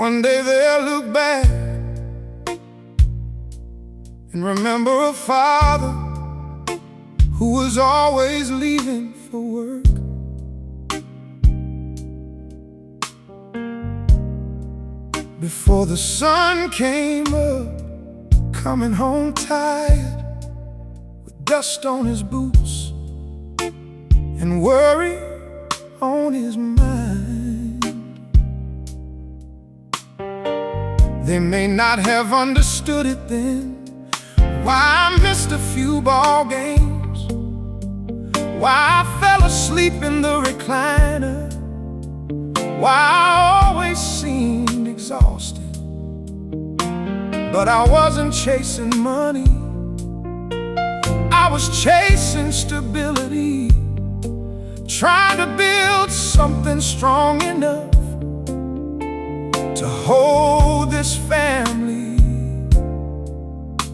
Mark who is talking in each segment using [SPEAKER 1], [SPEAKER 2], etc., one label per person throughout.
[SPEAKER 1] One day they'll look back and remember a father who was always leaving for work. Before the sun came up, coming home tired, with dust on his boots and worry on his mind. They may not have understood it then, why I missed a few ball games, why I fell asleep in the recliner, why I always seemed exhausted. But I wasn't chasing money, I was chasing stability, trying to build something strong enough to hold this family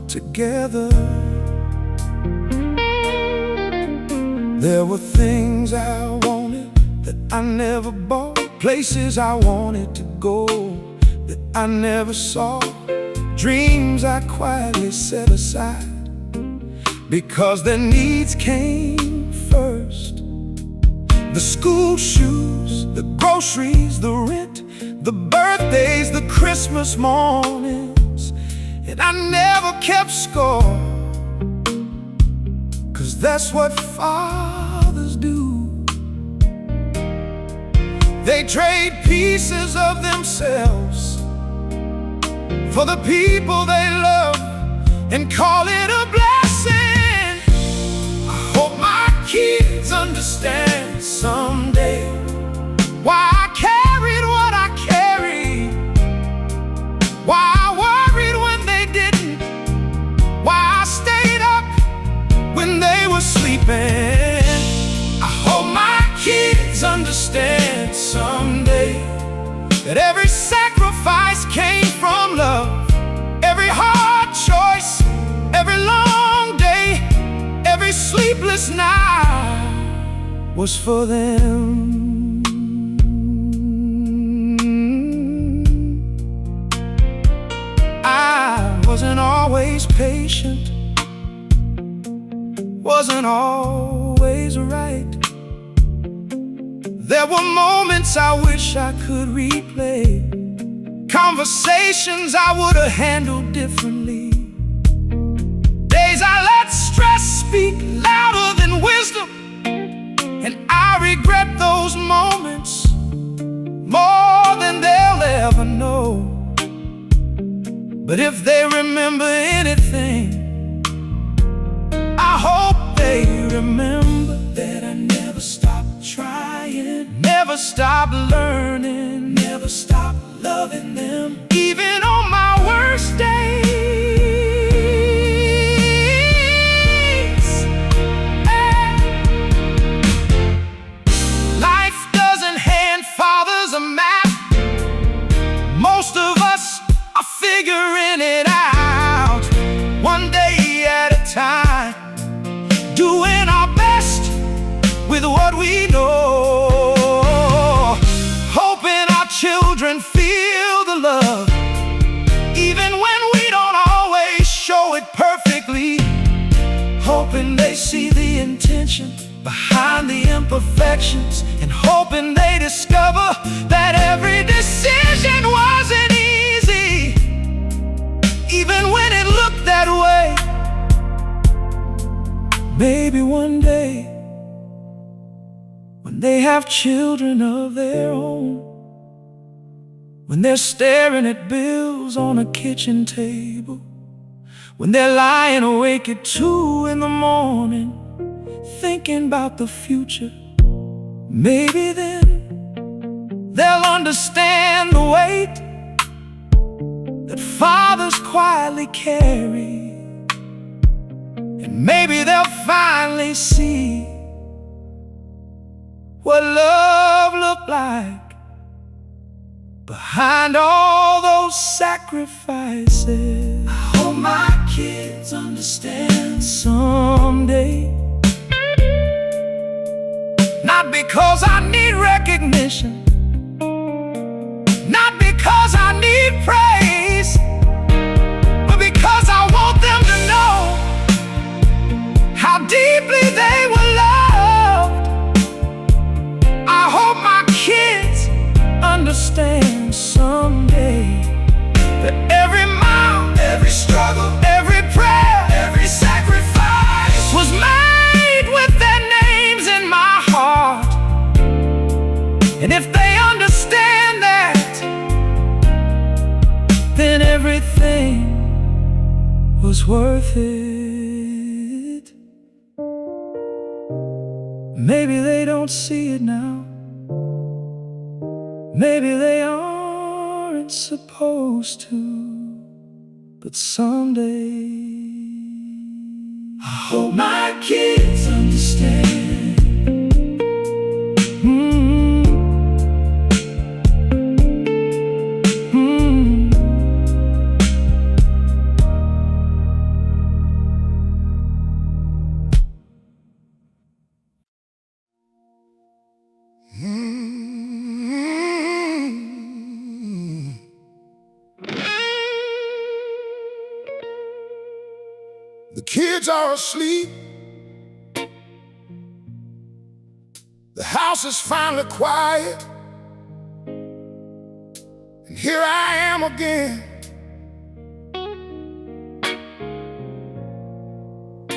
[SPEAKER 1] together. There were things I wanted that I never bought, places I wanted to go that I never saw, dreams I quietly set aside because their needs came first. The school shoes, the groceries, the rent, the birthdays, the Christmas mornings, and I never kept score, 'cause that's what fathers do. They trade pieces of themselves for the people they love and call it a blessing. I hope my kids understand someday why I carried what I carried, why I worried when they didn't, why I stayed up when they were sleeping. I hope my kids understand someday that every sacrifice came from love, every hard choice, every long day, every sleepless night was for them. I wasn't always patient, wasn't always right. There were moments I wish I could replay, conversations I would have handled differently, days I let stress speak louder than wisdom, and I regret those moments more than they'll ever know. But if they remember anything, I hope they remember that I never stopped trying, never stopped learning, never stopped loving them, even on my worst days. Life doesn't hand fathers a map. Most of us are figuring it out, one day at a time, doing our best with what we know, hoping our children feel the love, even when we don't always show it perfectly, hoping they see the intention behind the imperfections, and hoping they discover that every decision wasn't easy, even when it looked that way. Maybe one day, when they have children of their own, when they're staring at bills on a kitchen table, when they're lying awake at 2 in the morning, thinking about the future, maybe then they'll understand the weight that fathers quietly carry, and maybe they'll finally see what love looked like behind all those sacrifices. I hope my kids understand someday, not because I need recognition, not because I need worth it. Maybe they don't see it now. Maybe they aren't supposed to. But someday I hope my kids understand.
[SPEAKER 2] The kids are asleep. The house is finally quiet. And here I am again,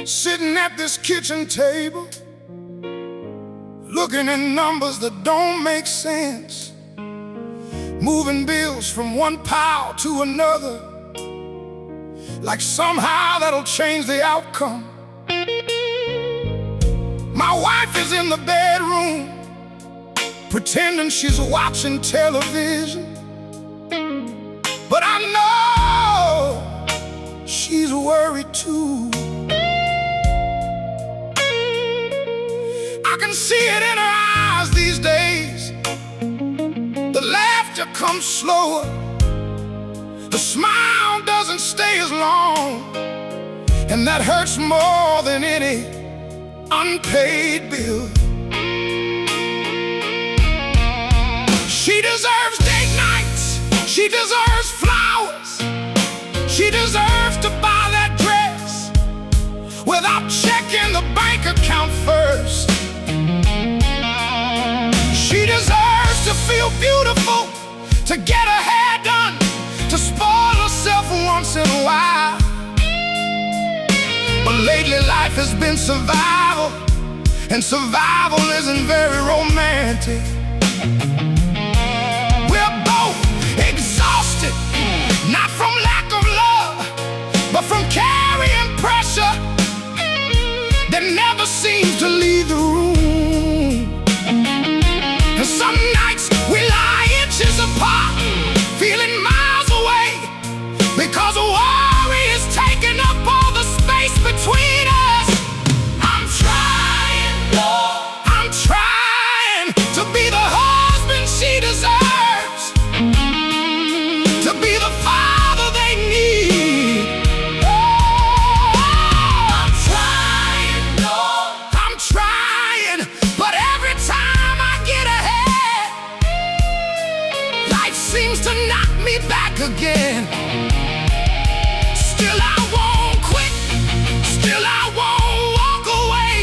[SPEAKER 2] sitting at this kitchen table, looking at numbers that don't make sense, moving bills from one pile to another, like somehow that'll change the outcome. My wife is in the bedroom, pretending she's watching television, but I know she's worried too. I can see it in her eyes these days. The laughter comes slower, the smile doesn't stay as long, and that hurts more than any unpaid bill. She deserves date nights, she deserves flowers, she deserves to buy that dress without checking the bank account first. She deserves to feel beautiful, to get her hair done, to spoil herself once in a while. But lately life has been survival, and survival isn't very romantic. We're both exhausted, not from lack of love, but from carrying pressure that never seems to leave the room. And some nights we lie inches apart, feeling miles away, because worry is taking up all the space between us. I'm trying, Lord, I'm trying to be the husband she deserves, to be the father they need. Oh, I'm trying, Lord, I'm trying, but every time I get ahead, life seems to knock me back again. Still I won't quit, still I won't walk away,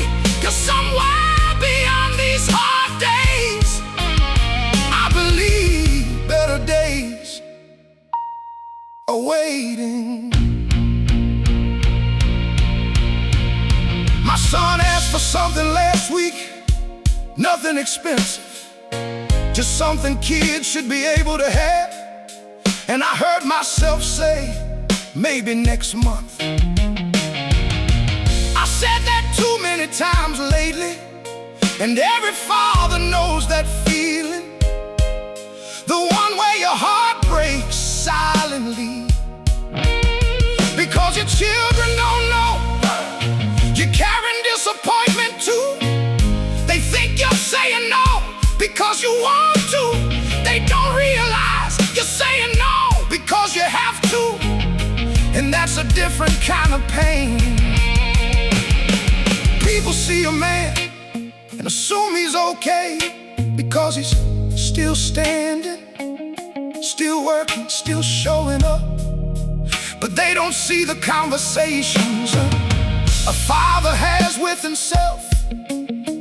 [SPEAKER 2] 'cause somewhere beyond these hard days, I believe better days are waiting. My son asked for something last week, nothing expensive, just something kids should be able to have. And I heard myself say, maybe next month. I said that too many times lately, and every father knows that feeling, the one where your heart breaks silently, because your children don't know you're carrying disappointment too. They think you're saying no because you want to. They don't realize you're saying no because you have to. And that's a different kind of pain. People see a man and assume he's okay because he's still standing, still working, still showing up. But they don't see the conversations a father has with himself,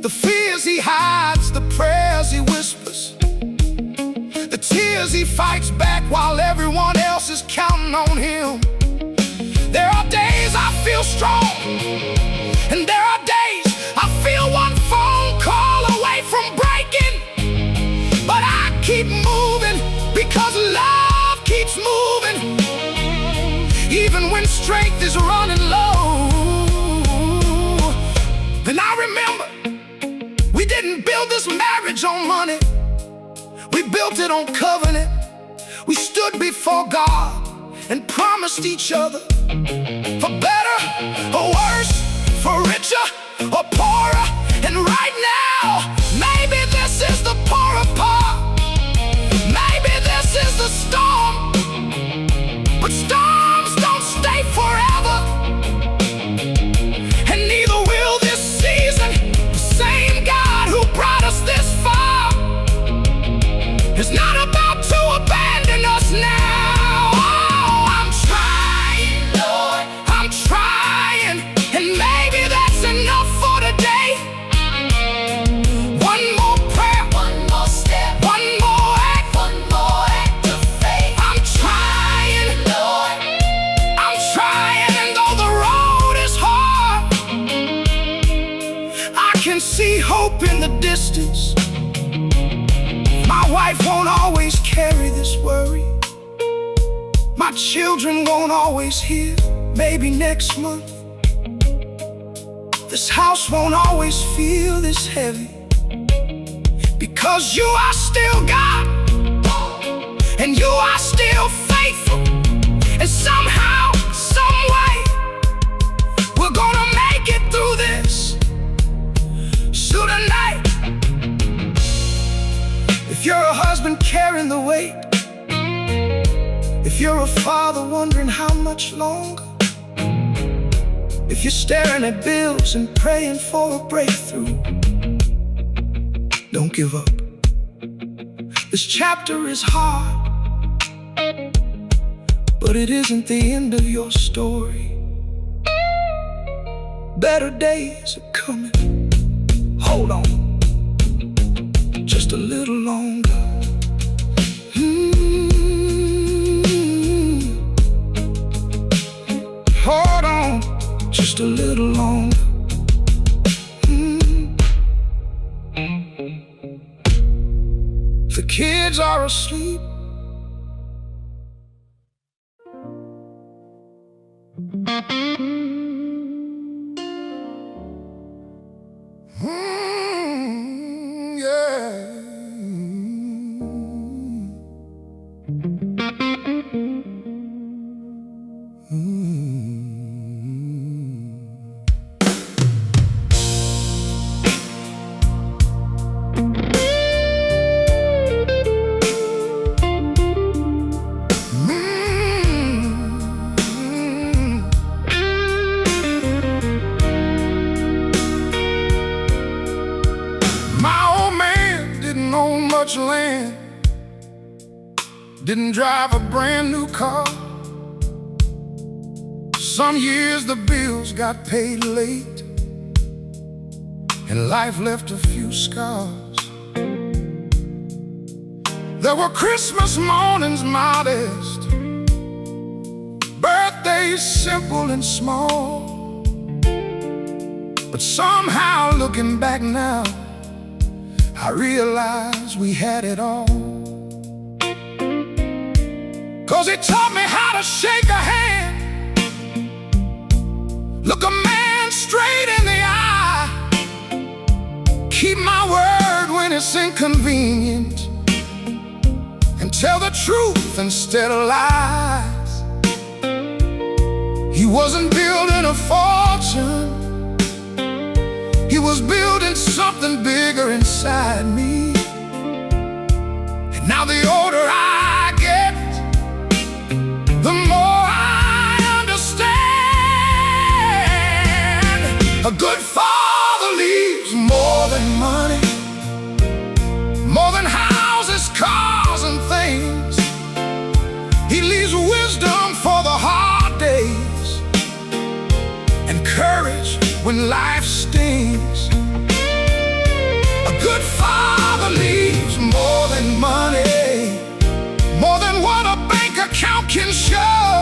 [SPEAKER 2] the fears he hides, the prayers he whispers, the tears he fights back while everyone else is counting on him. There are days I feel strong, and there are days I feel one phone call away from breaking. But I keep moving because love keeps moving, even when strength is running marriage on money. We built it on covenant. We stood before God and promised each other, for better or worse, for richer or poorer. And right now, maybe this is the poorer part. Maybe this is the storm. But storms don't stay forever, and neither will this season. The same God who brought us this far is not about to abandon us now. Oh, I'm trying, Lord, I'm trying, and maybe that's enough for today. One more prayer, one more step, one more act of faith. I'm trying, Lord, I'm trying, and though the road is hard, I can see hope in the distance. My wife won't always carry this worry. My children won't always hear, maybe next month. This house won't always feel this heavy, because you are still God, and you are still faithful. And somehow, some way, we're gonna make it through this. So tonight, if you're a husband carrying the weight, if you're a father wondering how much longer, if you're staring at bills and praying for a breakthrough, don't give up. This chapter is hard, but it isn't the end of your story. Better days are coming. Hold on just a little longer. Hold on just a little longer. The kids are asleep. Much land, didn't drive a brand new car. Some years the bills got paid late, and life left a few scars. There were Christmas mornings modest, birthdays simple and small. But somehow looking back now, I realize we had it all. 'Cause it taught me how to shake a hand, look a man straight in the eye, keep my word when it's inconvenient, and tell the truth instead of lies. He wasn't building a fortune, he was building something bigger inside me. And now the older I get, the more I understand. A good father leaves more than money, more than houses, cars, and things. He leaves wisdom for the hard days, and courage when life stings. A good father leaves more than money, more than what a bank account can show.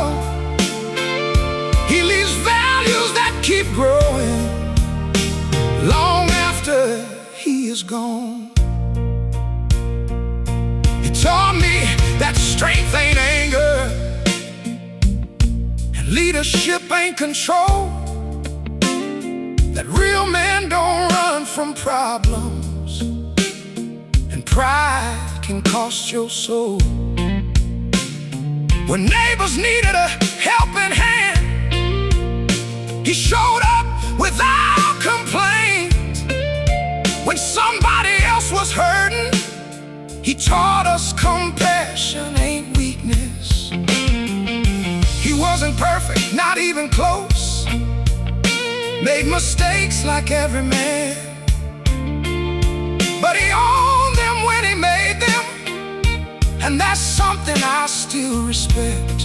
[SPEAKER 2] He leaves values that keep growing long after he is gone. He taught me that strength ain't anger, and leadership ain't control, that real men don't run from problems, pride can cost your soul. When neighbors needed a helping hand, he showed up without complaint. When somebody else was hurting, he taught us compassion ain't weakness. He wasn't perfect, not even close. Made mistakes like every man, but he owned them when he made them, and that's something I still respect.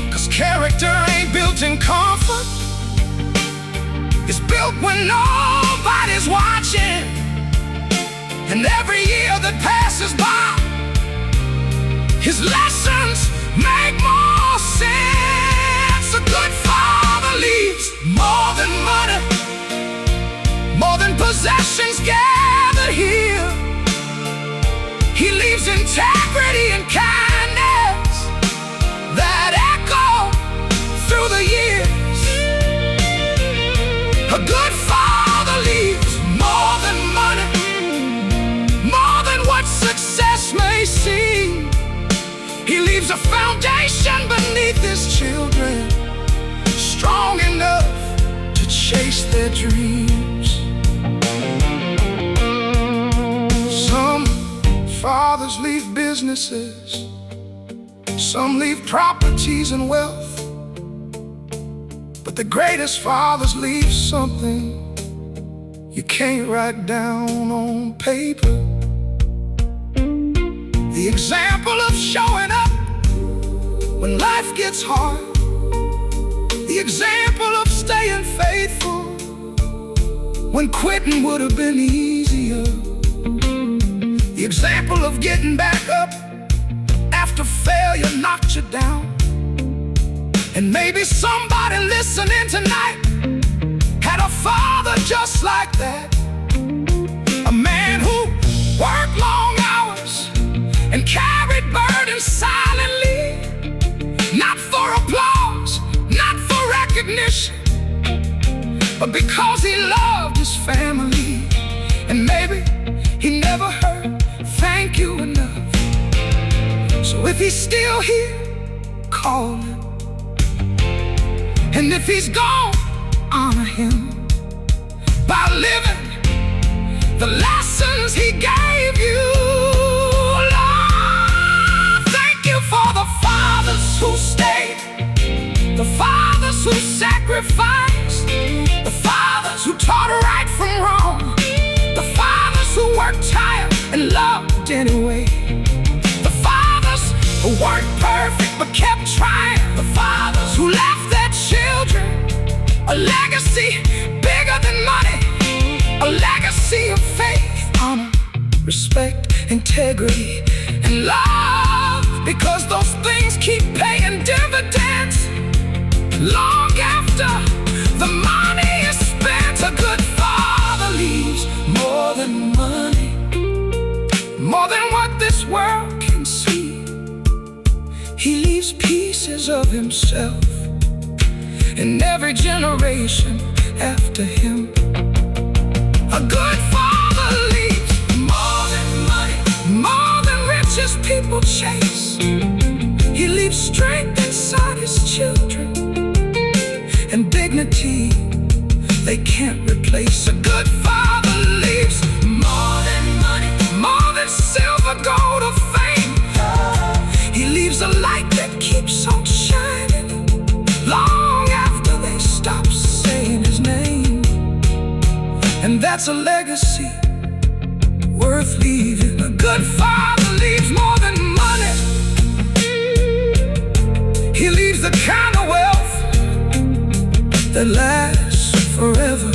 [SPEAKER 2] 'Cause character ain't built in comfort, it's built when nobody's watching. And every year that passes by, his lessons make more sense. A good father leaves more than money, more than possessions gathered here. He leaves integrity and kindness that echo through the years. A good father leaves more than money, more than what success may seem. He leaves a foundation beneath his children, strong enough to chase their dreams. Some fathers leave businesses, some leave properties and wealth, but the greatest fathers leave something you can't write down on paper. The example of showing up when life gets hard, the example of staying faithful when quitting would have been easier, the example of getting back up after failure knocked you down. And maybe somebody listening tonight had a father just like that, a man who worked long hours and carried burdens silently, not for applause, not for recognition, but because he loved his family. And maybe he never heard thank you enough. So if he's still here, call him. And if he's gone, honor him by living the lessons he gave you. Lord, thank you for the fathers who stayed, the fathers who sacrificed, the fathers who taught right from wrong, the fathers who worked tired and loved anyway, the fathers who weren't perfect but kept trying, the fathers who left their children a legacy bigger than money, a legacy of faith, honor, respect, integrity, and love, because those things keep paying dividends long after the money is spent. A good father leaves more than money, more than what this world can see. He leaves pieces of himself in every generation after him. A good father leaves more than money, more than riches people chase. He leaves strength inside his children and dignity they can't replace. A good father leaves more than money, more than silver, gold, or fame. He leaves a light that keeps on shining long after they stop saying his name. And that's a legacy worth leaving. A good father leaves more than money. He leaves the kind of wealth that lasts forever.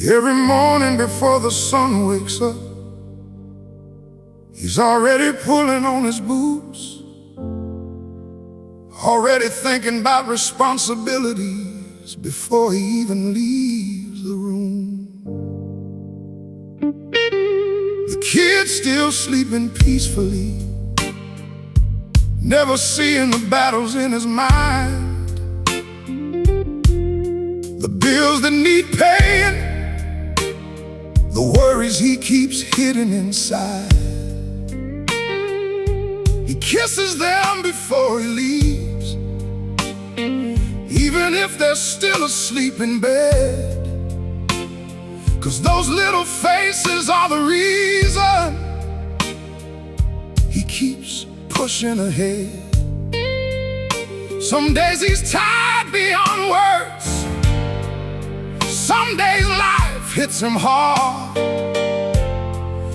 [SPEAKER 2] Every morning before the sun wakes up, he's already pulling on his boots, already thinking about responsibilities before he even leaves the room. The kid's still sleeping peacefully, never seeing the battles in his mind, the bills that need paying, the worries he keeps hidden inside. He kisses them before he leaves, even if they're still asleep in bed, 'cause those little faces are the reason he keeps pushing ahead. Some days he's tired beyond words, some days life hits him hard,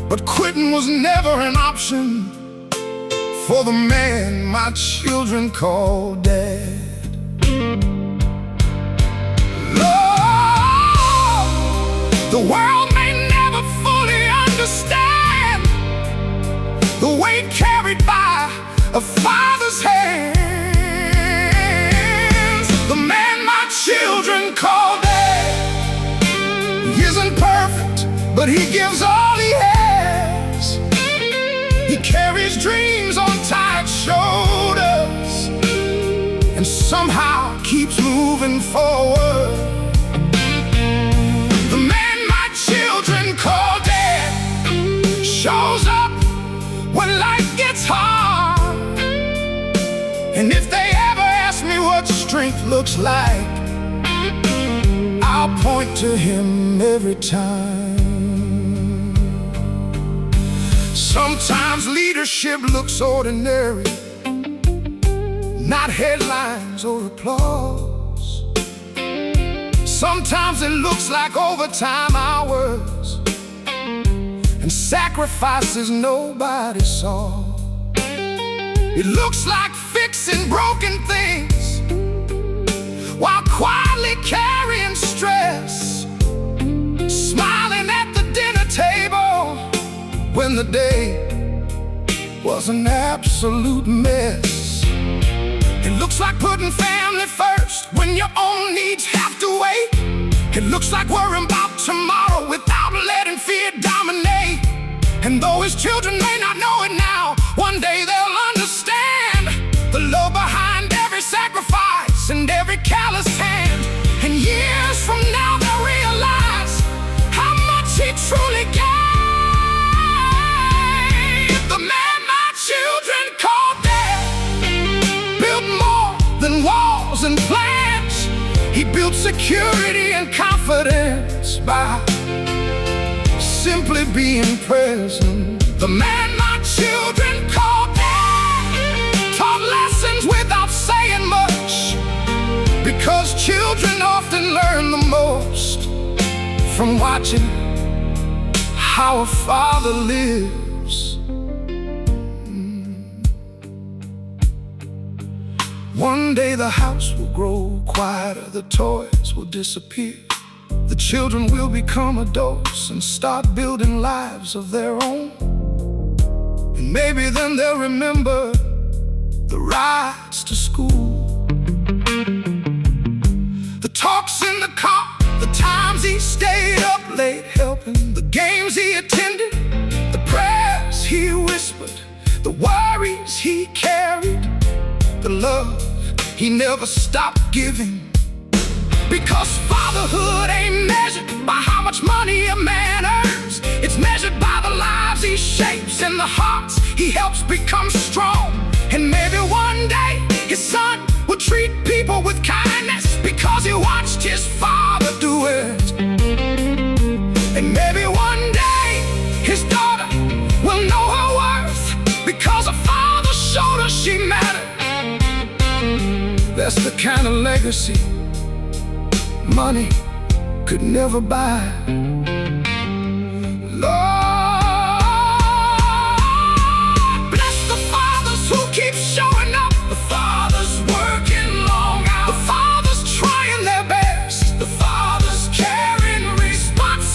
[SPEAKER 2] but quitting was never an option for the man my children call Dad. Lord, the world may never fully understand the weight carried by a father's hands. The man my children call Dad, he isn't perfect, but he gives all he has. He carries dreams on tired shoulders and somehow keeps moving forward. The man my children call Dad shows up when life gets hard, and if they ever ask me what strength looks like, I'll point to him every time. Sometimes leadership looks ordinary, not headlines or applause. Sometimes it looks like overtime hours and sacrifices nobody saw. It looks like fixing broken things while quietly carrying stress, smiling at the dinner table when the day was an absolute mess. It looks like putting family first when your own needs have to wait. It looks like worrying about tomorrow without letting fear dominate. And though his children may not know it now, one day they'll understand the love behind every sacrifice and every calloused hand. And years from now they'll realize how much he truly gave. The man my children call Dad built more than walls and plans. He built security and confidence by simply being present. The man my children call Dad taught lessons without saying much, because children often learn the most from watching how a father lives. One day the house will grow quieter, the toys will disappear, the children will become adults and start building lives of their own. And maybe then they'll remember the rides to school, the talks in the car, the times he stayed up late helping, the games he attended, the prayers he whispered, the worries he carried, the love he never stopped giving. Because fatherhood ain't measured by how much money a man earns. It's measured by the lives he shapes and the hearts he helps become strong. And maybe one day his son will treat people with kindness because he watched his father do it. And maybe one day his daughter will know her worth because a father showed her she mattered. That's the kind of legacy money could never buy. Lord, bless the fathers who keep showing up, the fathers working long hours, the fathers trying their best, the fathers carrying responsibility.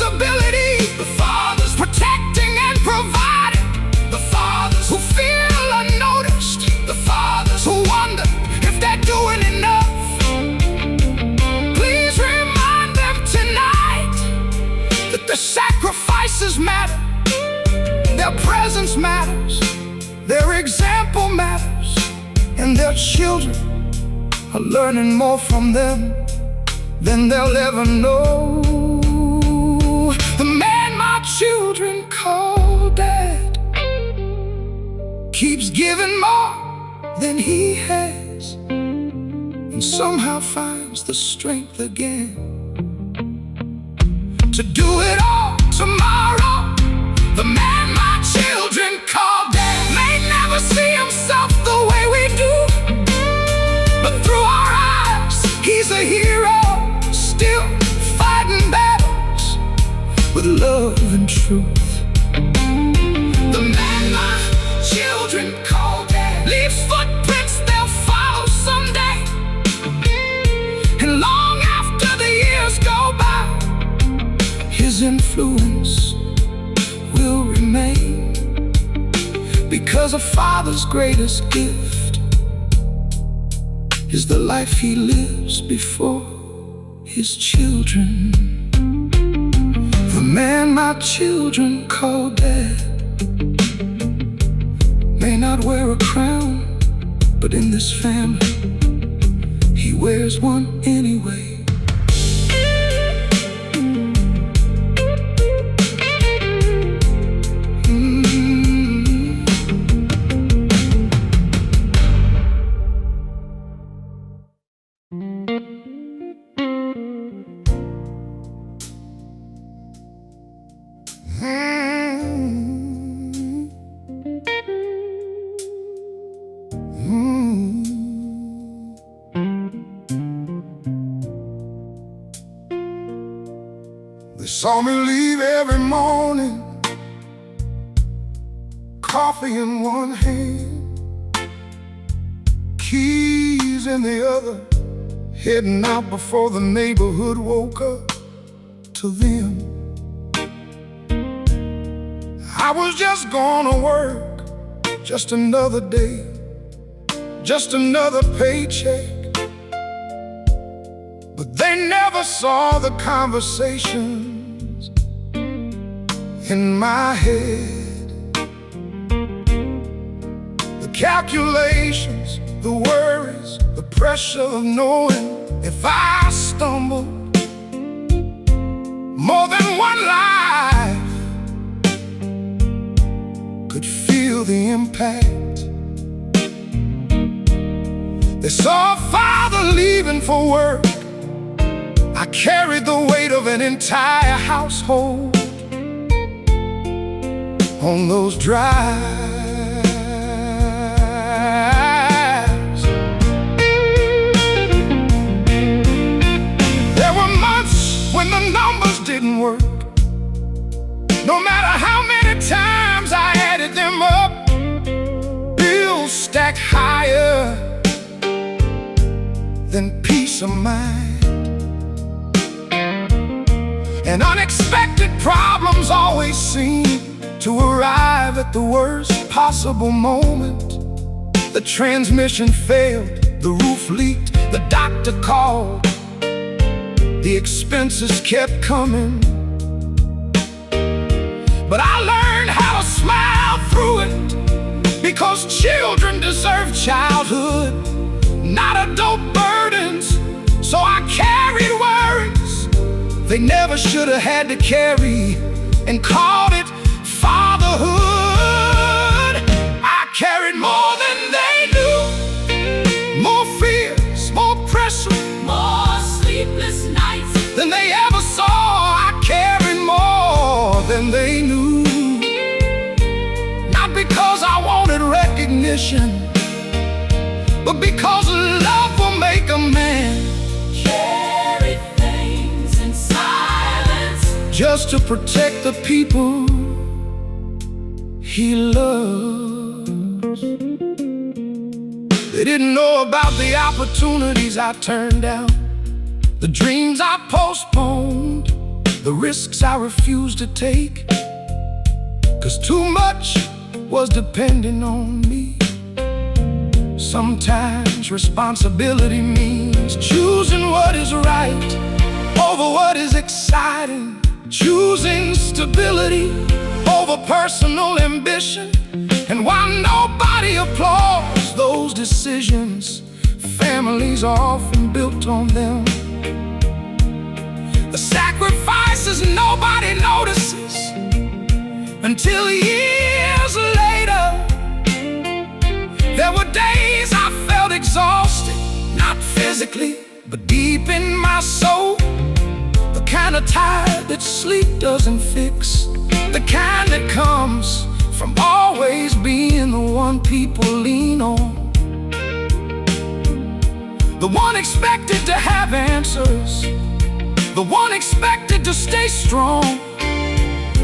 [SPEAKER 2] are learning more from them than they'll ever know. The man my children call Dad keeps giving more than he has, and somehow finds the strength again to do it all tomorrow. The man my children call Dad may never see himself the way we do, but through our eyes he's a hero, still fighting battles with love and truth. The man my children call Dad leaves footprints they'll follow someday, and long after the years go by, his influence will remain, because a father's greatest gift is the life he lives before his children. The man my children call Dad may not wear a crown, but in this family he wears one anyway. They saw me leave every morning, coffee in one hand, keys in the other, heading out before the neighborhood woke up to them. I was just gonna work, just another day, just another paycheck. But they never saw the conversations in my head, the calculations, the worries, the pressure of knowing if I stumbled, more than one life could feel the impact. They saw a father leaving for work. I carried the weight of an entire household on those drives. There were months when the numbers didn't work. No matter how many times I added them up, bills stacked higher than peace of mind. And unexpected problems always seem to arrive at the worst possible moment. The transmission failed, the roof leaked, the doctor called, the expenses kept coming. But I learned how to smile through it, because children deserve childhood, not adult burdens. So I carried worries they never should have had to carry, and called it fatherhood. I carried more than they knew, more fears, more pressure,
[SPEAKER 3] more sleepless nights
[SPEAKER 2] than they ever saw. I carried more than they knew, not because I wanted recognition, but because love will make a man
[SPEAKER 3] carry things in silence,
[SPEAKER 2] just to protect the people he loves. They didn't know about the opportunities I turned down, the dreams I postponed, the risks I refused to take, 'cause too much was depending on me. Sometimes responsibility means choosing what is right over what is exciting, choosing stability over personal ambition. And while nobody applauds those decisions, families are often built on them. The sacrifices nobody notices until years later. There were days I felt exhausted, not physically, but deep in my soul. The kind of tired that sleep doesn't fix, the kind that comes from always being the one people lean on. The one expected to have answers, the one expected to stay strong,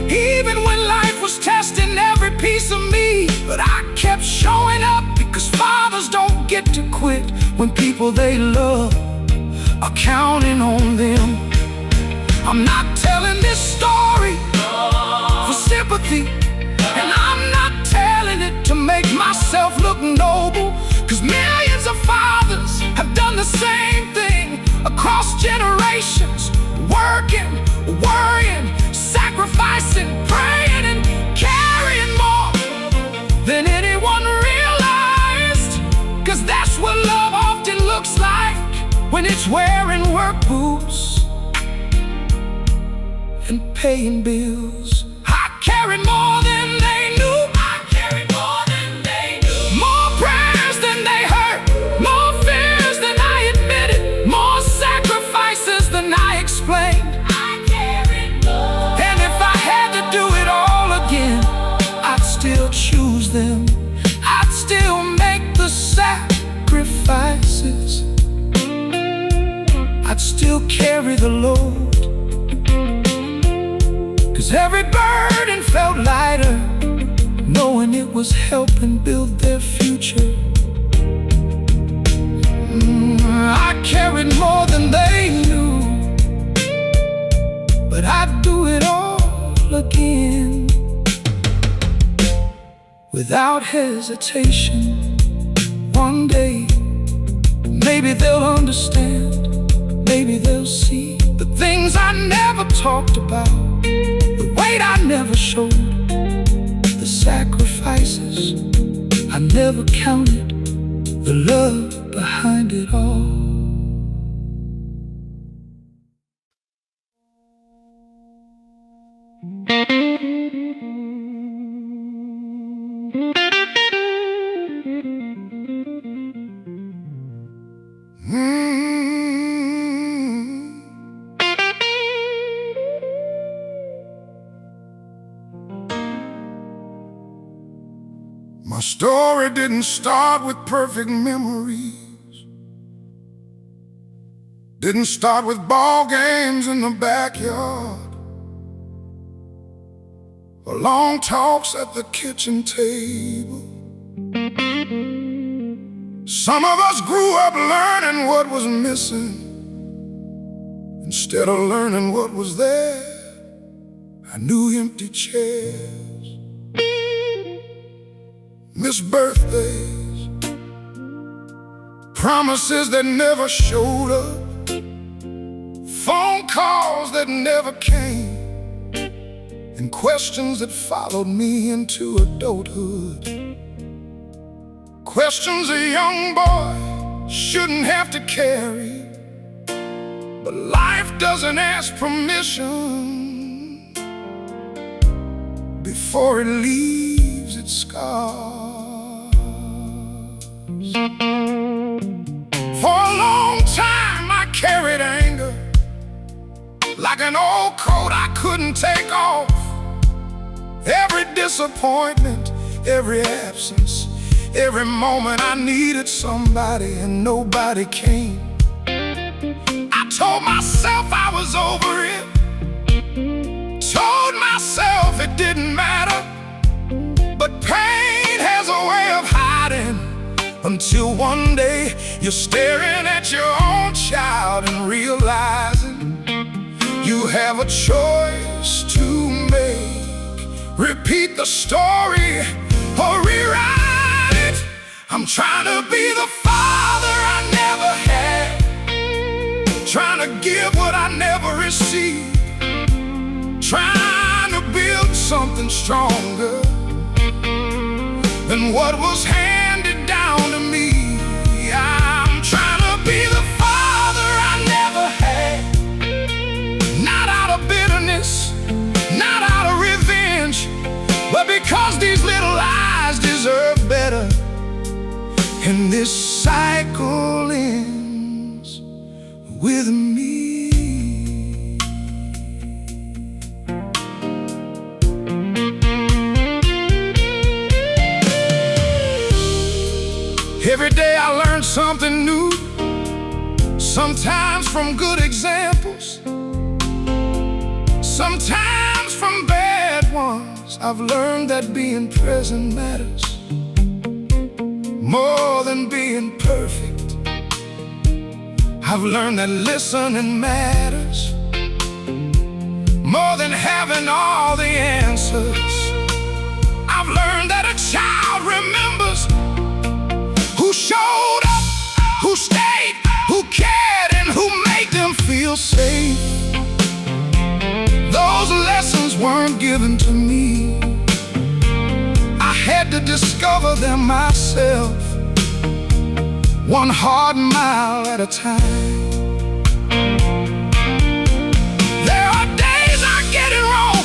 [SPEAKER 2] even when life was testing every piece of me. But I kept showing up, because fathers don't get to quit when people they love are counting on them. I'm not telling this story for sympathy, and I'm not telling it to make myself look noble, because millions of fathers have done the same thing across generations, working, worrying, sacrificing, praying, and carrying more than anyone realized. Because that's what love often looks like when it's wearing work boots and paying bills. I carried more than they knew. I carried more than they knew. More prayers than they heard, more fears than I admitted, more sacrifices than I explained.
[SPEAKER 3] I carried more.
[SPEAKER 2] And if I had to do it all again, I'd still choose them. I'd still make the sacrifices. I'd still carry the load, 'cause every burden felt lighter, knowing it was helping build their future. I carried more than they knew, but I'd do it all again, without hesitation. One day, maybe they'll understand, maybe they'll see the things I never talked about, the weight I never showed, the sacrifices I never counted, the love behind it all. My story didn't start with perfect memories, didn't start with ball games in the backyard, or long talks at the kitchen table. Some of us grew up learning what was missing instead of learning what was there. I knew empty chairs, missed birthdays, promises that never showed up, phone calls that never came, and questions that followed me into adulthood. Questions a young boy shouldn't have to carry, but life doesn't ask permission before it leaves its scars. For a long time I carried anger like an old coat I couldn't take off. Every disappointment, every absence, every moment I needed somebody and nobody came. I told myself I was over it, told myself it didn't matter, but pain has a way of hiding, until one day you're staring at your own child and realizing you have a choice to make. Repeat the story or rewrite it. I'm trying to be the father I never had, trying to give what I never received, trying to build something stronger than what was handed down to me. I'm trying and this cycle ends with me. Every day I learn something new, sometimes from good examples, sometimes from bad ones. I've learned that being present matters more than being perfect. I've learned that listening matters more than having all the answers. I've learned that a child remembers who showed up, who stayed, who cared, and who made them feel safe. Those lessons weren't given to me. I had to discover them myself, one hard mile at a time. There are days I get it wrong,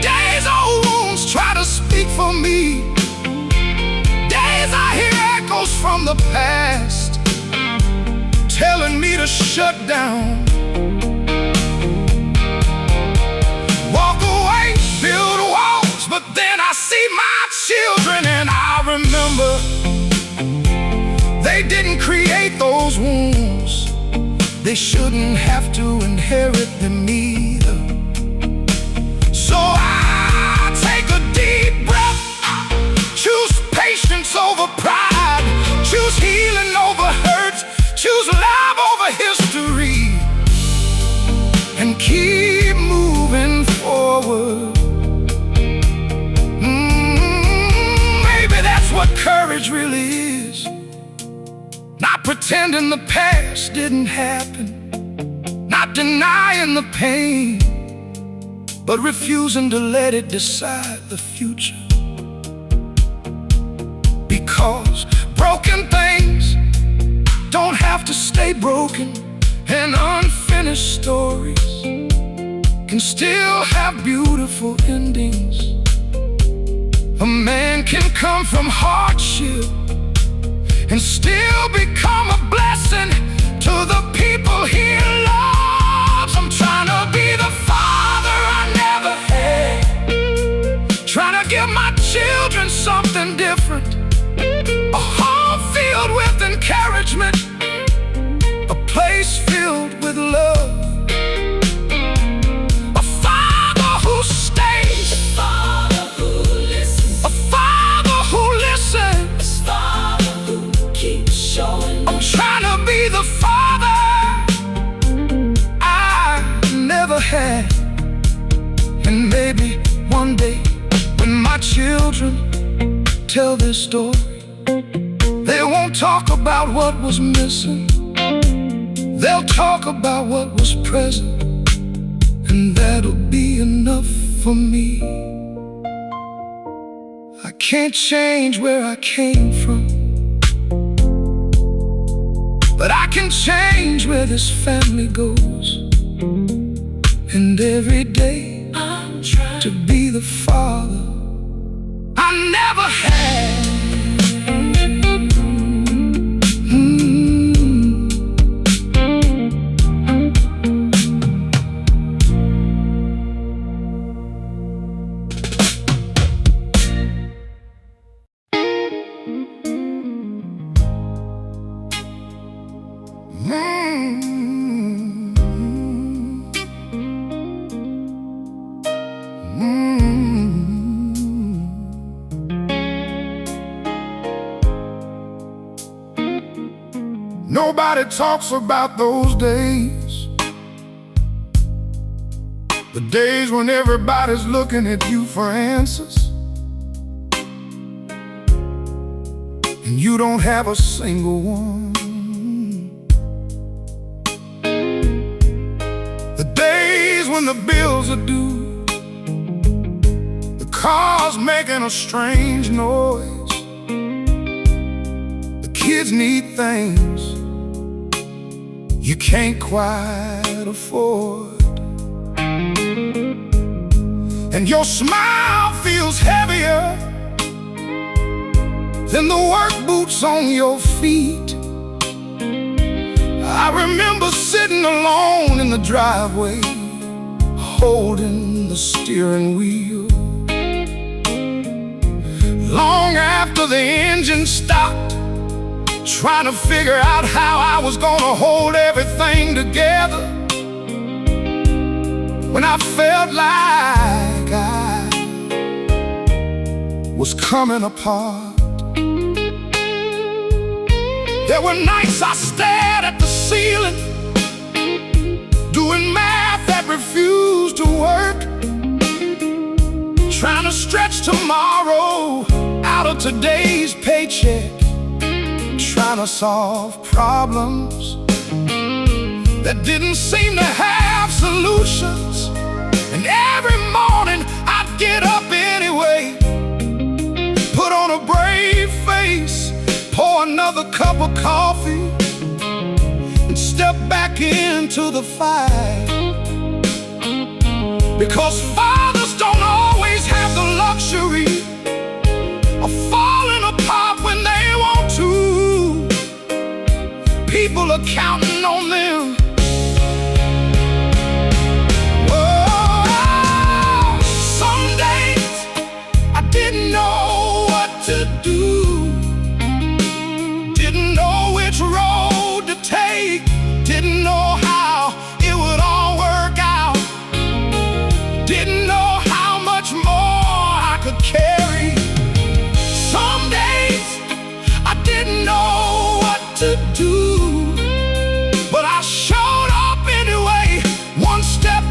[SPEAKER 2] days old wounds try to speak for me, days I hear echoes from the past telling me to shut down, walk away, build walls. But then I see my children and I remember they didn't create those wounds. They shouldn't have to inherit them either. So I take a deep breath, choose patience over pride, choose healing over hurt, choose love over history, and keep moving forward. Maybe that's what courage really is. Not pretending the past didn't happen, not denying the pain, but refusing to let it decide the future. Because broken things don't have to stay broken, and unfinished stories can still have beautiful endings. A man can come from hardship and still become a blessing to the people he loves. I'm trying to be the father I never had, trying to give my children something different, a home filled with encouragement, a place filled with love, a father who stays,
[SPEAKER 3] A father who listens,
[SPEAKER 2] a father who listens.
[SPEAKER 3] a father who keeps showing
[SPEAKER 2] I'm
[SPEAKER 3] up.
[SPEAKER 2] trying to be the father I never had. And maybe one day when my children tell their story, they won't talk about what was missing, they'll talk about what was present, and that'll be enough for me. I can't change where I came from, but I can change where this family goes. And every day
[SPEAKER 3] I'm trying
[SPEAKER 2] to be the father I never had. Nobody talks about those days, the days when everybody's looking at you for answers, and you don't have a single one. The days when the bills are due, the car's making a strange noise, the kids need things you can't quite afford, and your smile feels heavier then the work boots on your feet. I remember sitting alone in the driveway, holding the steering wheel. Long after the engine stopped, trying to figure out how I was gonna hold everything together, when I felt like I was coming apart. There were nights I stared at the ceiling, doing math that refused to work, trying to stretch tomorrow out of today's paycheck, trying to solve problems that didn't seem to have solutions. And every morning I'd get up anyway, put on a brave face, pour another cup of coffee, and step back into the fight. Because fathers don't always have the luxury of falling apart when they want to. People are counting on them. Whoa, some days I didn't know what to do, didn't know which road to take, didn't know how it would all work out, didn't know how much more I could carry. Some days I didn't know what to do, but I showed up anyway, one step,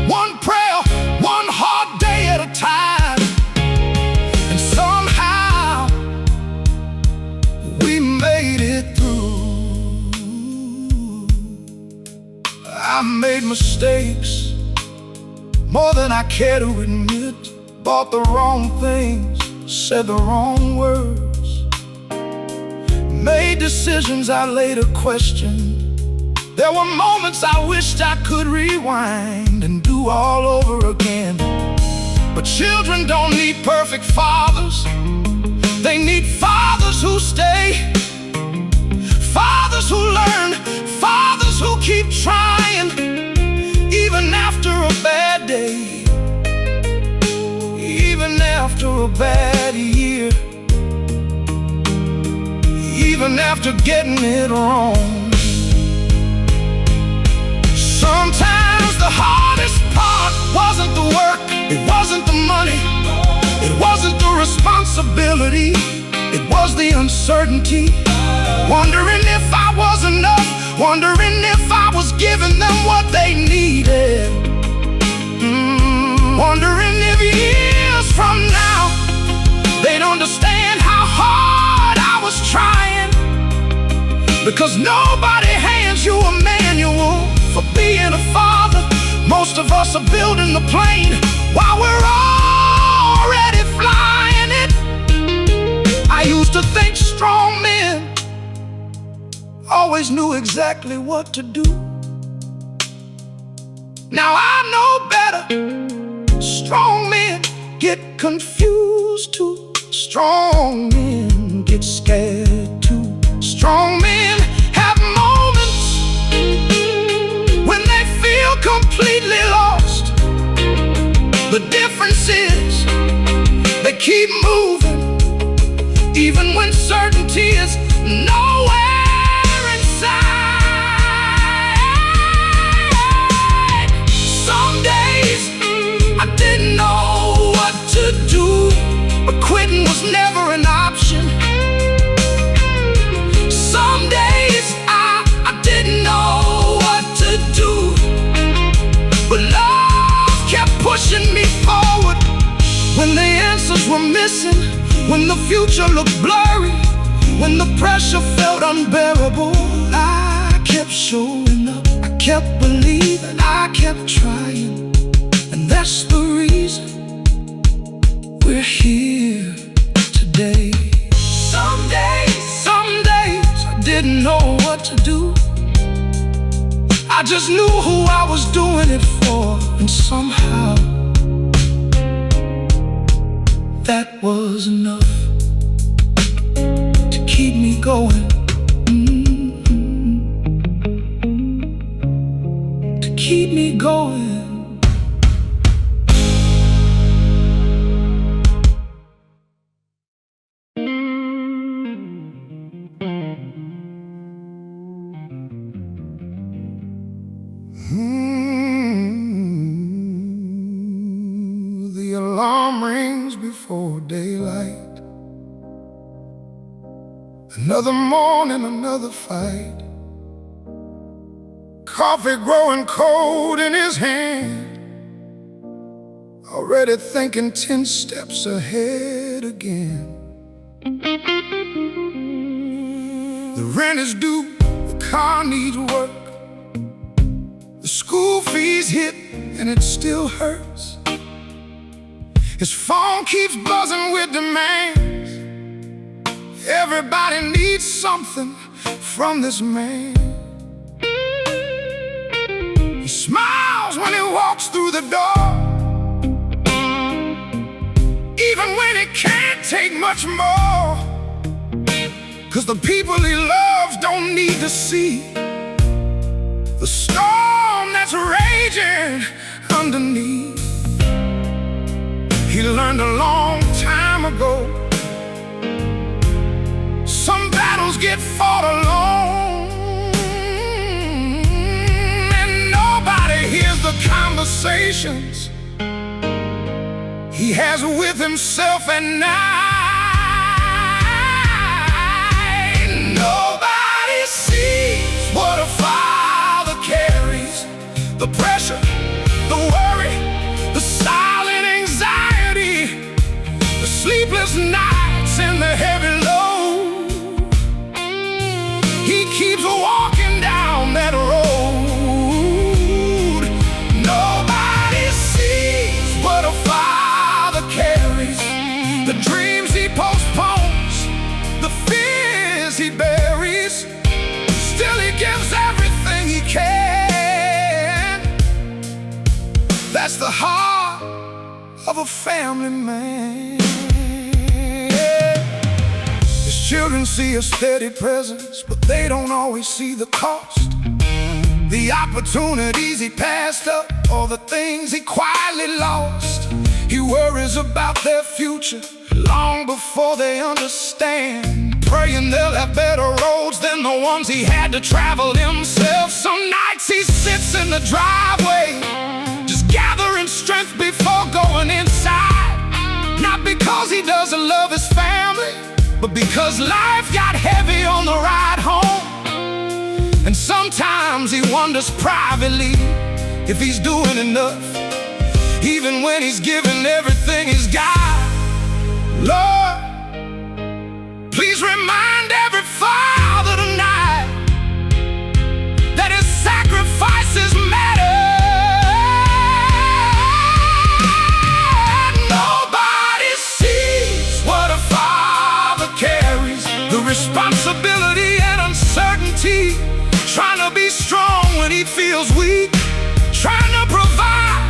[SPEAKER 2] one prayer, one hard day at a time. And somehow we made it through. I made mistakes, more than I care to admit. Bought the wrong things, said the wrong words, made decisions I later questioned. There were moments I wished I could rewind and do all over again. But children don't need perfect fathers, they need fathers who stay, fathers who learn, fathers who keep trying, even after a bad day, even after a bad year, even after getting it wrong. Sometimes the hardest part wasn't the work, it wasn't the money, it wasn't the responsibility, it was the uncertainty. Wondering if I was enough, wondering if I was giving them what they needed. Wondering if years from now they'd understand how hard I was trying. Because nobody hands you a manual for being a father. Most of us are building the plane while we're already flying it. I used to think strong men always knew exactly what to do. Now I know better. Strong men get confused too. Strong men get scared too. Strong men have moments when they feel completely lost. The difference is they keep moving, even when certainty is nowhere in sight. Some days I didn't know what to do, but quitting was never an option. Some days I didn't know what to do, but love kept pushing me forward. When the answers were missing, when the future looked blurry, when the pressure felt unbearable, I kept showing up, I kept believing, I kept trying. And that's the reason we're here today. Some days I didn't know what to do. I just knew who I was doing it for, and somehow that was enough.
[SPEAKER 1] going. To keep me going.
[SPEAKER 2] The alarm rings before daylight. Another morning, another fight. Coffee growing cold in his hand, already thinking 10 steps ahead again. The rent is due, the car needs work, the school fees hit and it still hurts. His phone keeps buzzing with demands. Everybody needs something from this man. He smiles when he walks through the door, even when he can't take much more. 'Cause the people he loves don't need to see the storm that's raging underneath. He learned a long time ago, some battles get fought alone, and nobody hears the conversations he has with himself at night. Nobody sees what a father carries, the pressure, the worry, the silent anxiety, the sleepless nights and the heavy load. He keeps walking down that road. Nobody sees what a father carries, the dreams he postpones, the fears he buries. Still he gives everything he can. That's the heart of a family man. His children see a steady presence, but they don't always see the cost. The opportunities he passed up, or the things he quietly lost. He worries about their future long before they understand, praying they'll have better roads than the ones he had to travel himself. Some nights he sits in the driveway, just gathering strength before going inside. Not because he doesn't love his family, but because life got heavy on the ride home. And sometimes he wonders privately if he's doing enough, even when he's given everything he's got. Lord, please remind every father tonight that his sacrifices matter. Nobody sees what a father carries, the responsibility and uncertainty, trying to be strong when he feels weak, trying to provide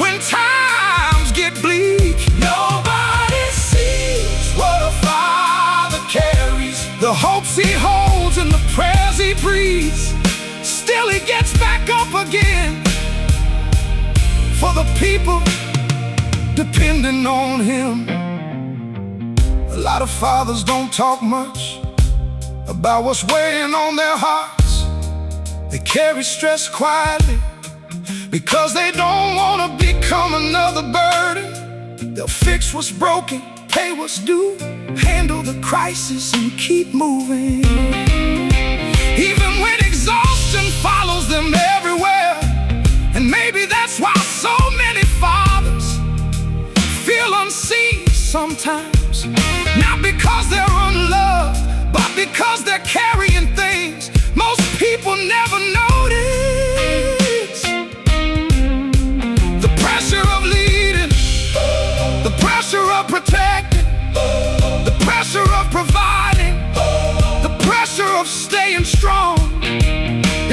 [SPEAKER 2] when times get bleak. Nobody sees what a father carries, the hopes he holds and the prayers he breathes. Still he gets back up again for the people depending on him. A lot of fathers don't talk much about what's weighing on their hearts. They carry stress quietly because they don't want to become another burden. They'll fix what's broken, pay what's due, handle the crisis and keep moving. Even when exhaustion follows them everywhere. And maybe that's why so many fathers feel unseen sometimes. Not because they're unloved, but because they're carrying things most people never notice. The pressure of leading, the pressure of protecting, the pressure of providing, the pressure of staying strong.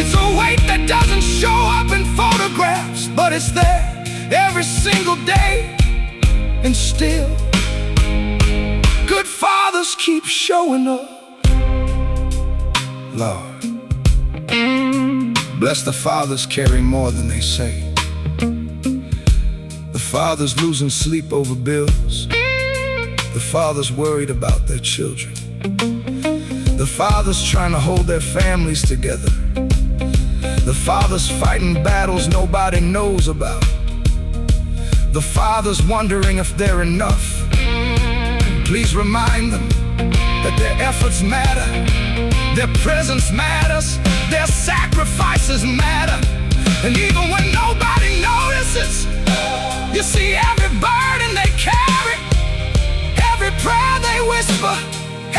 [SPEAKER 2] It's a weight that doesn't show up in photographs, but it's there every single day. And still, good fathers keep showing up. Lord, bless the fathers carry more than they say. The fathers losing sleep over bills. The fathers worried about their children. The fathers trying to hold their families together. The fathers fighting battles nobody knows about. The fathers wondering if they're enough. Please remind them that their efforts matter, their presence matters, their sacrifices matter. And even when nobody notices, you see every burden they carry, every prayer they whisper,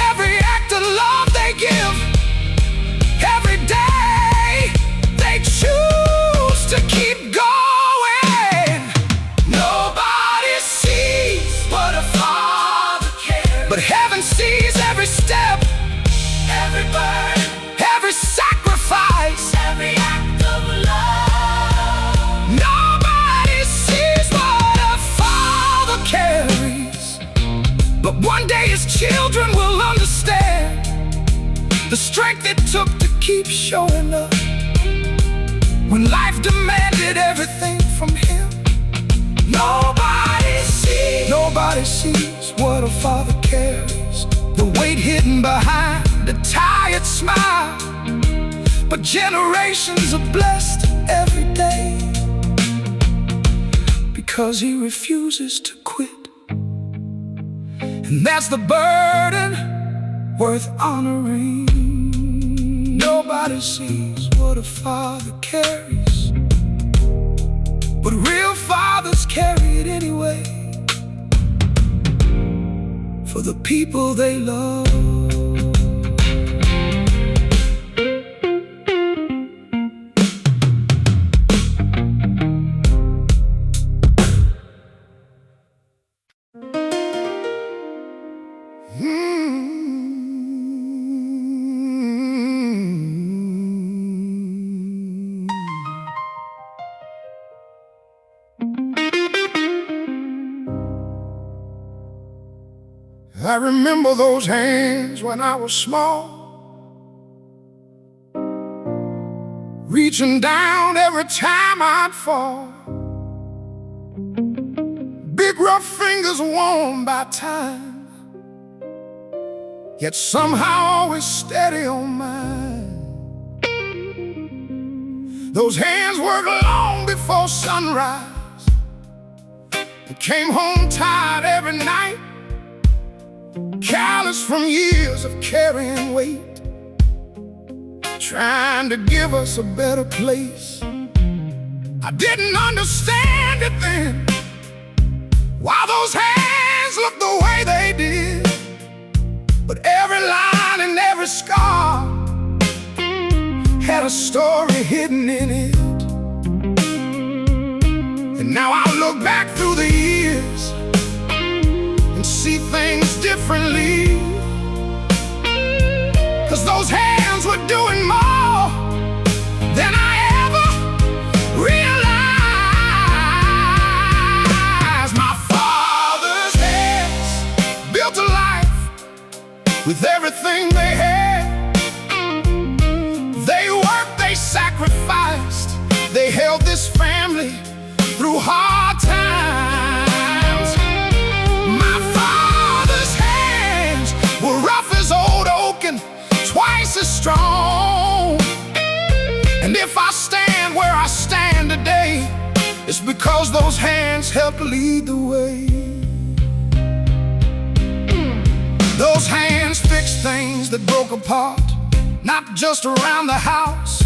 [SPEAKER 2] every act of love they give. Every day they choose to keep going. Nobody sees what a father cares, but heaven sees every step, every burden, every sacrifice, every act of love. Nobody sees what a father carries, but one day his children will understand the strength it took to keep showing up when life demanded everything from him. Nobody sees what a father carries, the weight hidden behind the tired smile. But generations are blessed every day because he refuses to quit. And that's the burden worth honoring. Nobody sees what a father carries, but real fathers carry it anyway, for the people they love. I remember those hands when I was small, reaching down every time I'd fall. Big rough fingers worn by time, yet somehow always steady on mine. Those hands worked long before sunrise and came home tired every night, callous from years of carrying weight, trying to give us a better place. I didn't understand it then, why those hands looked the way they did, but every line and every scar had a story hidden in it. And now I look back through the years and see things differently, 'cause those hands were doing more than I ever realized. My father's hands built a life with everything they had. They worked, they sacrificed, they held this family through hard times. My father's hands were rough as old oak and twice as strong. And if I stand where I stand today, it's because those hands helped lead the way. Those hands fixed things that broke apart, not just around the house,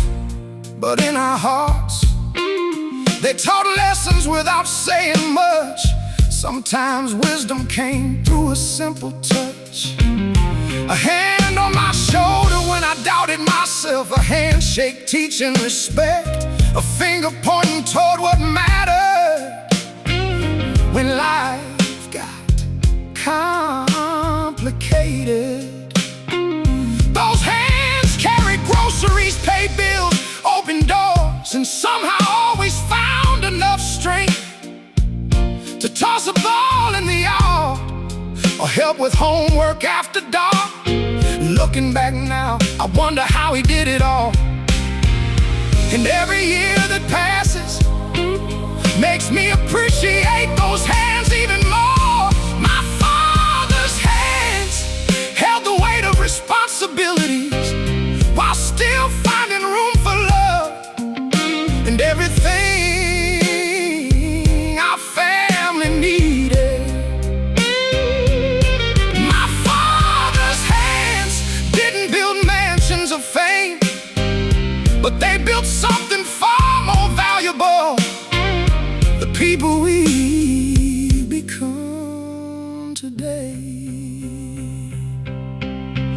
[SPEAKER 2] but in our hearts. They taught lessons without saying much. Sometimes wisdom came through a simple touch. A hand on my shoulder when I doubted myself, a handshake teaching respect, a finger pointing toward what mattered when life got complicated. Those hands carried groceries, paid bills, opened doors, and somehow always found enough strength to toss a ball in the yard or help with homework after dark. Look Looking back now, I wonder how he did it all. And every year that passes makes me appreciate those hands even more. My father's hands held the weight of responsibilities while still finding room for love and everything our family needed. My father's hands didn't build mansions of fame, but they built something far more valuable: the people we become today.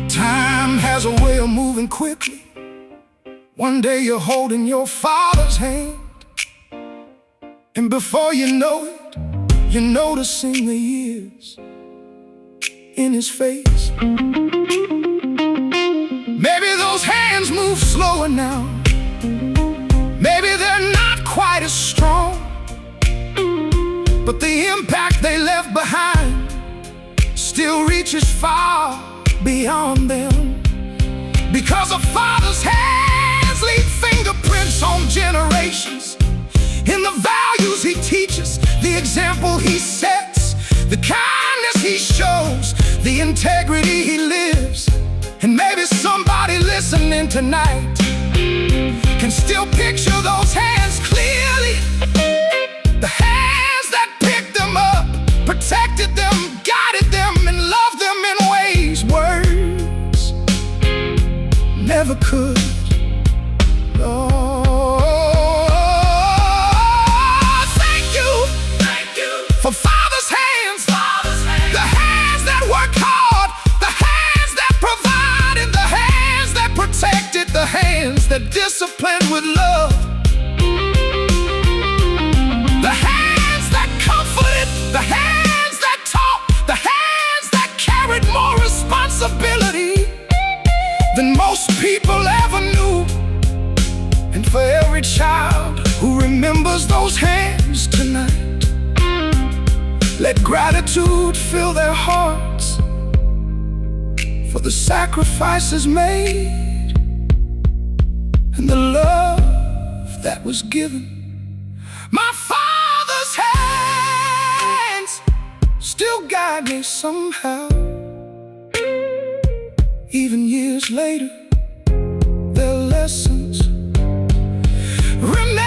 [SPEAKER 2] Time has a way of moving quickly. One day you're holding your father's hand, and before you know it, you're noticing the years in his face. Maybe those hands move slower now. Maybe they're not quite as strong, but the impact they left behind still reaches far beyond them. Because a father's hands leave fingerprints on generations, in the values he teaches, the example he sets, the kindness he shows, the integrity he lives. And maybe somebody listening tonight can still picture those hands clearly. The hands that picked them up, protected them, guided them, and loved them in ways words never could. Oh, thank you for father's hands, the hands that work hard, the hands that provided, the hands that protected, the hands that disciplined with love, the hands that comforted, the hands that taught, the hands that carried more responsibility than most people ever knew. And for every child who remembers those hands tonight, let gratitude fill their hearts for the sacrifices made and the love that was given. My father's hands still guide me somehow. Even years later, their lessons remain.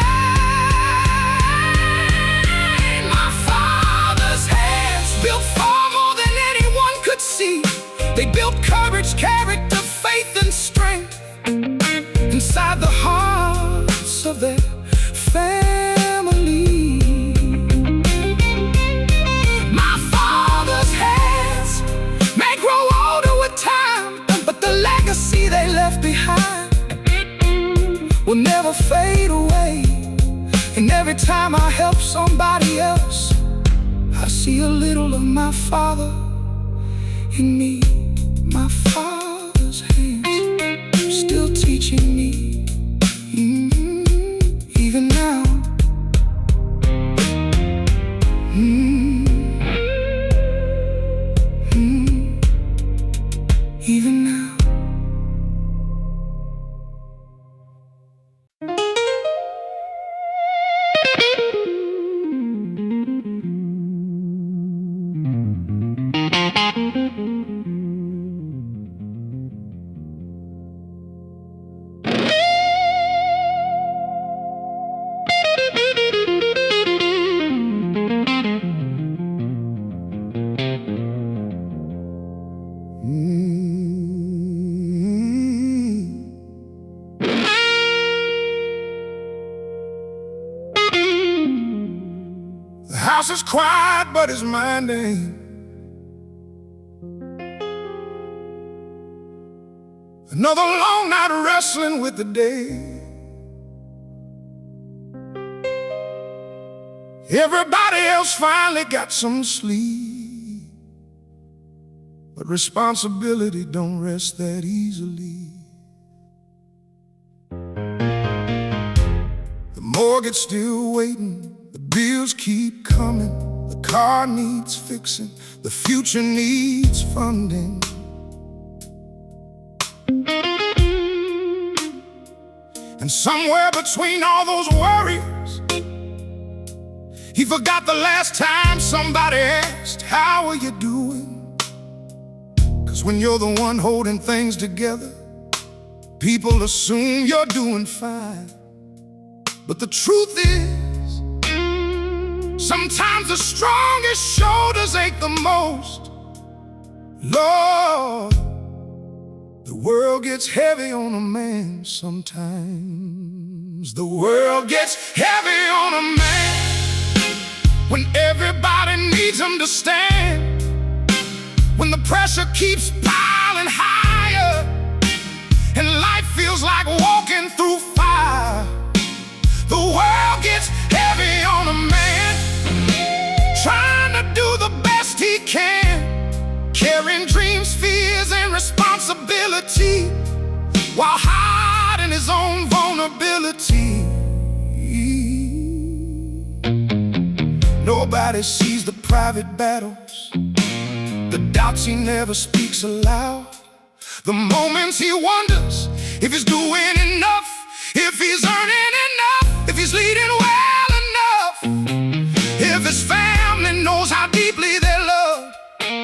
[SPEAKER 2] My father's hands built far more than anyone could see. They built courage, character, faith, and strength inside the hearts of their family. My father's hands may grow older with time, but the legacy they left behind will never fade away. And every time I help somebody else, I see a little of my father in me. My father's hands still teaching me, even now. Even now. The house is quiet, but his mind ain't. Another long night wrestling with the day. Everybody else finally got some sleep, but responsibility don't rest that easily. The mortgage still waiting, the bills keep coming, the car needs fixing, the future needs funding. And somewhere between all those worries, he forgot the last time somebody asked, how are you doing? 'Cause when you're the one holding things together, people assume you're doing fine. But the truth is, sometimes the strongest shoulders ache the most. Lord, the world gets heavy on a man sometimes. The world gets heavy on a man when everybody needs him to stand. When the pressure keeps piling higher and life feels like walking through fire. The world gets heavy on a man trying to do the best he can, carrying dreams, fears, and responsibility while hiding his own vulnerability. Nobody sees the private battles, the doubts he never speaks aloud, the moments he wonders if he's doing enough, if he's earning enough, if he's leading well enough, if his family knows how deeply they're loved.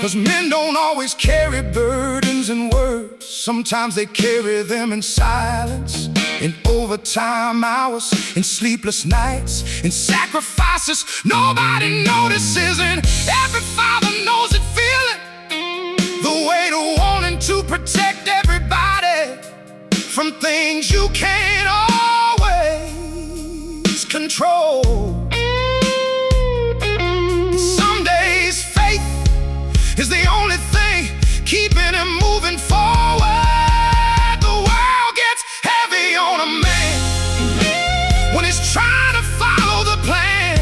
[SPEAKER 2] 'Cause men don't always carry burdens in words. Sometimes they carry them in silence, in overtime hours, in sleepless nights, in sacrifices nobody notices. And every father knows it feeling, the weight of wanting to protect everybody from things you can't always control. Some days faith is the only thing keeping him moving forward. The world gets heavy on a man when he's trying to follow the plan,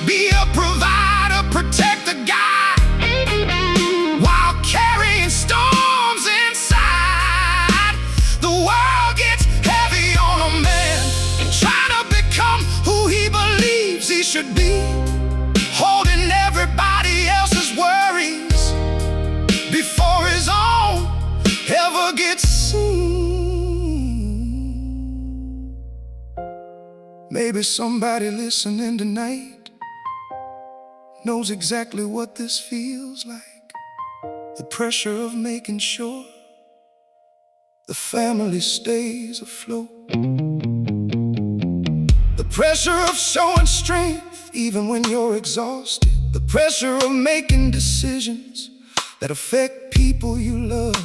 [SPEAKER 2] be a provider, protect the guy, while carrying storms inside. The world gets heavy on a man trying to become who he believes he should be, holding everybody else's worries before his own ever gets seen. Maybe somebody listening tonight knows exactly what this feels like. The pressure of making sure the family stays afloat. The pressure of showing strength even when you're exhausted. The pressure of making decisions that affect people you love.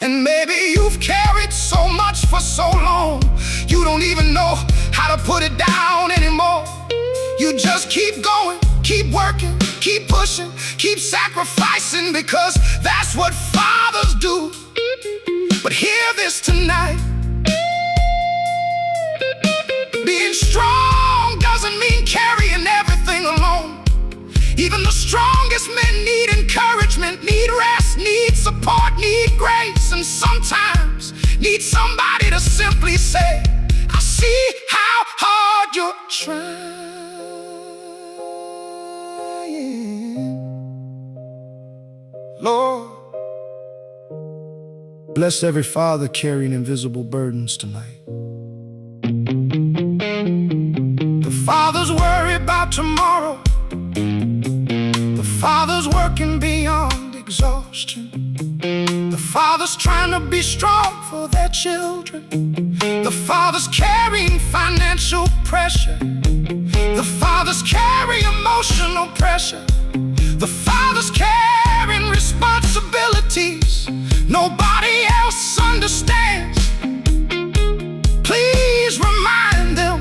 [SPEAKER 2] And maybe you've carried so much for so long, you don't even know how to put it down anymore. You just keep going, keep working, keep pushing, keep sacrificing, because that's what fathers do. But hear this tonight, being strong doesn't mean carrying everything alone. Even the strongest men need encouragement, need rest, need support, need grace, and sometimes need somebody to simply say, I see how hard you're trying. Lord, bless every father carrying invisible burdens tonight. The fathers worry about tomorrow, the fathers working beyond exhaustion, the fathers trying to be strong for their children, the fathers carrying financial pressure, the fathers carry emotional pressure, the fathers carrying responsibilities nobody else understands. Please remind them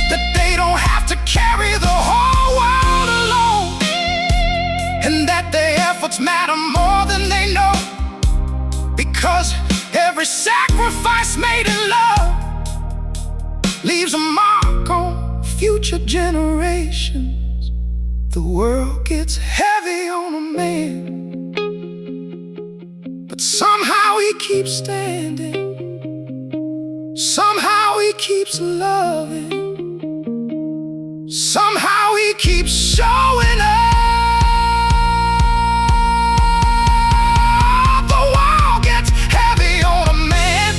[SPEAKER 2] that they don't have to carry the whole world alone, and that their efforts matter more than they know, because every sacrifice made in love leaves a mark on future generations. The world gets heavy on a man, but somehow he keeps standing, somehow he keeps loving, somehow he keeps showing up. The world gets heavy on a man,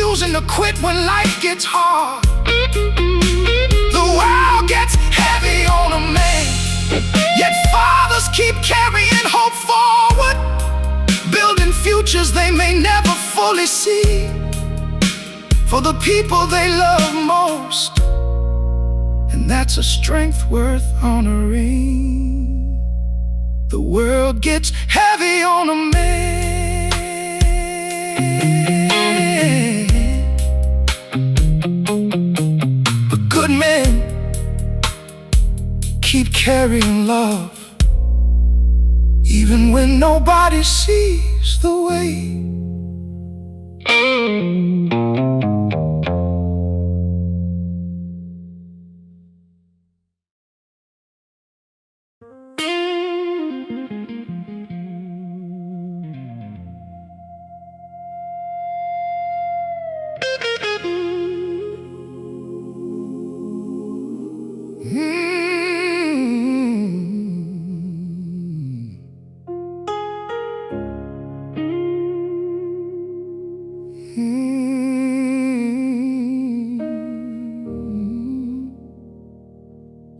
[SPEAKER 2] choosing to quit when life gets hard. The world gets heavy on a man, yet fathers keep carrying hope forward, building futures they may never fully see, for the people they love most. And that's a strength worth honoring. The world gets heavy on a man, but good men keep carrying love, even when nobody sees the way.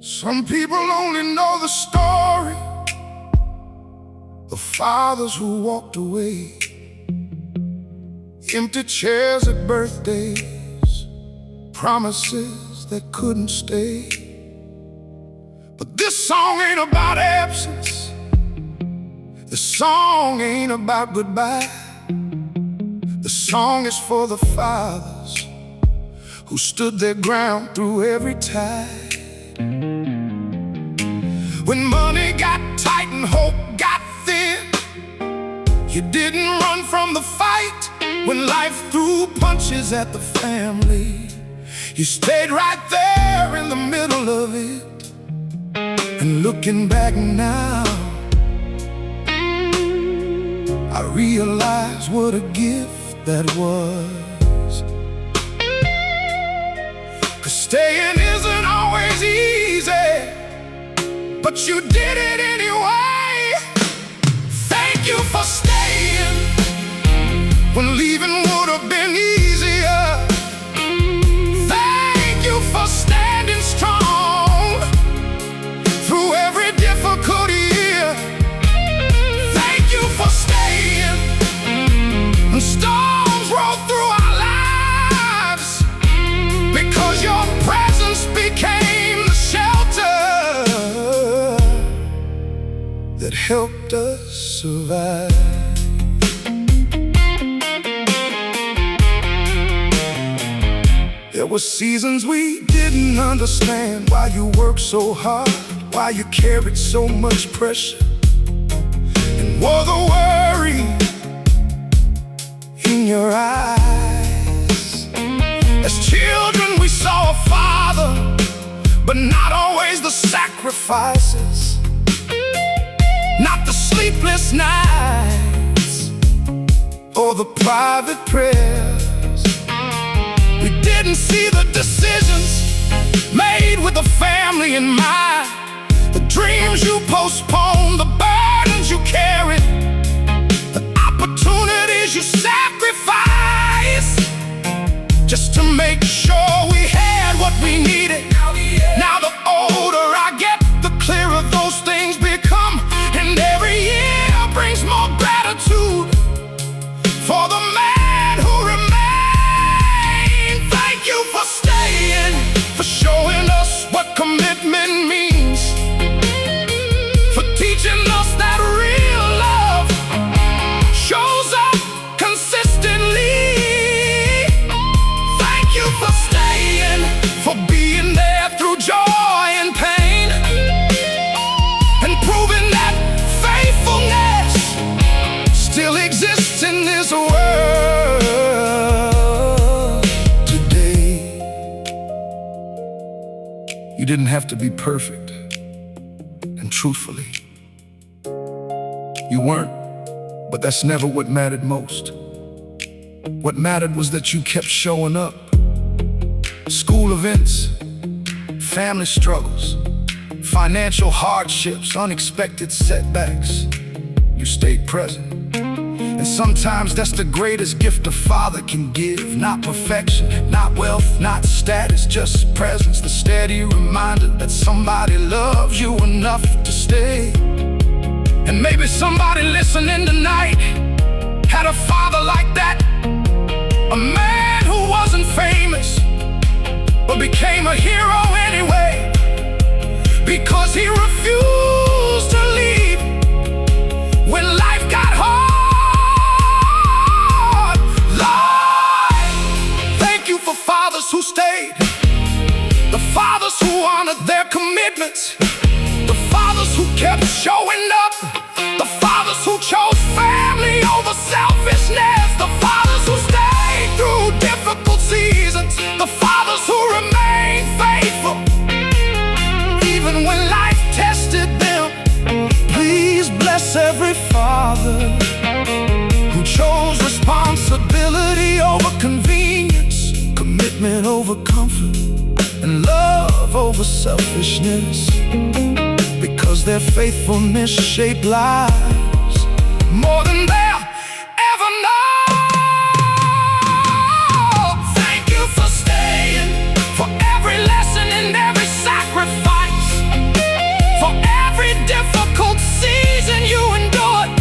[SPEAKER 2] Some people only know the story of fathers who walked away, empty chairs at birthdays, promises that couldn't stay. But this song ain't about absence, this song ain't about goodbye. The song is for the fathers who stood their ground through every tide. When money got tight and hope got thin, you didn't run from the fight. When life threw punches at the family, you stayed right there in the middle of it. And looking back now, I realize what a gift that was. 'Cause staying isn't always easy, but you did it anyway. Thank you for staying when leaving would have been easier. Thank you for standing strong through every difficult year. Thank you for staying when storms roll through our lives, because your presence became the shelter that helped us survive. There were seasons we didn't understand, why you worked so hard, why you carried so much pressure, and wore the worry in your eyes. As children we saw a father, but not always the sacrifices, not the sleepless nights or the private prayers. We didn't see the decisions made with the family in mind, the dreams you postponed, the burdens you carried, the opportunities you sacrificed, just to make sure we had what we needed. Now the older I get, the clearer those things become, and every year brings more gratitude for the man who remained. Thank you for staying, for showing us what commitment means, for teaching us that real love shows up consistently. Thank you for staying, for being there through joy and pain, and proving that faithfulness still exists in this world today. You didn't have to be perfect, and truthfully, you weren't, but that's never what mattered most. What mattered was that you kept showing up. School events, family struggles, financial hardships, unexpected setbacks, you stayed present. And sometimes that's the greatest gift a father can give. Not perfection, not wealth, not status, just presence. The steady reminder that somebody loves you enough to stay. And maybe somebody listening tonight had a father like that. A man who wasn't famous, but became a hero anyway, because he refused to leave when life got hard. Lord, thank you for fathers who stayed, the fathers who honored their commitments, the fathers who kept showing up, the fathers who chose family over selfishness, the fathers who stayed through difficult seasons, the fathers who remained faithful even when life tested them. Please bless every father who chose responsibility over convenience, commitment over comfort, and love over selfishness, because their faithfulness shaped lives more than they'll ever know. Thank you for staying, for every lesson and every sacrifice, for every difficult season you endured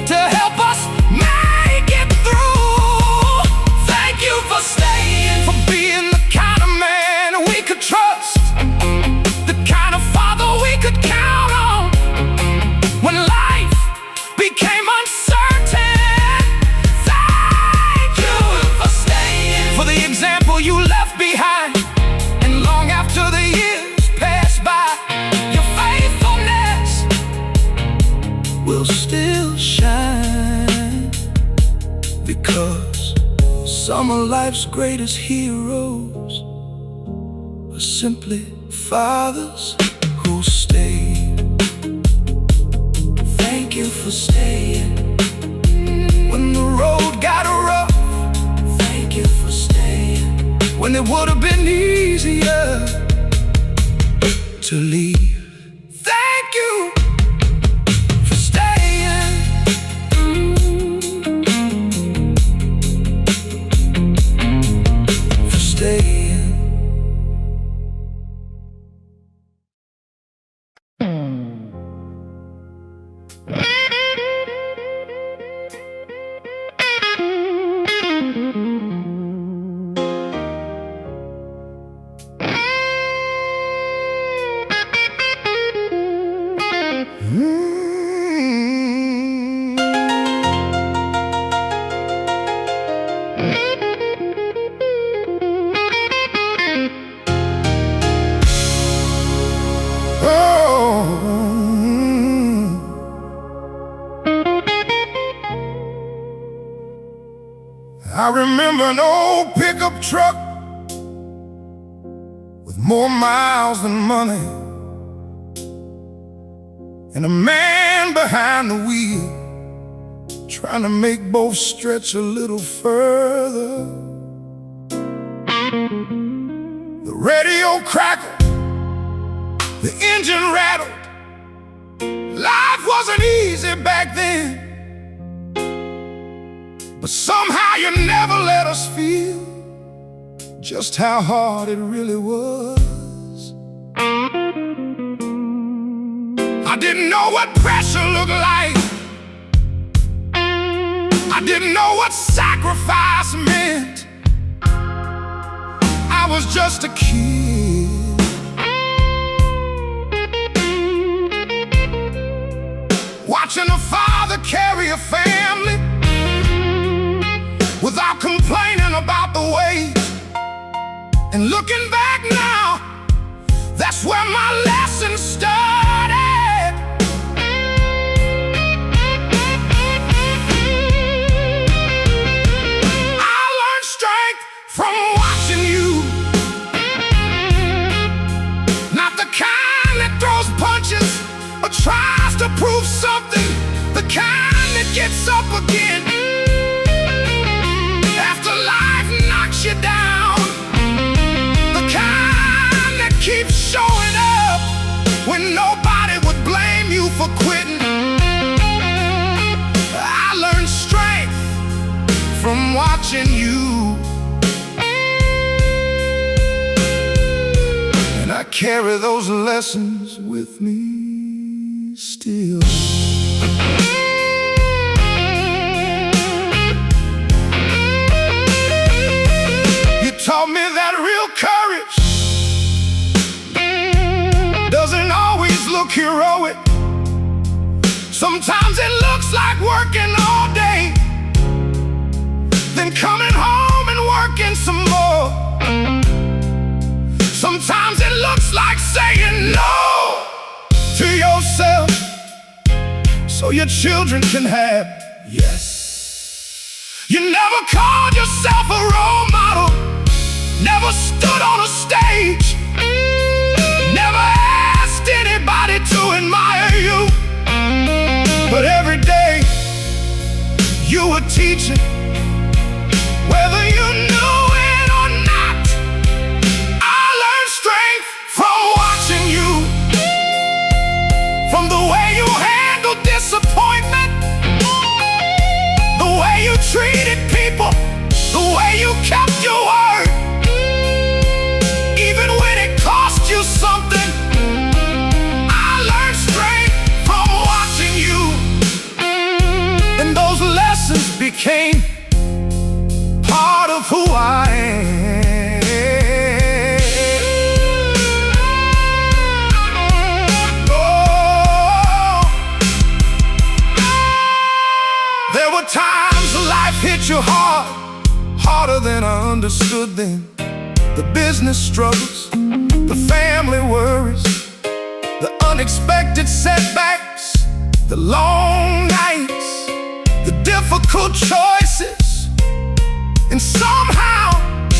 [SPEAKER 2] to help us make it through. Thank you for staying, for being the kind of man we could trust, the kind of father we could count on when life became uncertain. Thank you for staying, for the example you left behind, and long after the years passed by, your faithfulness will still shine, because some of life's greatest heroes are simply fathers who stayed. Thank you for staying when the road got rough. Thank you for staying when it would have been easier to leave. Thank you for staying. For staying. I remember an old pickup truck with more miles than money, and a man behind the wheel trying to make both stretch a little further. The radio crackled, the engine rattled. Life wasn't easy back then, but somehow you never let us feel just how hard it really was. I didn't know what pressure looked like. I didn't know what sacrifice meant. I was just a kid, watching a father carry a family without complaining about the weight. And looking back now, that's where my lesson started. I learned strength from watching you, not the kind that throws punches or tries to prove something, the kind that gets up again after life knocks you down, the kind that keeps showing up when nobody would blame you for quitting. I learned watching you. And I carry those lessons with me still. You taught me that real courage doesn't always look heroic. Sometimes it looks like working all day, then coming home and working some more. Sometimes it looks like saying no to yourself so your children can have yes. You never called yourself a role model, never stood on a stage, never asked anybody to admire you. But every day you were teaching, whether you knew it or not. I learned strength from watching you, from the way you handled disappointment, the way you treated people, the way you kept your word, even when it cost you something. I learned strength from watching you, and those lessons became part of who I am. Oh, there were times life hit you hard, harder than I understood then. The business struggles, the family worries, the unexpected setbacks, the long nights, the difficult choices. And somehow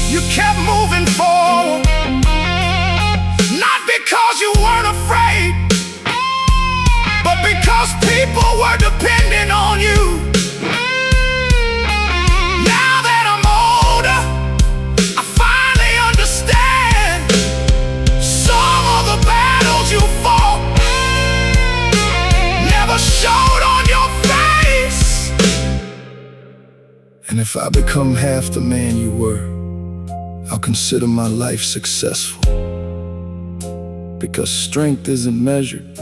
[SPEAKER 2] you kept moving forward, not because you weren't afraid, but because people were depending on you. Now that I'm older, I finally understand some of the battles you fought never showed on your face. And if I become half the man you were, I'll consider my life successful. Because strength isn't measured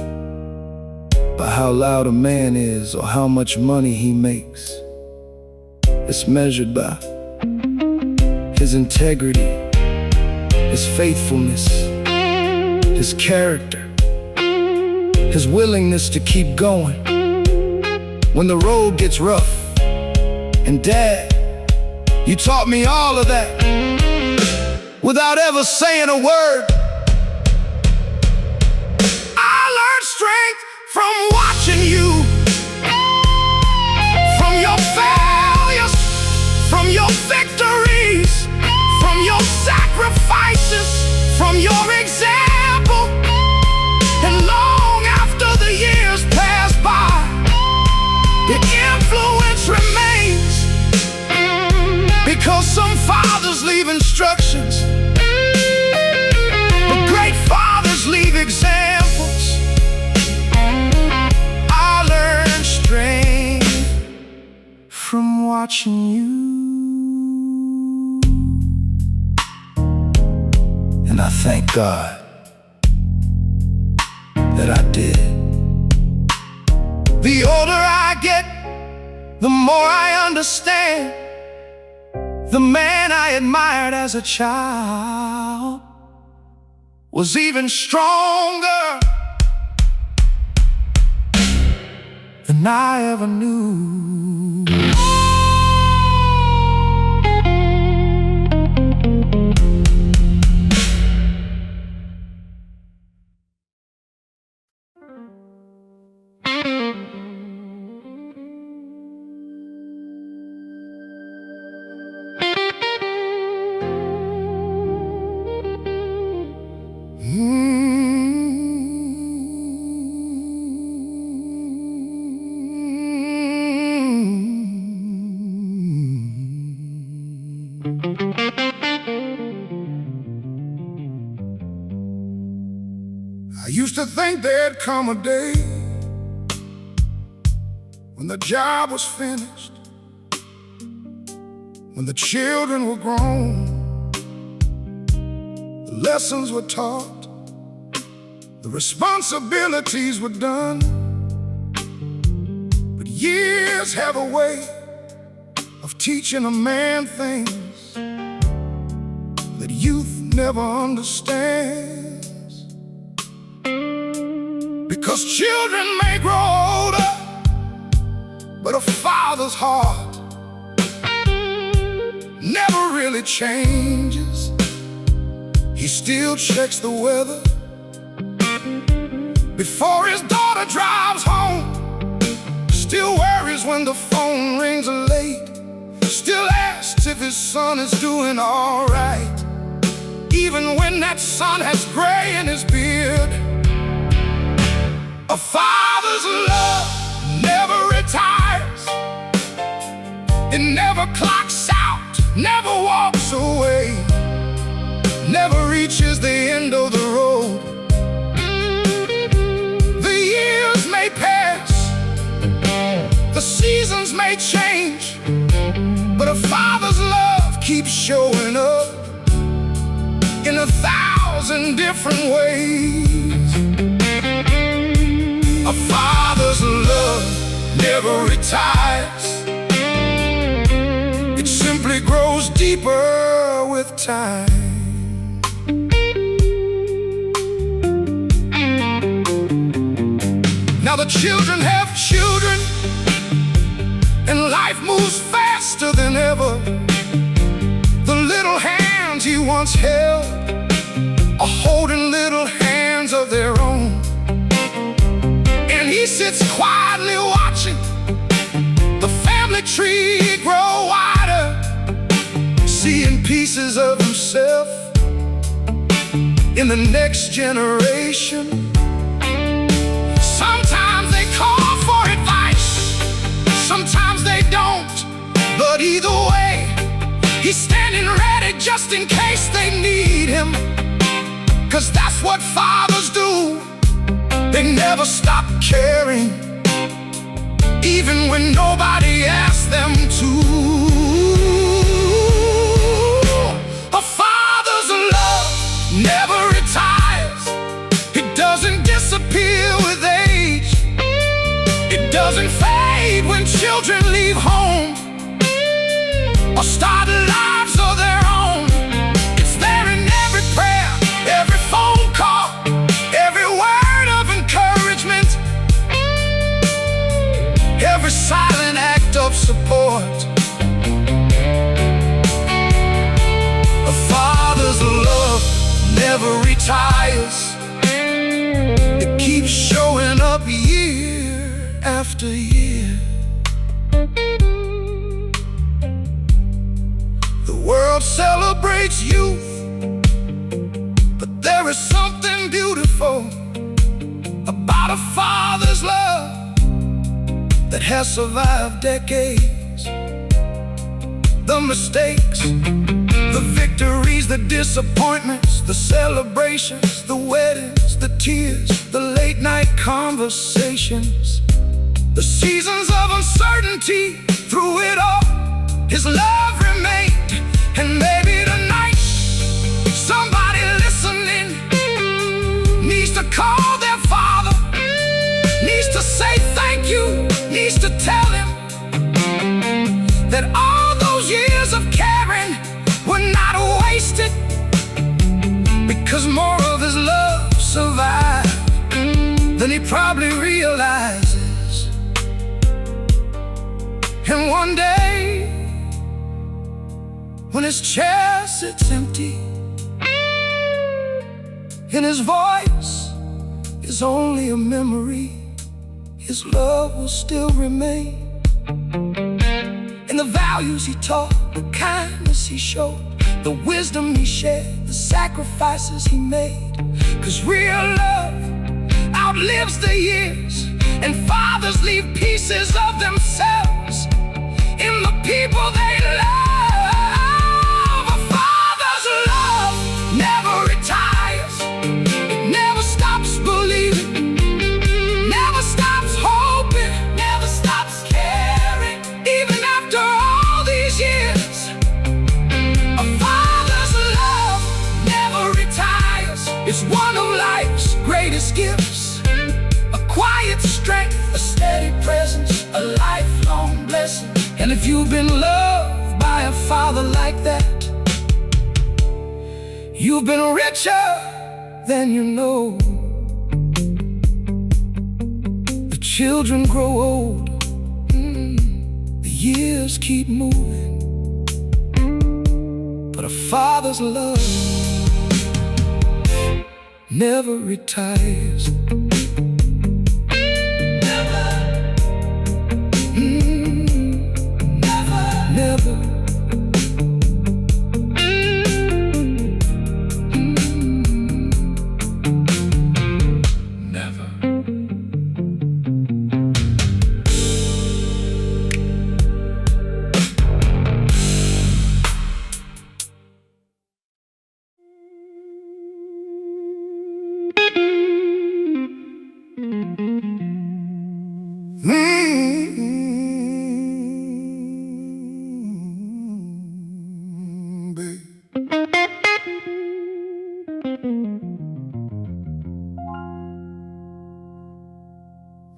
[SPEAKER 2] by how loud a man is or how much money he makes. It's measured by his integrity, his faithfulness, his character, his willingness to keep going when the road gets rough. And Dad, you taught me all of that without ever saying a word. I learned strength from watching you, from your failures, from your victories, from your sacrifices, from your example. And long after the years pass by, the influence remains, because some fathers leave instructions, but great fathers leave examples. I learned strength from watching you, and I thank God that I did. The older I get, the more I understand. The man I admired as a child was even stronger than I ever knew. I used to think there'd come a day when the job was finished, When the children were grown, the lessons were taught, the responsibilities were done. But years have a way of teaching a man things that youth never understands. Because children may grow older, but a father's heart never really changes. He still checks the weather before his daughter drives home, still worries when the phone rings late, still asks if his son is doing all right, even when that son has gray in his beard. A father's love never retires. It never clocks out, never walks away, never reaches the end of the road. The years may pass, the seasons may change, but a father's love keeps showing up in 1,000 different ways. A father's love never retires. It simply grows deeper with time. Now the children have children, and life moves faster than ever. The little hands he once held are holding little hands of their own. And he sits quietly watching the family tree grow wider, seeing pieces of himself in the next generation. Sometimes they call for advice, sometimes they don't, but either way, he's standing ready just in case they need him. 'Cause that's what fathers do. They never stop caring, even when nobody asks them to. A father's love never retires. It doesn't disappear with age. It doesn't fade when children leave home or start lives of their own. It's there in every prayer, every phone call, every word of encouragement, every silent act of support. A father's love never retires. It keeps showing up year after year. The world celebrates youth, but there is something beautiful about a father's love that has survived decades. The mistakes, the victories, the disappointments, the celebrations, the weddings, the tears, the late night conversations, the seasons of uncertainty. Through it all, his love remained. And maybe tonight, somebody listening needs to call their father, needs to say thank you, needs to tell him that all those years of caring were not wasted, because more of his love survived than he probably realizes. And one day, when his chair sits empty and his voice is only a memory, his love will still remain. And the values he taught, the kindness he showed, the wisdom he shared, the sacrifices he made. 'Cause real love outlives the years, and fathers leave pieces of themselves in the people they love. A father's love never retires. It never stops believing, never stops hoping, never stops caring. Even after all these years, strength, a steady presence, a lifelong blessing. And if you've been loved by a father like that, you've been richer than you know. The children grow old, the years keep moving, but a father's love never retires. Never.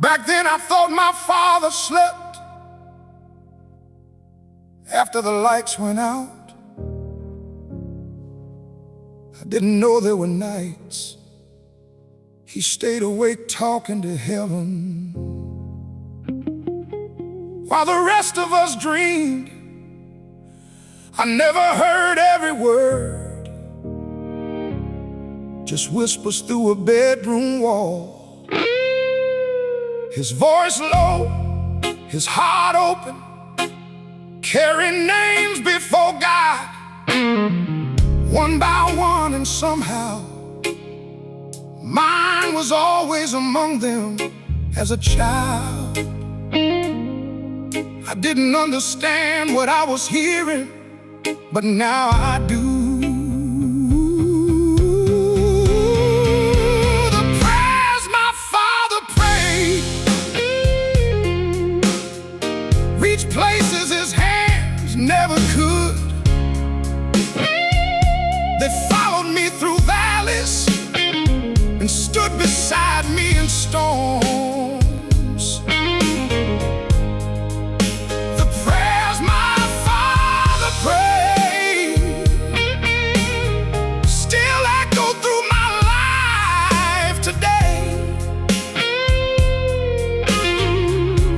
[SPEAKER 2] Back then I thought my father slept after the lights went out. I didn't know there were nights he stayed awake talking to heaven, while the rest of us dreamed. I never heard every word, just whispers through a bedroom wall. His voice low, his heart open, carrying names before God, one by one, and somehow mine was always among them as a child. I didn't understand what I was hearing, but now I do. Places his hands never could. They followed me through valleys and stood beside me in storms. The prayers my father prayed still echo through my life today.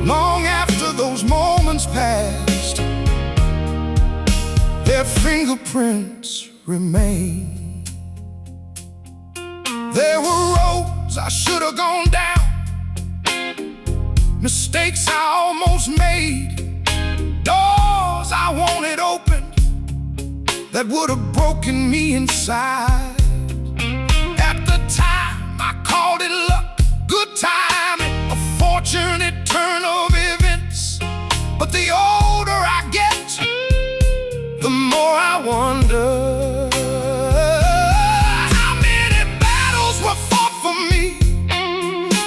[SPEAKER 2] Long after those moments past, their fingerprints remain. There were roads I should have gone down, mistakes I almost made, doors I wanted opened that would have broken me inside. At the time I called it luck, good timing, a fortunate turn of events. But the older I get, the more I wonder how many battles were fought for me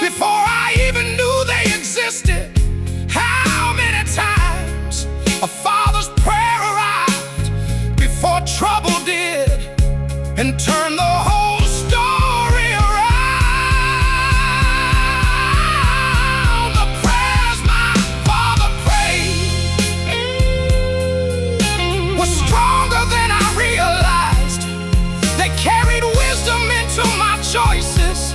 [SPEAKER 2] before I even knew they existed. How many times a father's prayer arrived before trouble did and turned the whole story around. The prayers my father prayed was stronger than I realized. They carried wisdom into my choices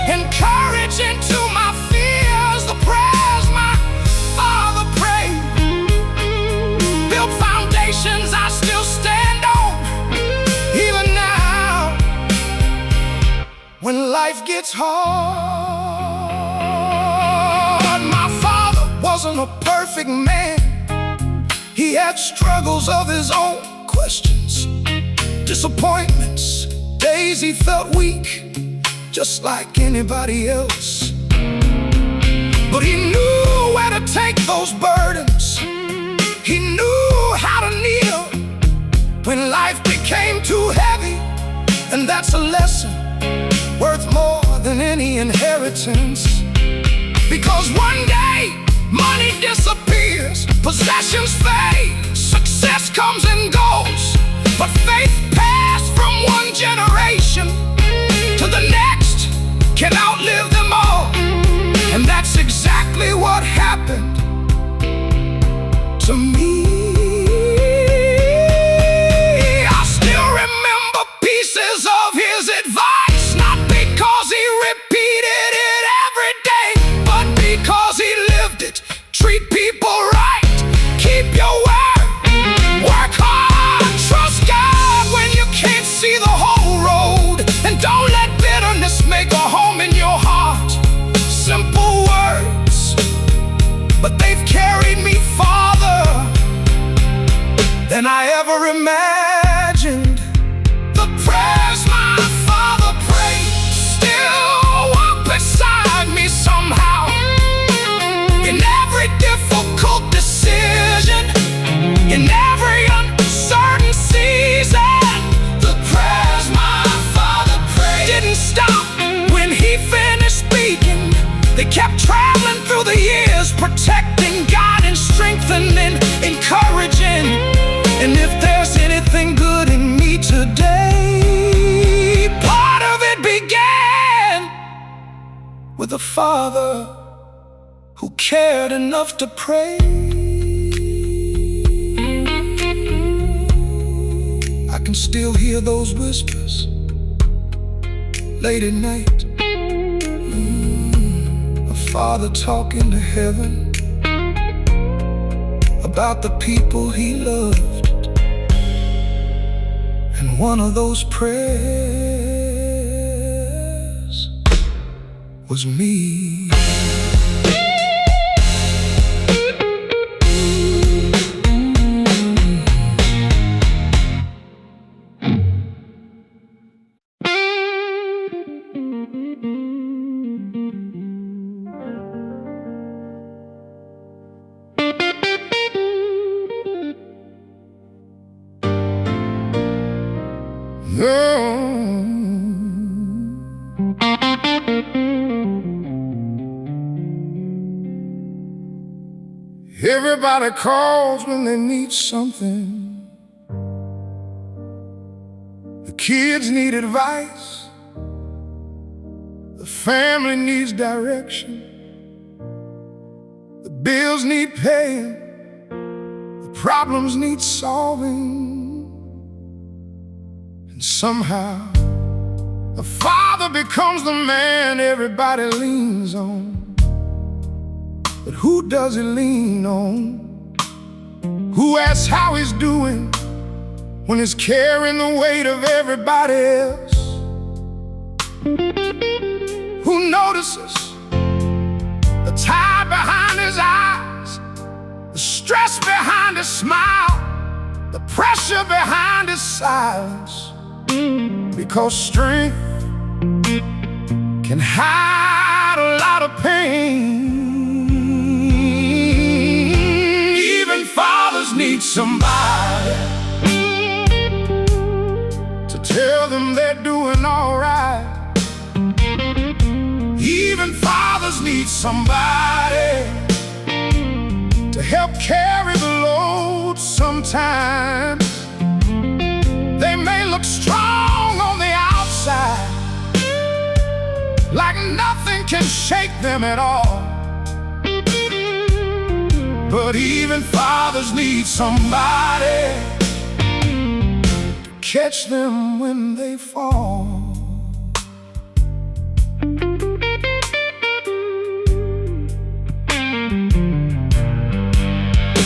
[SPEAKER 2] and courage into my fears. The prayers my father prayed built foundations I still stand on, even now when life gets hard. My father wasn't a perfect man. He had struggles of his own, questions, disappointments, days he felt weak, just like anybody else. But he knew where to take those burdens. He knew how to kneel when life became too heavy. And that's a lesson worth more than any inheritance. Because one day money disappears, possessions fade, success comes and goes, but faith passed from one generation to the next can outlive them all. And that's
[SPEAKER 1] traveling through the years, protecting, guiding, strengthening, encouraging. And if there's anything good in me today, part of it began with a father who cared enough to pray. I can still hear those whispers late at night. A father talking to heaven about the people he loved. And one of those prayers was me.
[SPEAKER 2] Everybody calls when they need something. The kids need advice. The family needs direction. The bills need paying. The problems need solving. And somehow the father becomes the man everybody leans on. But who does he lean on? Who asks how he's doing when he's carrying the weight of everybody else? Who notices the tie behind his eyes, the stress behind his smile, the pressure behind his silence? Because strength can hide a lot of pain. Fathers need somebody to tell them they're doing all right. Even fathers need somebody to help carry the load sometimes. They may look strong on the outside, like nothing can shake them at all. But even fathers need somebody to catch them when they fall.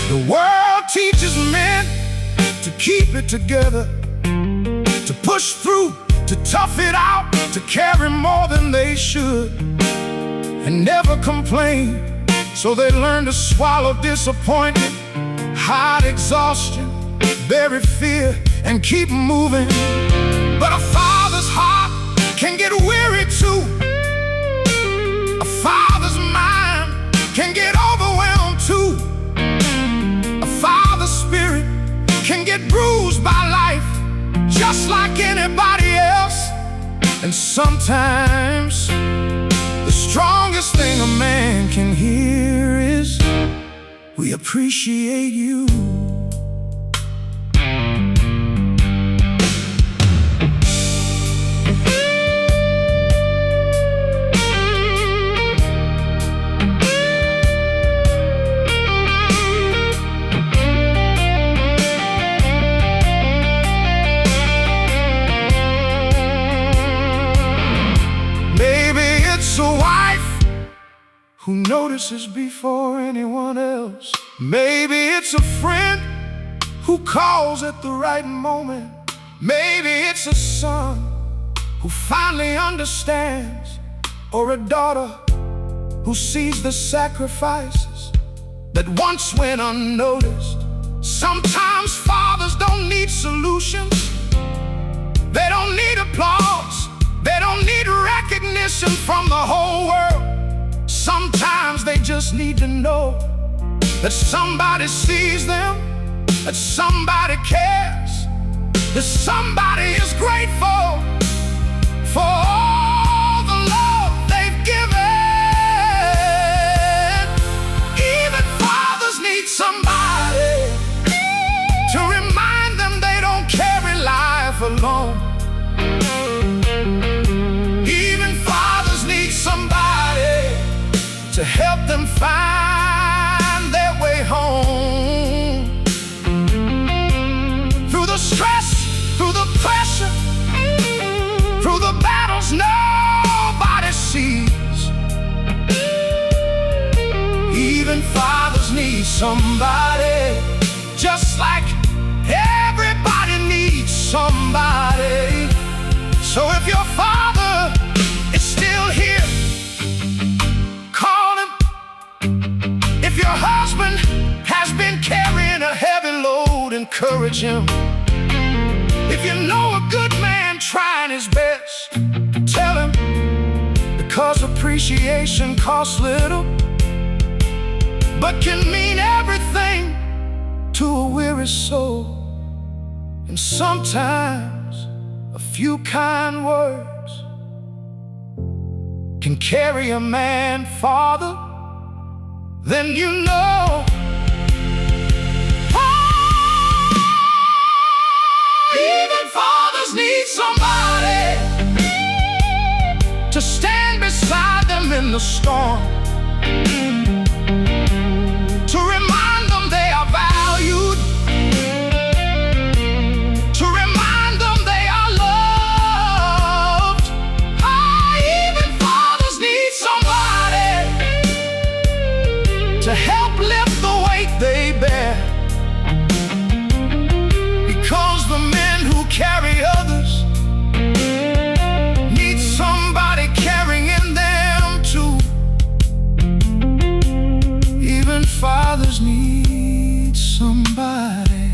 [SPEAKER 2] The world teaches men to keep it together, to push through, to tough it out, to carry more than they should, and never complain. So they learn to swallow disappointment, hide exhaustion, bury fear, and keep moving. But a father's heart can get weary too. A father's mind can get overwhelmed too. A father's spirit can get bruised by life, just like anybody else. And sometimes the strongest thing a man can hear is, "We appreciate you." Who notices before anyone else? Maybe it's a friend who calls at the right moment. Maybe it's a son who finally understands, or a daughter who sees the sacrifices that once went unnoticed. Sometimes fathers don't need solutions. They don't need applause. They don't need recognition from the whole world. Sometimes they just need to know that somebody sees them, that somebody cares, that somebody is grateful for all the love they've given. to help them find their way home. Through the stress, through the pressure, through the battles nobody sees. Even fathers need somebody, just like everybody needs somebody. So if your father is still here, call him. If your husband has been carrying a heavy load, encourage him. If you know a good man trying his best, tell him, because appreciation costs little, but can mean everything to a weary soul. And sometimes a few kind words can carry a man farther than you know. Even fathers need somebody to stand beside them in the storm, to remind them they are valued, to remind them they are loved. Even fathers need somebody to help lift the weight they bear, because the men who carry others need somebody carrying them too. Even fathers need somebody.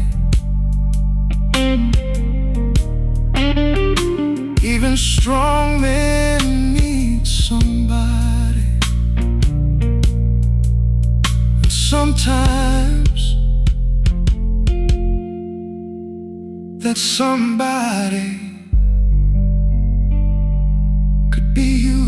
[SPEAKER 2] Even strong men need somebody. And sometimes that somebody could be you.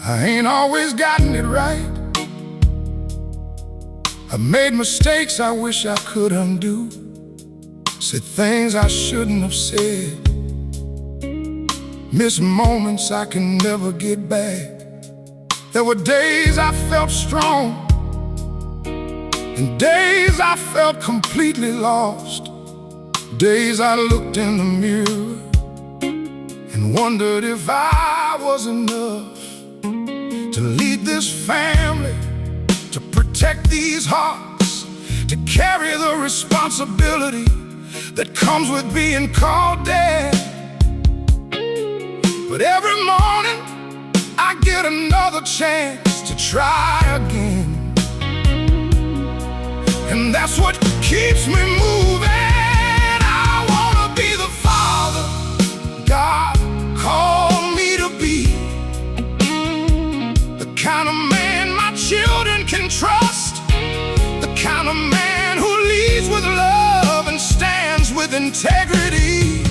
[SPEAKER 2] I ain't always gotten it right. I made mistakes I wish I could undo. Said things I shouldn't have said. Missed moments I can never get back. There were days I felt strong, and days I felt completely lost. Days I looked in the mirror and wondered if I was enough to lead this family, to protect these hearts, to carry the responsibility that comes with being called dad. But every morning I get another chance to try again, and that's what keeps me moving. I wanna be the father God called me to be, the kind of man my children can trust, the kind of man who leads with love and stands with integrity.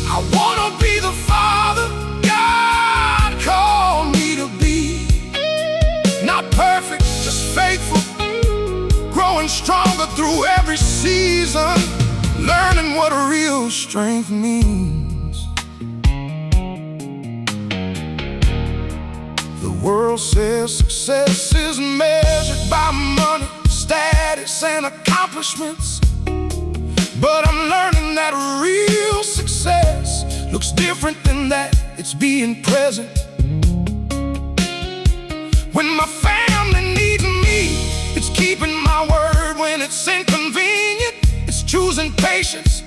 [SPEAKER 2] I wanna be the father God called me to be. Not perfect, just faithful, growing stronger through every season, learning what real strength means. The world says success is measured by money, status, and accomplishments, but I'm learning that real success looks different than that. It's being present when my family needs me. It's keeping my word when it's inconvenient. It's choosing patience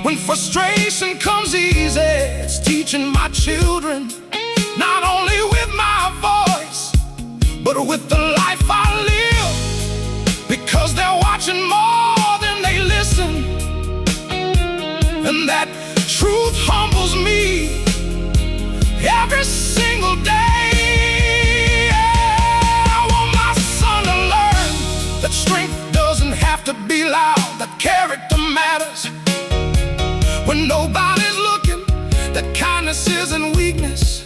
[SPEAKER 2] when frustration comes easy. It's teaching my children not only with my voice, but with the life I live, because they're watching more than they listen. And that Truth humbles me every single day. I want my son to learn that strength doesn't have to be loud, that character matters when nobody's looking, that kindness isn't weakness,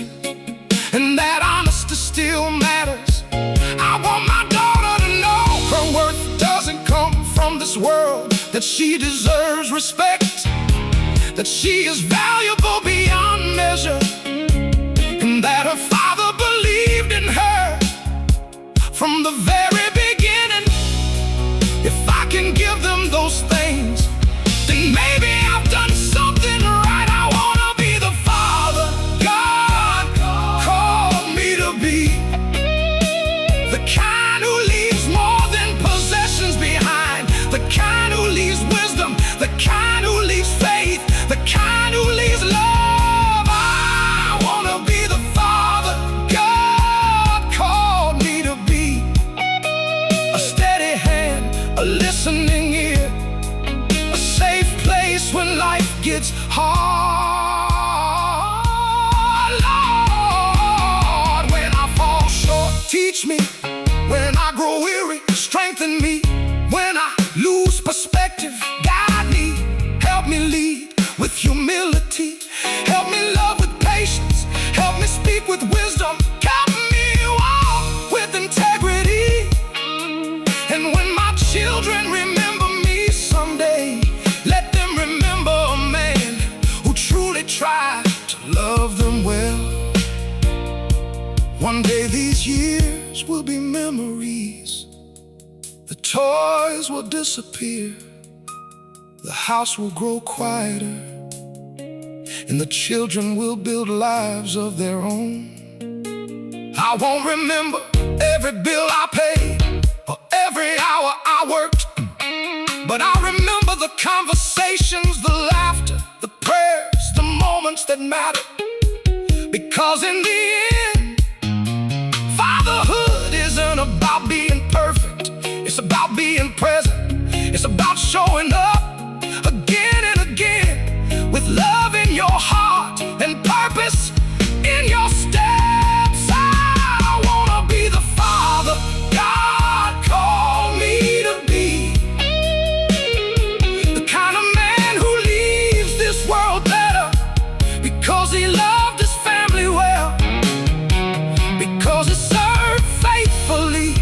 [SPEAKER 2] and that honesty still matters. I want my daughter to know her worth doesn't come from this world, that she deserves respect, that she is valuable beyond measure, and that her father believed in her from the very beginning. If I can give them those things, then maybe I've done something right. I wanna be the father God called me to be, the kind who leaves more than possessions behind, the kind who leaves wisdom, the kind who leaves faith, the kind who leaves love. I wanna be the father God called me to be, a steady hand, a listening ear, a safe place when life gets hard. Lord, when I fall short, teach me. When I grow weary, strengthen me. When I lose perspective, guide me. Help me lead with humility. Help me love with patience. Help me speak with wisdom. Help me walk with integrity. And when my children remember me someday, let them remember a man who truly tried to love them well. One day these years will be memories. The toys will disappear. The house will grow quieter, and the children will build lives of their own. I won't remember every bill I paid or every hour I worked, but I remember the conversations, the laughter, the prayers, the moments that matter. Because in the end, fatherhood isn't about being perfect. It's about being present. It's about showing up again and again with love in your heart and purpose in your steps. I wanna be the father God called me to be, the kind of man who leaves this world better because he loved his family well, because he served faithfully,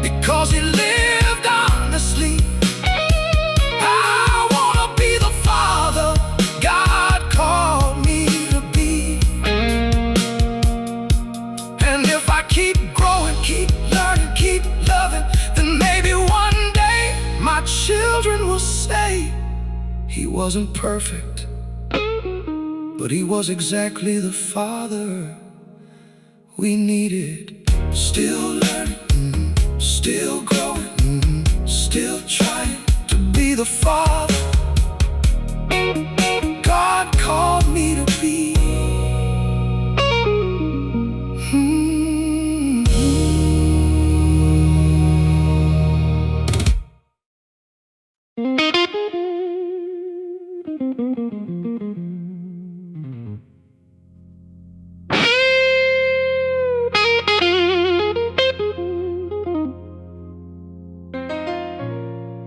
[SPEAKER 2] because he lived honestly. I wanna be the father God called me to be. And if I keep growing, keep learning, keep loving, then maybe one day my children will say he wasn't perfect, but he was exactly the father we needed. Still learning, still growing, still trying to be the father God called me to be.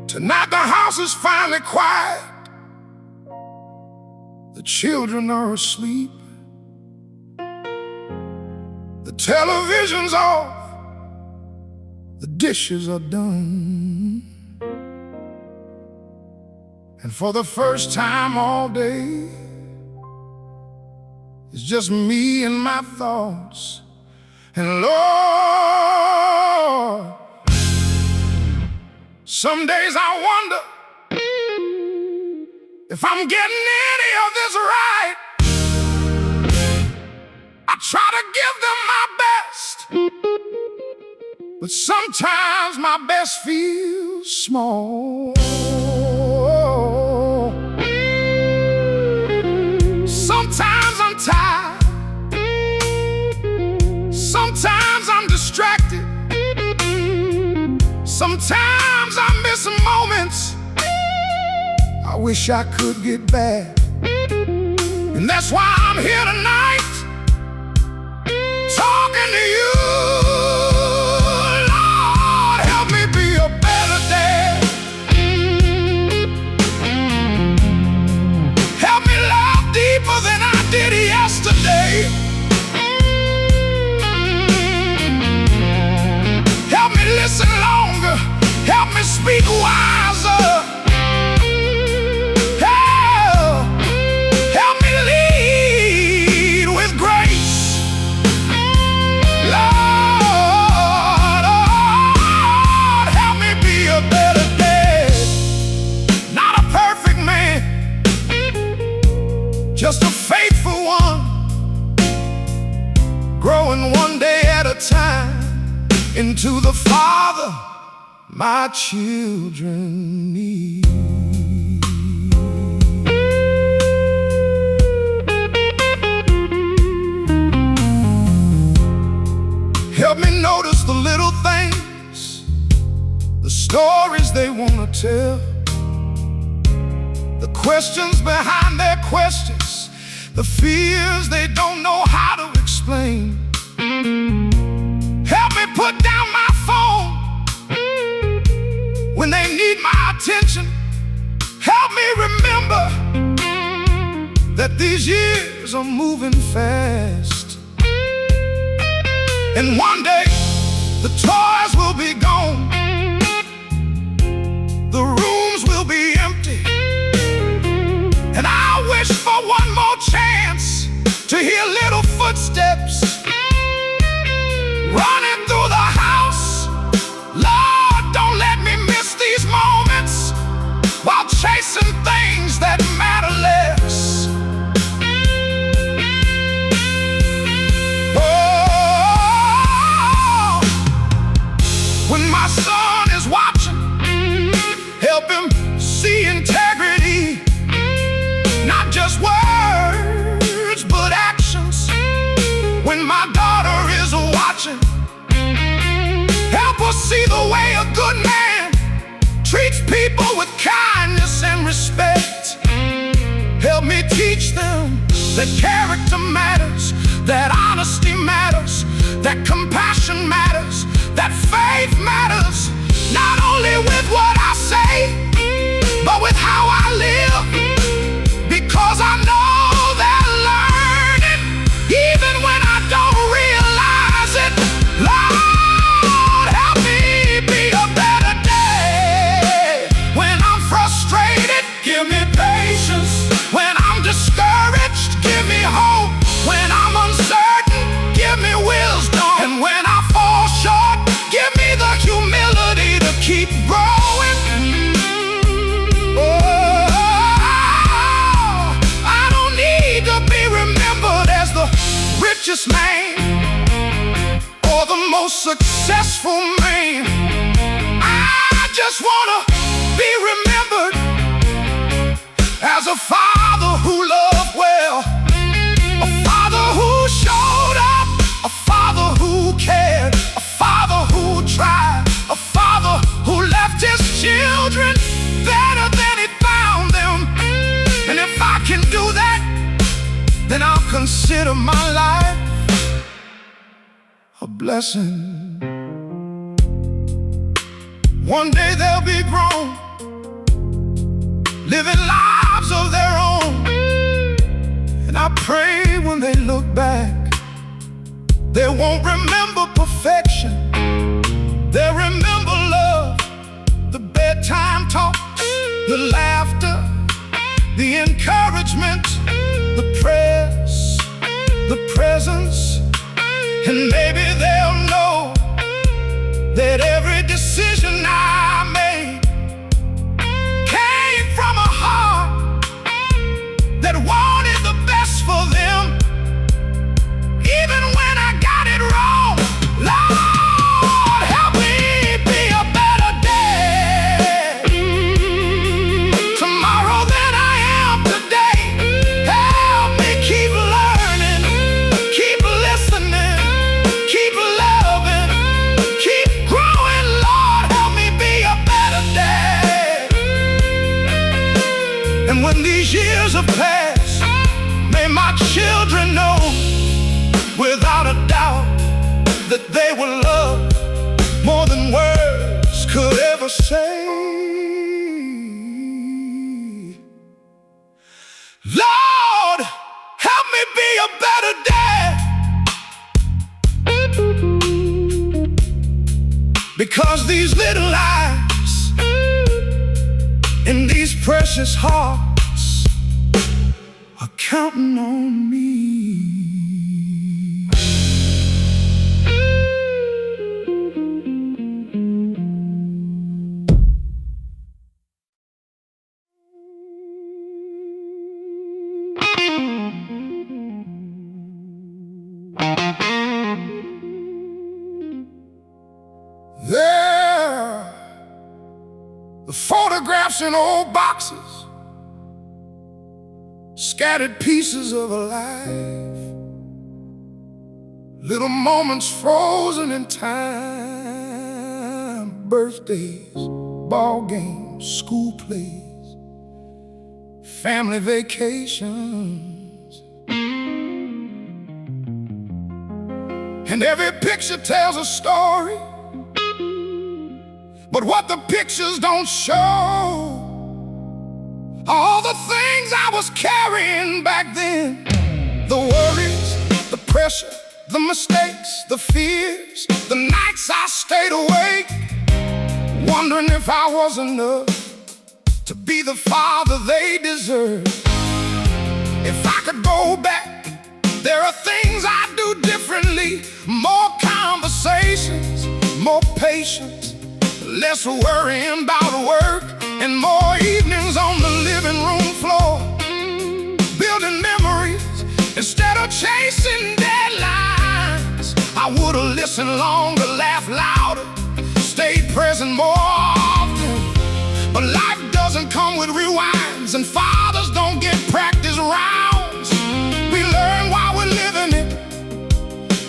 [SPEAKER 2] Tonight the house is finally quiet. The children are asleep. The television's off. The dishes are done. And for the first time all day, it's just me and my thoughts. And Lord, some days I wonder if I'm getting any of this right. I try to give them my best, but sometimes my best feels small. Sometimes I'm tired, sometimes I'm distracted, sometimes I'm missing moments I wish I could get back. And that's why I'm here tonight, talking to you. Lord, help me be a better dad. Help me love deeper than I did yesterday. Help me listen longer. Help me speak wiser. Help me lead with grace. Lord, help me be a better dad. Not a perfect man, just a faithful one, growing one day at a time into the Father my children need. Help me notice the little things, the stories they want to tell, the questions behind their questions, the fears they don't know how to explain. Help me put down my phone when they need my attention. Help me remember that these years are moving fast, and one day the toys will be gone, the rooms will be empty, and I wish for one more chance to hear little footsteps running through the house. Lord, don't let me miss these moments while chasing things that matter less. Oh, when my son is watching, help him see integrity, not just words but actions. When my daughter is watching, help us see the way a good man treats people with kindness and respect. Help me teach them that character matters, that honesty matters, that compassion matters, that faith matters, not only with what I say, but with how I live, because I know they're learning even when I don't realize it. Lord, help me be a better dad. When I'm frustrated, give me patience. When I'm discouraged, give me hope. When I'm uncertain, give me wisdom. And when I fall short, give me the humility to keep growing. Oh, I don't need to be remembered as the richest man or the most successful man. I just wanna be remembered as a father who loved well, a father who showed up, a father who cared, a father who tried, a father who left his children better than he found them. And if I can do that, then I'll consider my life a blessing. One day they'll be grown, living lives of their own, and I pray when they look back, they won't remember perfection. They'll remember love, the bedtime talks, the laughter, the encouragement, the prayers, the presence. And maybe they'll know that every decision I made came from a heart May my children know without a doubt that they were loved more than words could ever say. Lord, help me be a better dad, because these little lives in these precious hearts are counting on me. There, the photographs in old boxes, scattered pieces of a life, little moments frozen in time, birthdays, ball games, school plays, family vacations. And every picture tells a story, but what the pictures don't show are all the things I was carrying back then. The worries, the pressure, the mistakes, the fears, the nights I stayed awake, wondering if I was enough to be the father they deserve. If I could go back, there are things I'd do differently. More conversations, more patience, less worrying about work, and more evenings on the living room floor, building memories instead of chasing deadlines. I would've listened longer, laughed louder, stayed present more often. But life doesn't come with rewinds, and fathers don't get practice rounds. We learn while we're living it,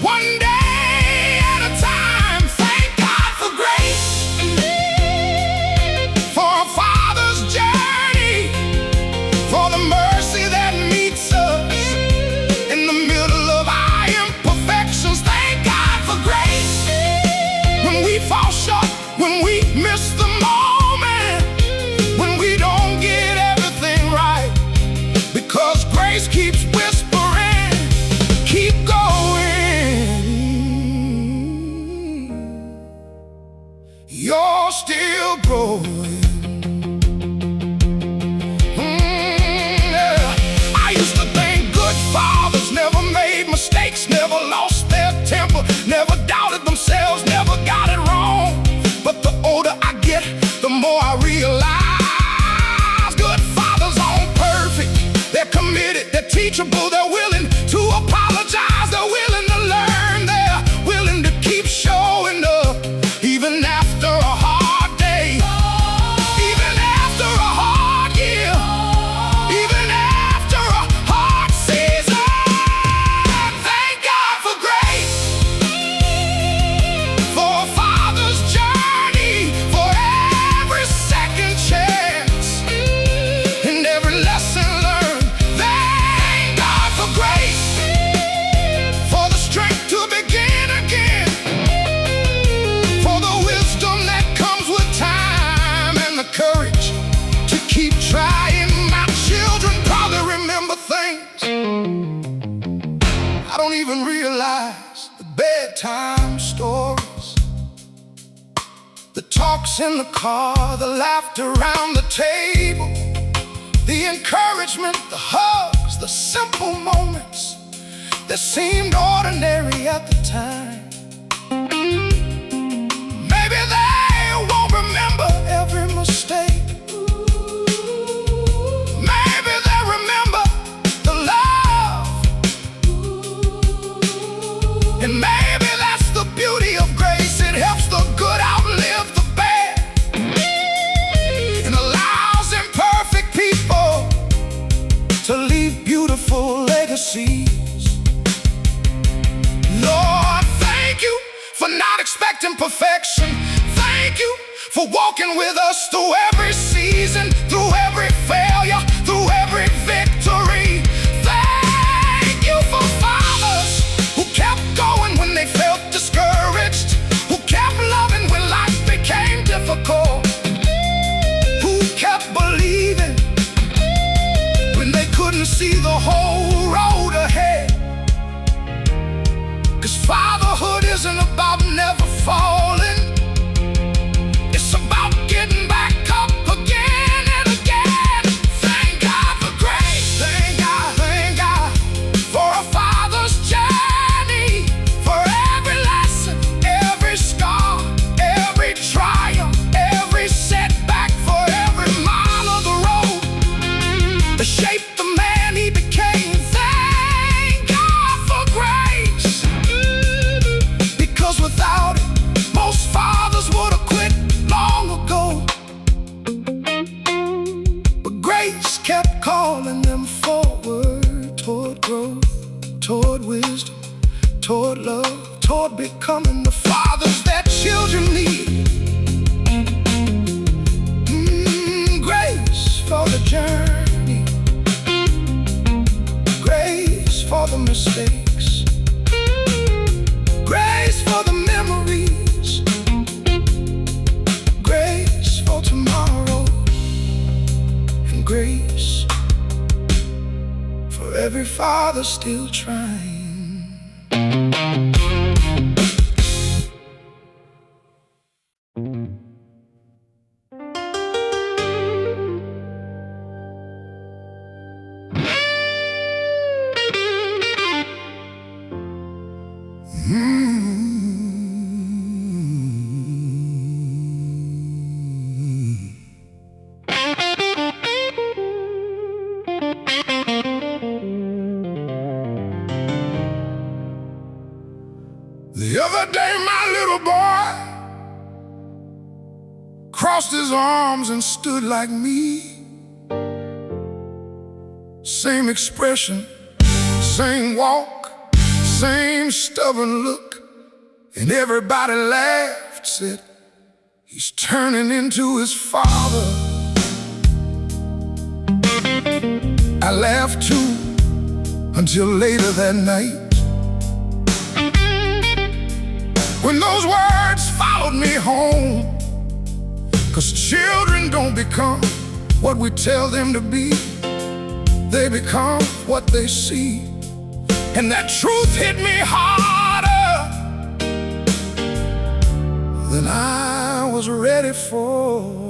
[SPEAKER 2] one day at a time. Thank God for grace, for a father's journey, for the mercy that meets us in the middle of our imperfections. Thank God for grace, when we fall short, when we miss the moment, when we don't get everything right, because grace keeps whispering, keep going, you're still growing. I used to think good fathers never made mistakes, never lost their temper, never doubted themselves, never got it wrong. But the older I get, the more I realize good fathers aren't perfect. They're committed, they're teachable, they're willing to apologize, they're willing to learn, they're willing to keep showing up, even after a hard day, even after a hard year, even after a hard season. Thank God for grace, for a father's journey, for every second chance and every lesson learned. Thank God for grace, for the strength to begin again, for the wisdom that comes with time, and the courage to keep trying. My children probably remember things I don't even realize, the bedtime stories, the talks in the car, the laughter around the table, the encouragement, the hugs, the simple moments that seemed ordinary at the time. Maybe they won't remember every mistake, maybe they remember the love, and maybe that's the beauty of grace. It helps the good outlive the bad, and allows imperfect people to leave beautiful legacies. Lord, thank you for not expecting perfection. Thank you for walking with us through every season, through every failure, through every victory. Thank the whole road ahead. 'Cause fatherhood isn't about never falling. It's about getting back up again and again. Thank God for grace. Thank God for a father's journey. For every lesson, every scar, every trial, every setback. For every mile of the road that shaped the man he became. Thank God for grace. Because without it, most fathers would have quit long ago. But grace kept calling them forward, toward growth, toward wisdom, toward love, toward becoming the fathers that children need. Grace for the journey, grace for the mistakes, grace for the memories, grace for tomorrow, and grace for every father still trying. The other day my little boy crossed his arms and stood like me. Same expression, same walk, same stubborn look. And everybody laughed, said, he's turning into his father. I laughed too, until later that night, when those words followed me home. 'Cause children don't become what we tell them to be. They become what they see. And that truth hit me harder than I was ready for.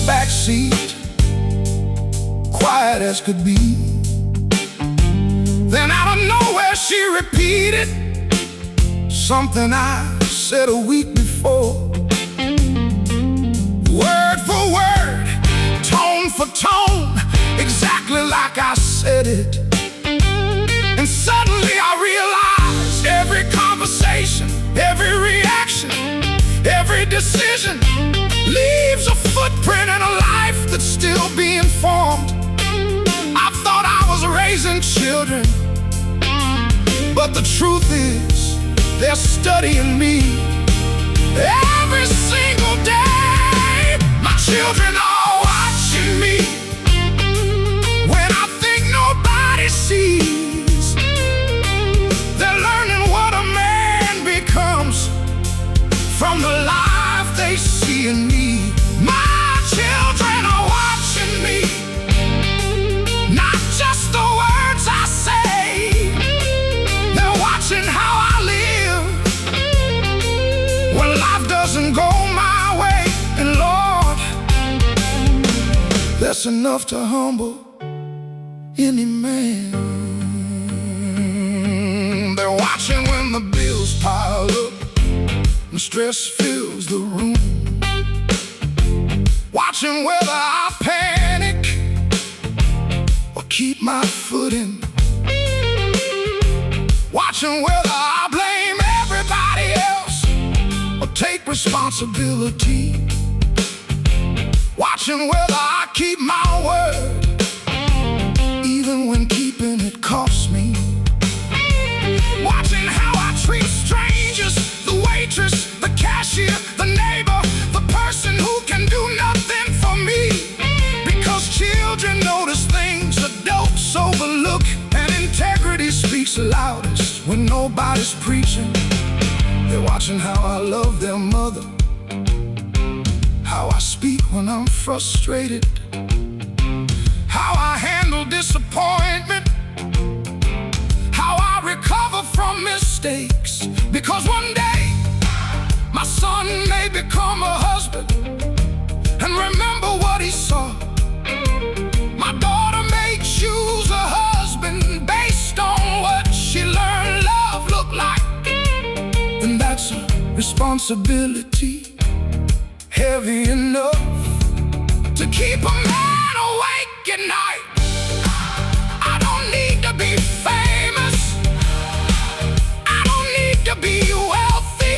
[SPEAKER 2] Backseat, quiet as could be. Then out of nowhere she repeated something I said a week before. Word for word, tone for tone, exactly like I said it. And suddenly I realized every conversation, every reaction, every decision leaves a footprint in a life that's still being formed. I thought I was raising children, but the truth is, they're studying me. Every single day, my children are watching me. When I think nobody sees, they're learning what a man becomes from the life they see in me. My children are watching me, not just the words I say. They're watching how I live when life doesn't go my way. And Lord, that's enough to humble any man. They're watching when the bills pile up and stress fills the room. Watching whether I panic or keep my footing. Watching whether I blame everybody else or take responsibility. Watching whether I keep my word, even when keeping it costs me. Watching how I treat strangers, the waitress, the cashier, the neighbor, the person who can do nothing for me. speaks loudest when nobody's preaching. They're watching how I love their mother, how I speak when I'm frustrated, how I handle disappointment, how I recover from mistakes. Because one day my son may become a husband and remember what he saw. My daughter may choose a husband based on what she learned love looked like. And that's a responsibility heavy enough to keep a man awake at night. I don't need to be famous, I don't need to be wealthy,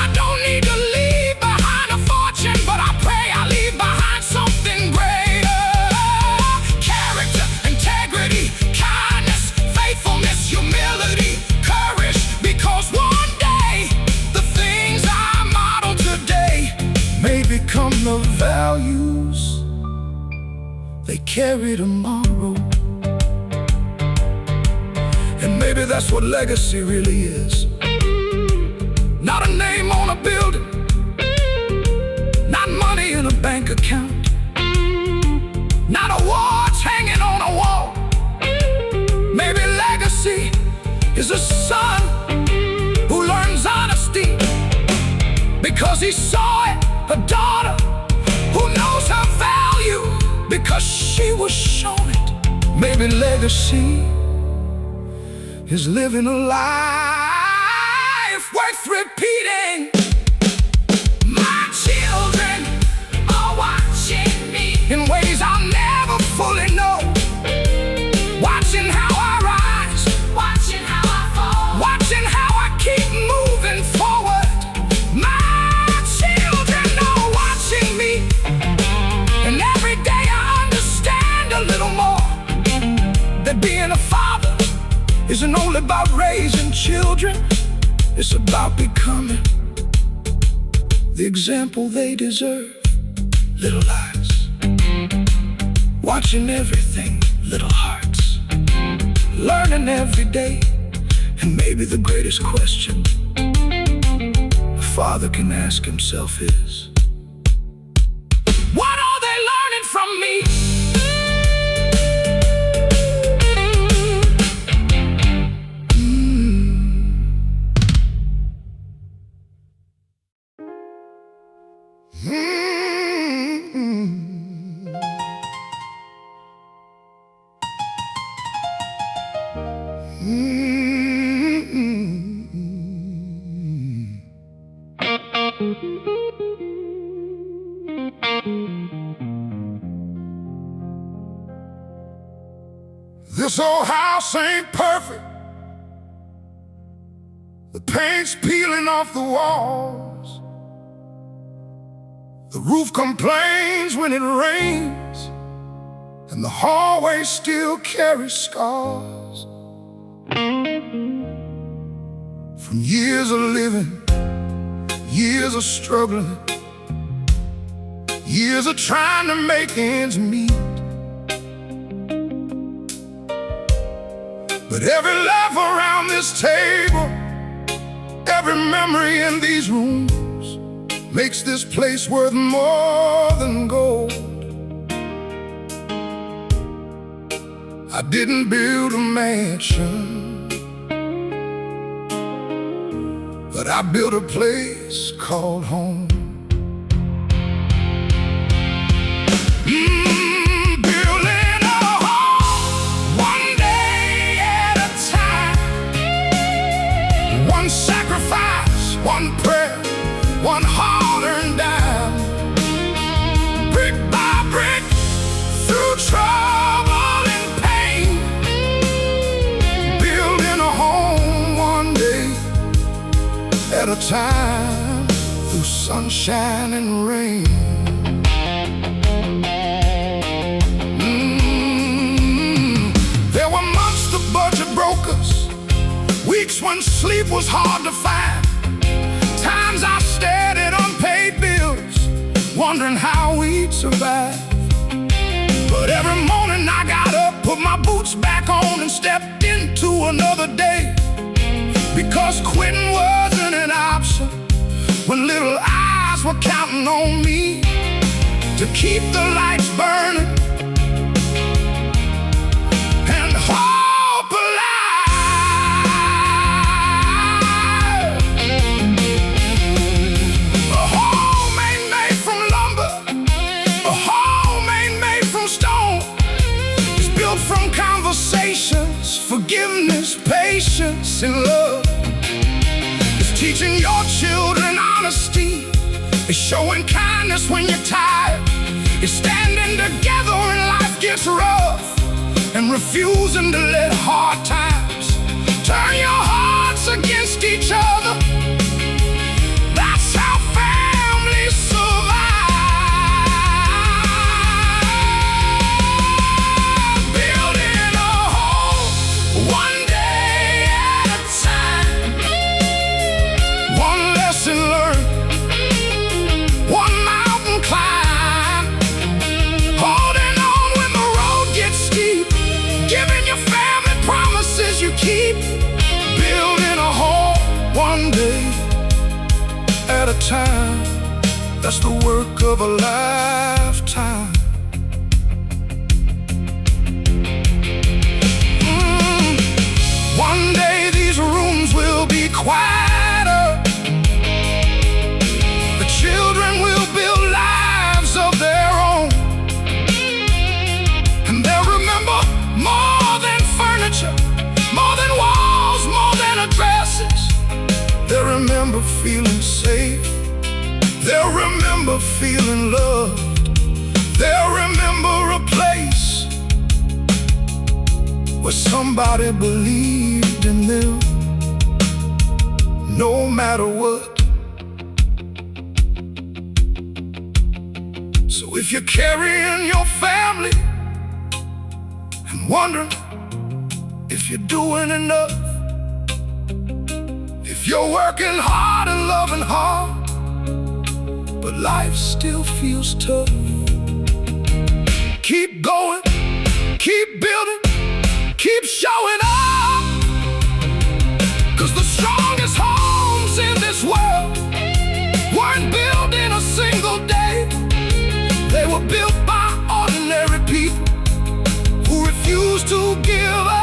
[SPEAKER 2] I don't need to leave behind a fortune, but I pray I leave behind something greater. Character, integrity, kindness, faithfulness, humility, courage. Because one day the things I model today may become the values they carry tomorrow. And maybe that's what legacy really is. Not a name on a building, not money in a bank account, not awards hanging on a wall. Maybe legacy is a son who learns honesty because he saw it, a daughter who knows her value because she was shown it. Maybe legacy is living a life worth repeating. My children are watching me in ways I'll never fully know, watching how I rise, watching how I fall, watching how I keep moving forward. My children are watching me, and every day I understand a little more that being a father isn't only about raising children, it's about becoming the example they deserve. Little eyes, watching everything, little hearts, learning every day. And maybe the greatest question a father can ask himself is, what are they learning from me? This old house ain't perfect. The paint's peeling off the walls. The roof complains when it rains, and the hallway still carries scars from years of living, years of struggling, years of trying to make ends meet. But every laugh around this table, every memory in these rooms makes this place worth more than gold. I didn't build a mansion, but I built a place called home. Building a home, one day at a time. One sacrifice, one prayer, one hard-earned dime. Brick by brick, through trouble and pain. Building a home one day at a time, through sunshine and rain. There were months the budget broke us, weeks when sleep was hard to find, times I stared at unpaid bills, wondering how we'd survive. But every morning I got up, put my boots back on and stepped into another day. Because quitting wasn't an option when little eyes were counting on me to keep the lights burning and hope alive. A home ain't made from lumber, a home ain't made from stone. It's built from conversations, forgiveness, patience, and love. It's teaching your children honesty. It's showing kindness when you're tired. It's standing together when life gets rough and refusing to let hard times turn your hearts against each other. That's how families survive. Building a home one day at a time. One lesson learned, one mountain climb. Holding on when the road gets steep, giving your family promises you keep. Building a home one day at a time. That's the work of a lifetime. One day these rooms will be quieter. The children will build lives of their own, and they'll remember more than furniture, more than walls, more than addresses. They'll remember feeling safe. They'll remember feeling loved. They'll remember a place where somebody believed in them, no matter what. So if you're carrying your family and wondering if you're doing enough, if you're working hard and loving hard, but life still feels tough, keep going, keep building, keep showing up. 'Cause the strongest homes in this world weren't built in a single day. They were built by ordinary people who refused to give up.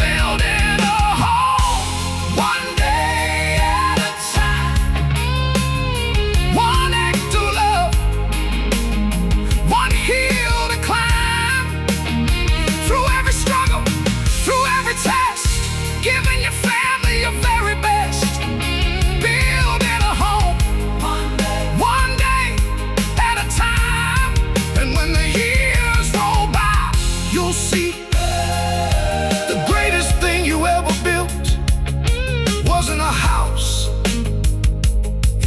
[SPEAKER 2] Building a home one day at a time. One act of love, one hill to climb. Through every struggle, through every test, giving your family your very best. Building a home one day at a time. And when the years roll by, you'll see the greatest thing you ever built wasn't a house,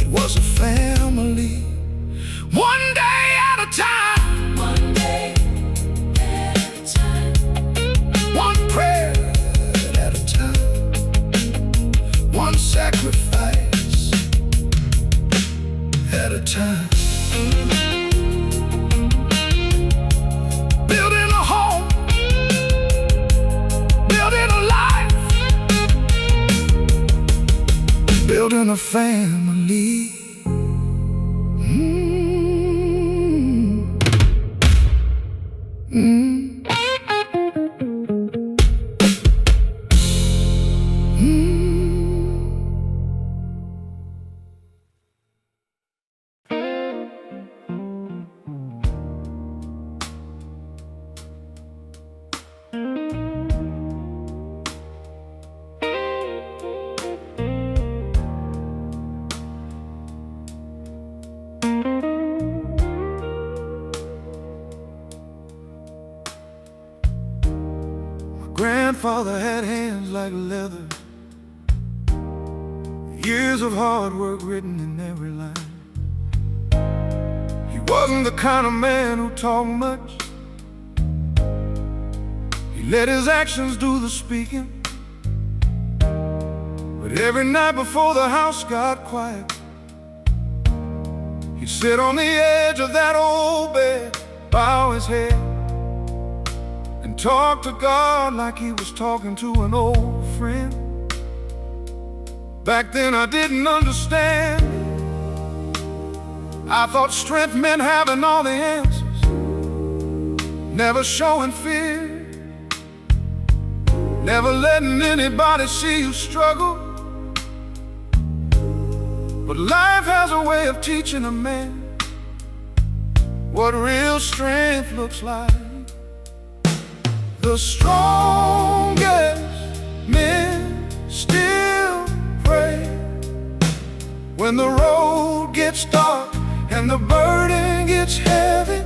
[SPEAKER 2] it was a family. One day at a time. One day at a time. One prayer at a time. One sacrifice at a time. Building a home, building a life, building a family. Grandfather had hands like leather, years of hard work written in every line. He wasn't the kind of man who talked much. He let his actions do the speaking. But every night before the house got quiet, he'd sit on the edge of that old bed bow his head and talk to God like he was talking to an old friend. Back then I didn't understand. I thought strength meant having all the answers, never showing fear, never letting anybody see you struggle. But life has a way of teaching a man what real strength looks like. The strongest men still pray when the road gets dark and the burden gets heavy.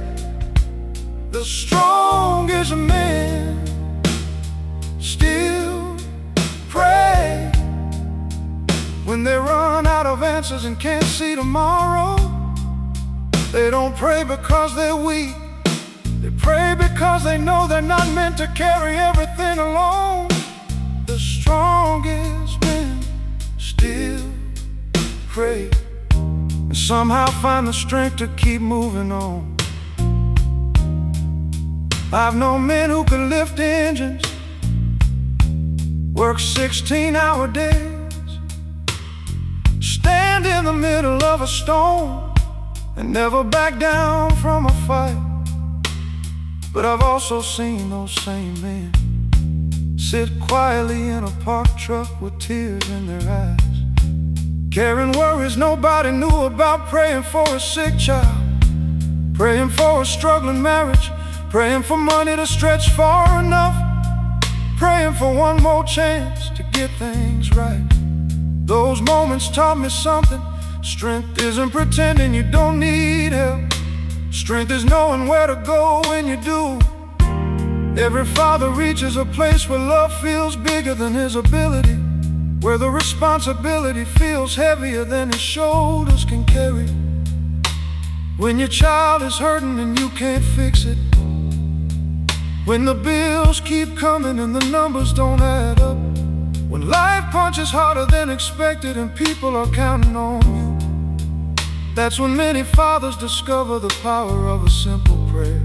[SPEAKER 2] The strongest men still pray when they run out of answers and can't see tomorrow. They don't pray because they're weak. They pray because they know they're not meant to carry everything alone. The strongest men still pray and somehow find the strength to keep moving on. I've known men who can lift engines, work 16-hour days, stand in the middle of a storm and never back down from a fight. But I've also seen those same men sit quietly in a parked truck with tears in their eyes, carrying worries nobody knew about, praying for a sick child, praying for a struggling marriage, praying for money to stretch far enough, praying for one more chance to get things right. Those moments taught me something. Strength isn't pretending you don't need help. Strength is knowing where to go when you do. Every father reaches a place where love feels bigger than his ability, where the responsibility feels heavier than his shoulders can carry. When your child is hurting and you can't fix it, when the bills keep coming and the numbers don't add up, when life punches harder than expected and people are counting on you, that's when many fathers discover the power of a simple prayer.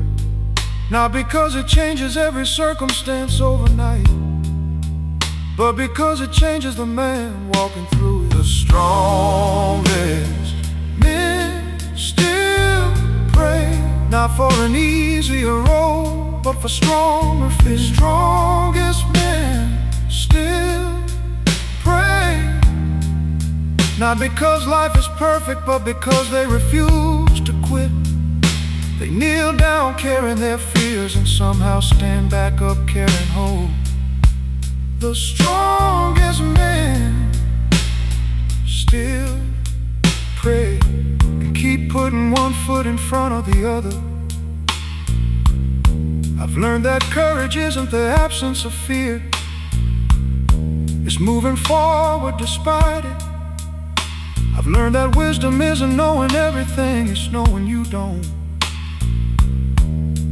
[SPEAKER 2] Not because it changes every circumstance overnight, but because it changes the man walking through it. The strongest men still pray, not for an easier road, but for stronger feet. The strongest men still pray, not because life is perfect, but because they refuse to quit. They kneel down carrying their fears and somehow stand back up carrying hope. The strongest men still pray and keep putting one foot in front of the other. I've learned that courage isn't the absence of fear, it's moving forward despite it. I've learned that wisdom isn't knowing everything, it's knowing you don't.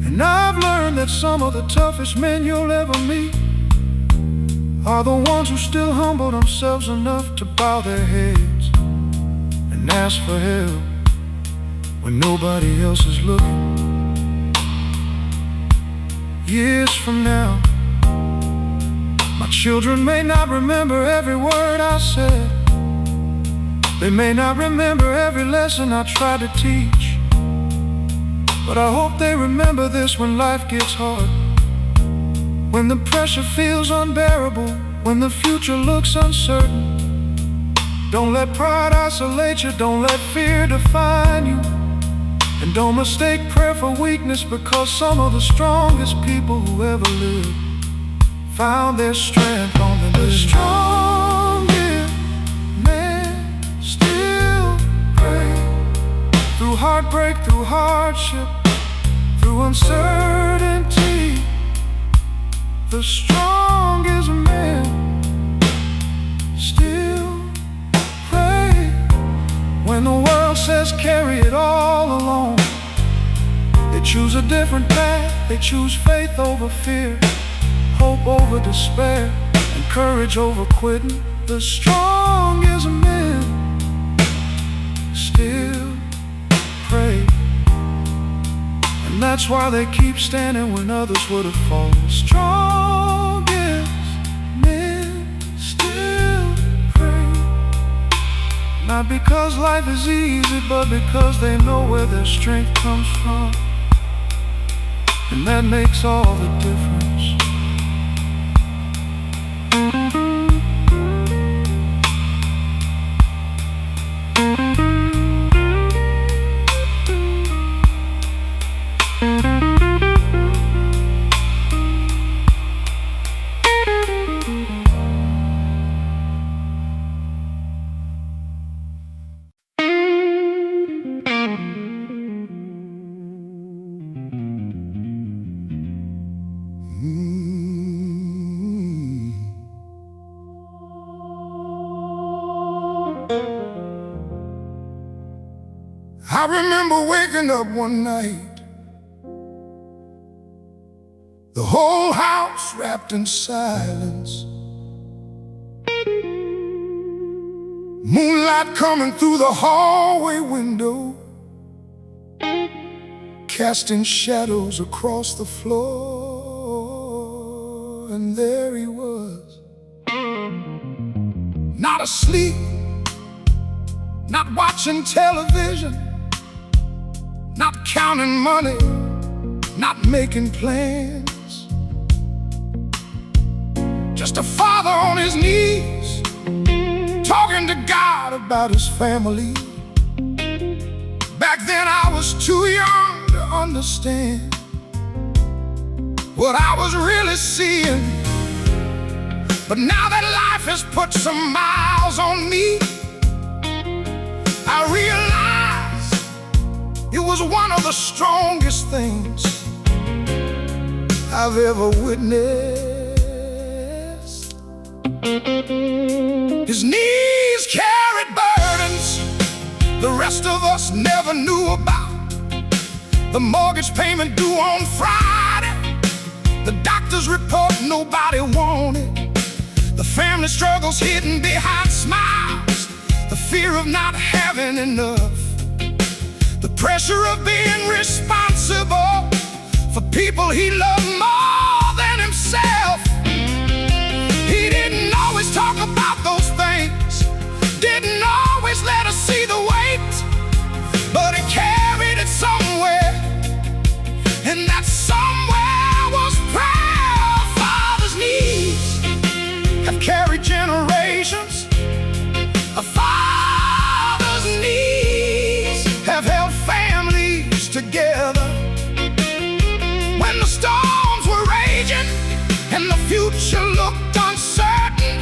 [SPEAKER 2] And I've learned that some of the toughest men you'll ever meet are the ones who still humble themselves enough to bow their heads and ask for help when nobody else is looking. Years from now, my children may not remember every word I said. They may not remember every lesson I tried to teach, but I hope they remember this when life gets hard, when the pressure feels unbearable, when the future looks uncertain. Don't let pride isolate you, don't let fear define you, and don't mistake prayer for weakness, because some of the strongest people who ever lived found their strength on the living. The strongest men still pray, through heartbreak, through hardship, through uncertainty. The strongest men still pray when the world says carry it all alone. They choose a different path, they choose faith over fear, hope over despair, and courage over quitting. The strongest men still pray. And
[SPEAKER 1] And that's why they keep standing when others would have fallen. Strongest men still pray, not because life is easy, but because they know where their strength comes from. And that makes all the difference.
[SPEAKER 2] I remember waking up one night, the whole house wrapped in silence, moonlight coming through the hallway window, casting shadows across the floor. And there he was, not asleep, not watching television, not counting money, not making plans. Just a father on his knees, talking to God about his family. Back then I was too young to understand what I was really seeing. But now that life has put some miles on me, I realize it was one of the strongest things I've ever witnessed. His knees carried burdens the rest of us never knew about. The mortgage payment due on Friday, the doctor's report nobody wanted, the family struggles hidden behind smiles, the fear of not having enough, the pressure of being responsible for people he loved more than himself. He didn't always talk about those things, didn't always let us see the weight, but he carried it somewhere, and that somewhere was prayer. Father's knees have carried generations. A father's knees have held families together when the storms were raging and the future looked uncertain.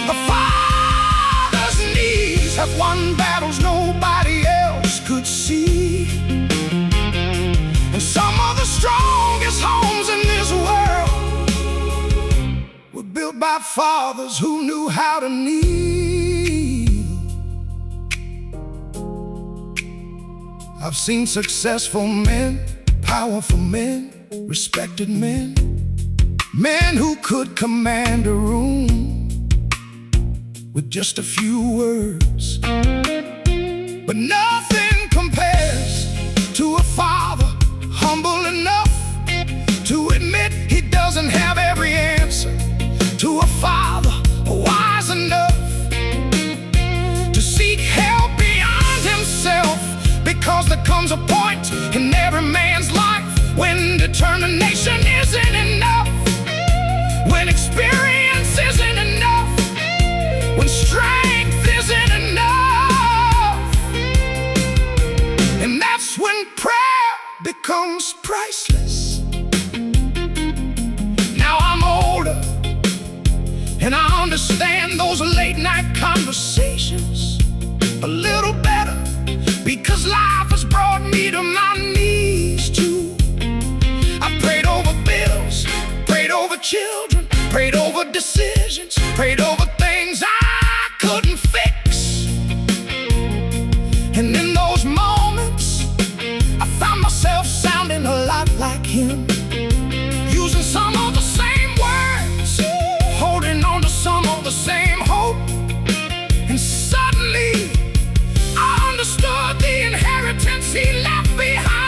[SPEAKER 2] A father's knees have won battles nobody else could see. And some of the strongest homes in this world were built by fathers who knew how to kneel. I've seen successful men, powerful men, respected men, men who could command a room with just a few words. But nothing compares to a father humble enough to admit he doesn't have every answer, to a father wise enough to seek help beyond himself, because there comes a point in every man's life when determination isn't enough, when experience isn't enough, when strength isn't enough. And that's when prayer becomes priceless. Now I'm older, and I understand those late night conversations a little better, because life has brought me to my knees too. I prayed over bills, prayed over children, prayed over decisions, prayed over things I couldn't fix. And in those moments, I found myself sounding a lot like him, using some of the same words, holding on to some of the same hope. And suddenly I understood the inheritance he left behind.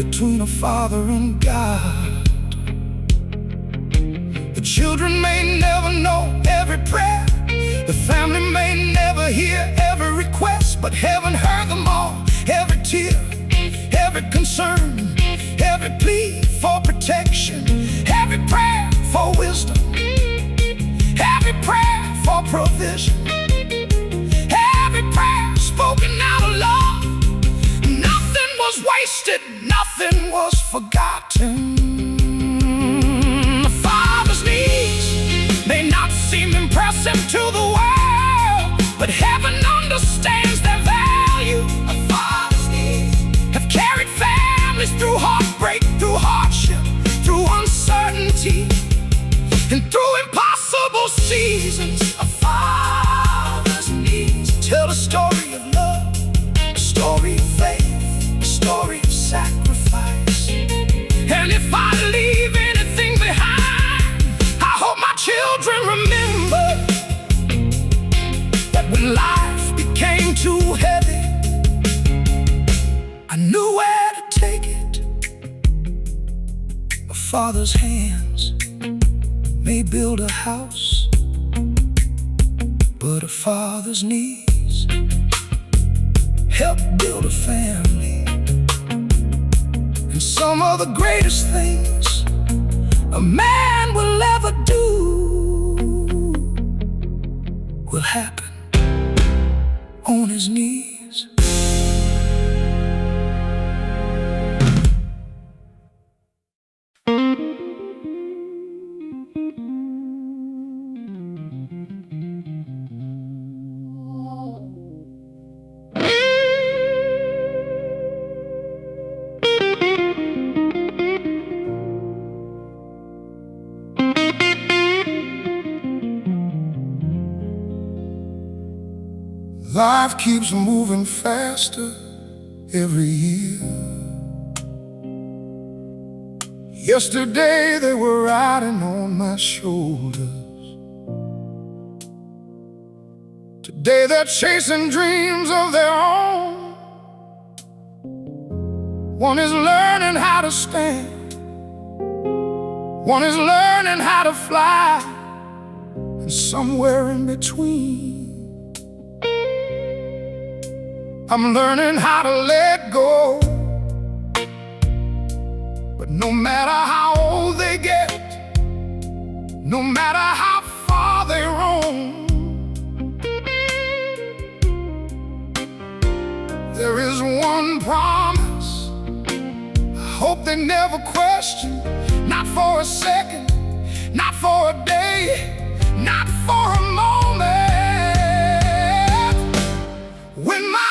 [SPEAKER 2] between a father and God. The children may never know every prayer, the family may never hear every request, but heaven heard them all, every tear, every concern, every plea for protection, every prayer for wisdom, every prayer for provision, every prayer spoken out of love. Nothing was wasted, nothing was forgotten. The Father's needs may not seem impressive to the world, but heaven understands their value. The Father's needs have carried families through heartbreak, through hardship, through uncertainty, and through impossible seasons. A father's needs tell a story of love, a story of faith, a story of sacrifice. And if I leave anything behind, I hope my children remember that when life became too heavy, I knew where to take it. A father's hands may build a house, but a father's knees help build a family. And some of the greatest things a man will ever do will happen on his knees. Life keeps moving faster every year. Yesterday they were riding on my shoulders. Today they're chasing dreams of their own. One is learning how to stand, one is learning how to fly, and somewhere in between I'm learning how to let go. But no matter how old they get, no matter how far they roam, there is one promise I hope they never question. Not for a second, not for a day, not for a moment. When my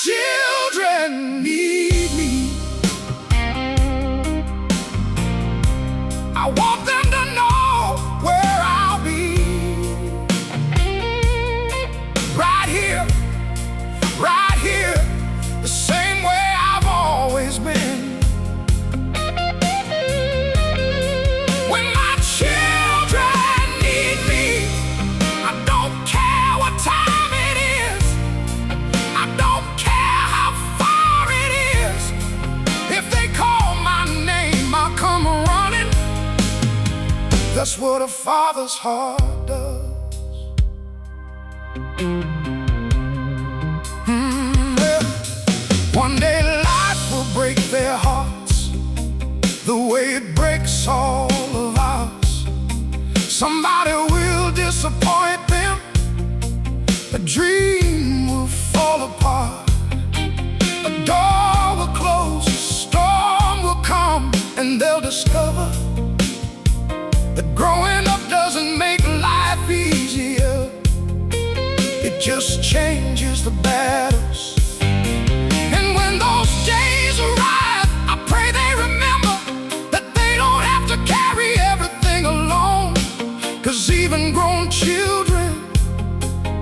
[SPEAKER 2] children need me, I want them to know where I'll be. Right here, the same way I've always been. When my children need me, I don't care what time it is, I don't care how far it is. If they call my name, I'll come running. That's what a father's heart does. Yeah. One day life will break their hearts the way it breaks all of ours. Somebody will disappoint them, a dream will fall apart, a door will close, a storm will come, and they'll discover that growing up doesn't make life easier. It just changes the battles. And when those days arrive, I pray they remember that they don't have to carry everything alone. 'Cause even grown children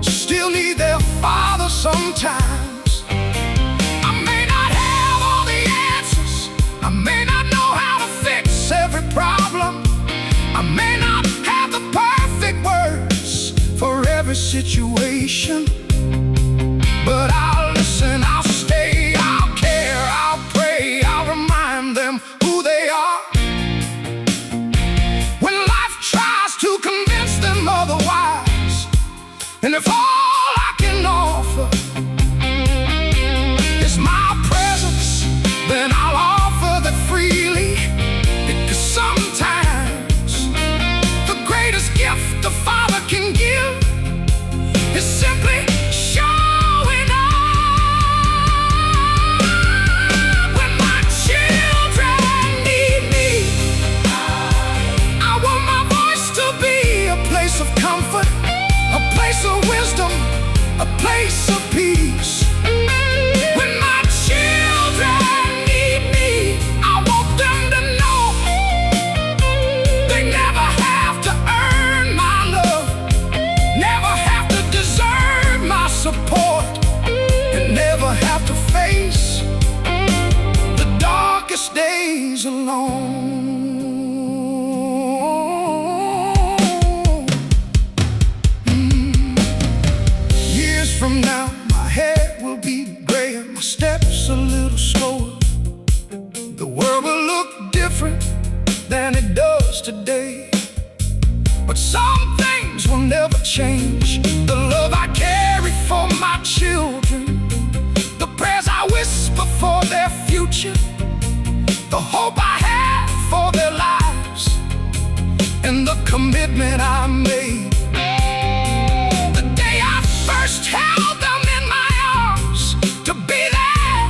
[SPEAKER 2] still need their father sometimes. I may not have all the answers, I may not know how to fix every problem, I may not have the perfect words for every situation, but I'll listen, I'll stay, I'll care, I'll pray, I'll remind them them who they are. When life tries to convince them otherwise, and if all I can offer is my presence, then I'll offer that freely. Because sometimes the greatest gift a father can give is simply showing up. When my children need me, I want my voice to be a place of comfort, a place of wisdom, a place of peace. When my children need me, I want them to know they never have to earn my love, never have to deserve my support, and never have to face the darkest days alone. Years from now, my hair will be gray and my steps a little slower. The world will look different than it does today, but some things will never change. The love I carry for my children, the prayers I whisper for their future, the hope I have for their lives, and the commitment I made the day I first held them in my arms, to be there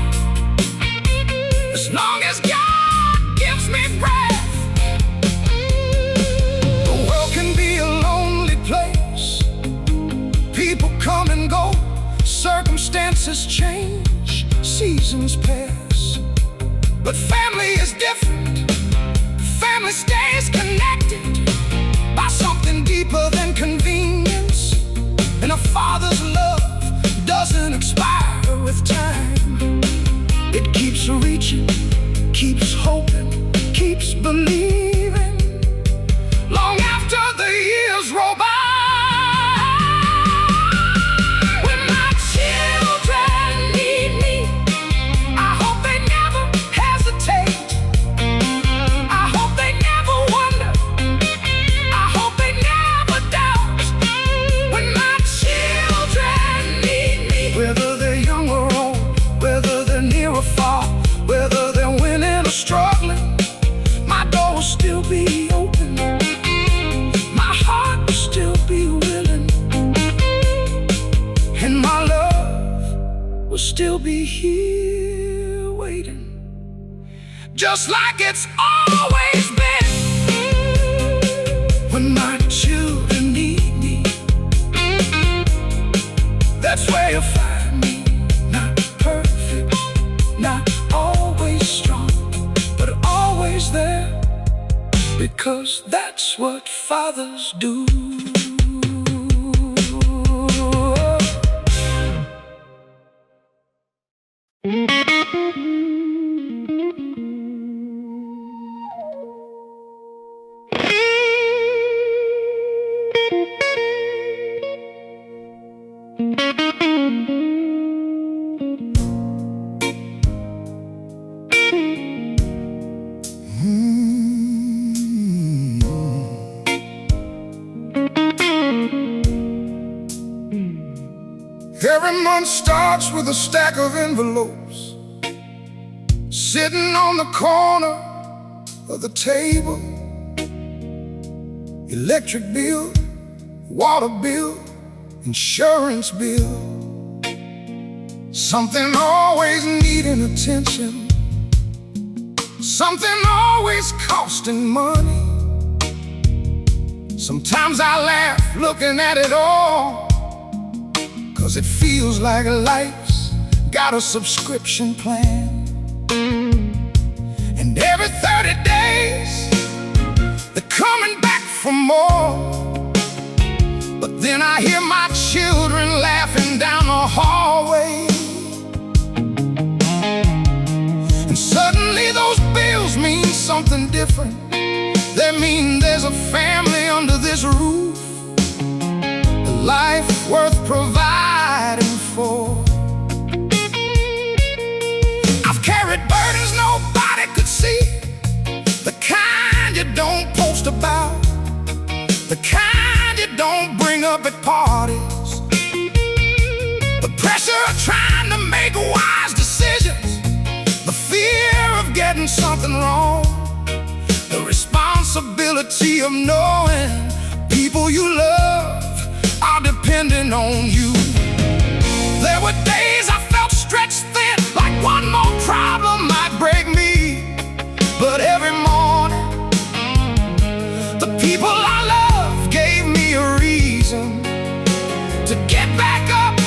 [SPEAKER 2] as long as God gives me breath. The world can be a lonely place. People come and go, circumstances change, seasons pass. But family is different. Family stays connected by something deeper than convenience. And a father's love doesn't expire with time. It keeps reaching, keeps hoping, keeps believing, long after the years roll by. When my children need me, I hope they never hesitate. I hope they never wonder. I hope they never doubt. When my children need me, whether they're young or old, whether they're near or far, whether they're winning or struggling, my door will still be open, my heart will still be willing, and my love will still be here waiting, just like it's always been. When my children need me, that's where you'll find me. Not perfect, not always strong, but always there, because that's what fathers do. Every month starts with a stack of envelopes sitting on the corner of the table. Electric bill, water bill, insurance bill, something always needing attention, something always costing money. Sometimes I laugh looking at it all, 'cause it feels like life's got a subscription plan. And every 30 days they're coming back for more. But then I hear my children laughing down the hallway, and suddenly those bills mean something different. They mean there's a family under this roof, a life worth providing for. I've carried burdens nobody could see, the kind you don't bring up at parties. The pressure of trying to make wise decisions, the fear of getting something wrong, the responsibility of knowing people you love are depending on you. There were days I felt stretched thin, like one more problem might break me. But every morning, the people I love gave me a reason to get back up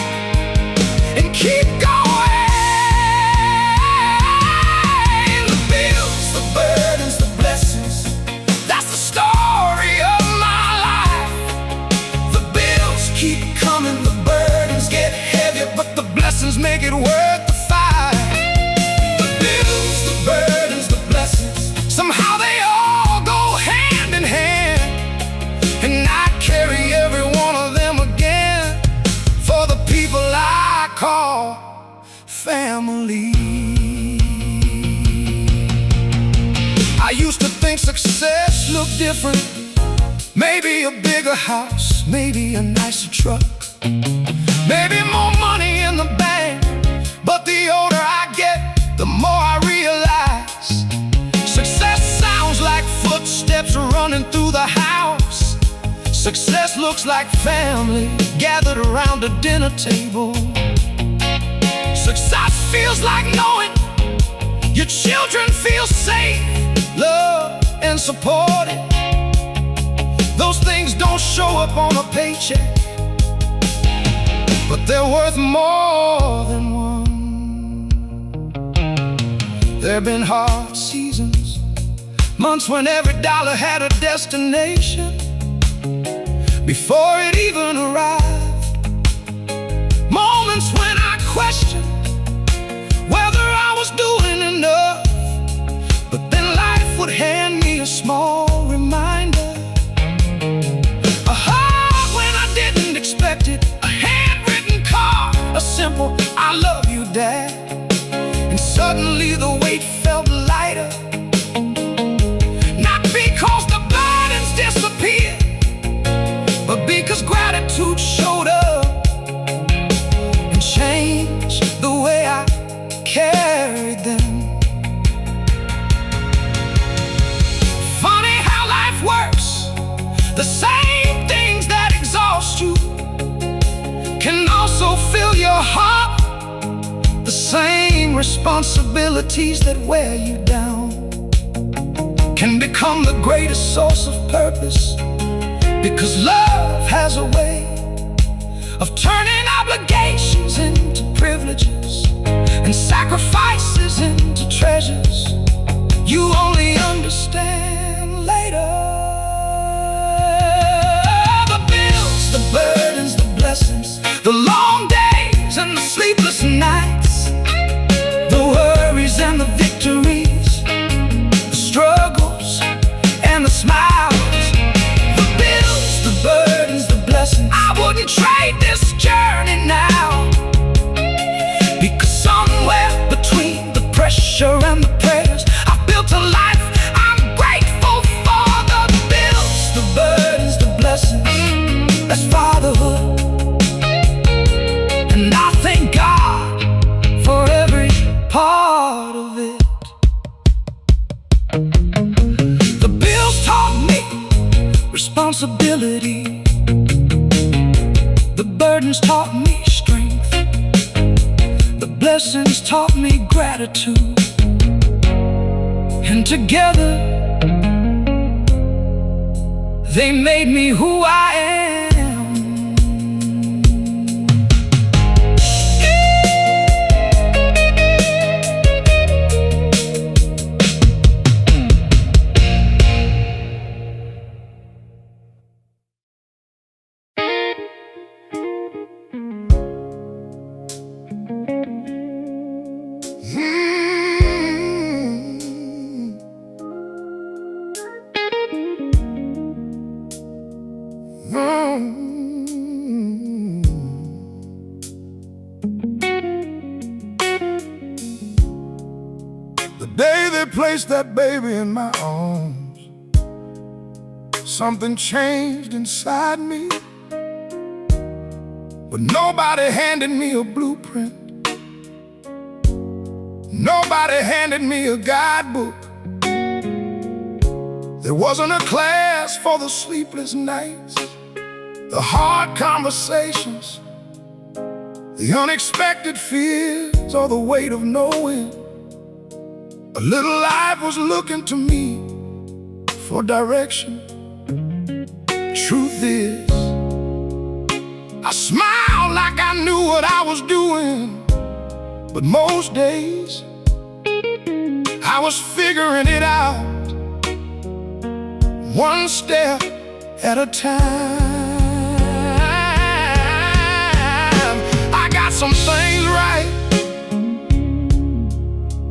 [SPEAKER 2] and keep going. The bills, the burdens, the blessings, that's the story of my life. The bills keep coming, the burdens get heavier, but the blessings make it worth the fight. The bills, the burdens, the blessings, somehow they all go hand in hand, and I carry every one of them again for the people I call family. I used to think success looked different, maybe a bigger house, maybe a nicer truck, maybe more money in the bank. But the older I get, the more I realize success sounds like footsteps running through the house. Success looks like family gathered around a dinner table. Success feels like knowing your children feel safe, loved, and supported. Those things don't show up on a paycheck, but they're worth more than one. There've been hard seasons, months when every dollar had a destination before it even arrived. Moments when I questioned whether I was doing enough, but then life would hand me a small reminder, a hug when I didn't expect it, a handwritten card, a simple "I love you, Dad." And suddenly the weight felt lighter, not because the burdens disappeared, but because gratitude showed up and changed the way I carried them. Funny how life works. The same things that exhaust you can also fill your heart. The same responsibilities that wear you down can become the greatest source of purpose, because love has a way of turning obligations into privileges and sacrifices into treasures you only understand later. The bills, the burdens, the blessings, the long days and the sleepless nights, the worries and the victories, the struggles and the smiles. The bills, the burdens, the blessings, I wouldn't trade this journey now, because somewhere between the pressure and the prayers, I've built a life I'm grateful for. The bills, the burdens, the blessings, that's fatherhood. And I thank God for every part of it. The bills taught me responsibility, the burdens taught me strength, the blessings taught me gratitude, and together they made me who I am. The day they placed that baby in my arms, Something changed inside me, but nobody handed me a blueprint. Nobody handed me a guidebook. There wasn't a class for the sleepless nights, the hard conversations, the unexpected fears, or the weight of knowing a little life was looking to me for direction. Truth is, I smiled like I knew what I was doing, but most days I was figuring it out, one step at a time. I got some things right,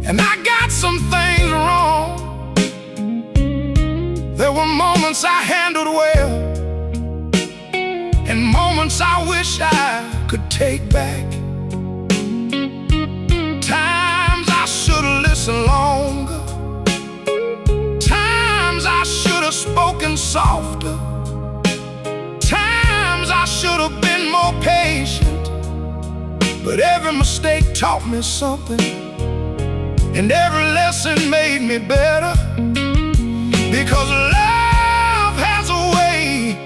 [SPEAKER 2] and I got some things wrong. There were moments I handled well, and moments I wish I could take back. Times I should've listened longer, times I should've spoken softer, times I should've been more patient. But every mistake taught me something, and every lesson made me better. Because love has a way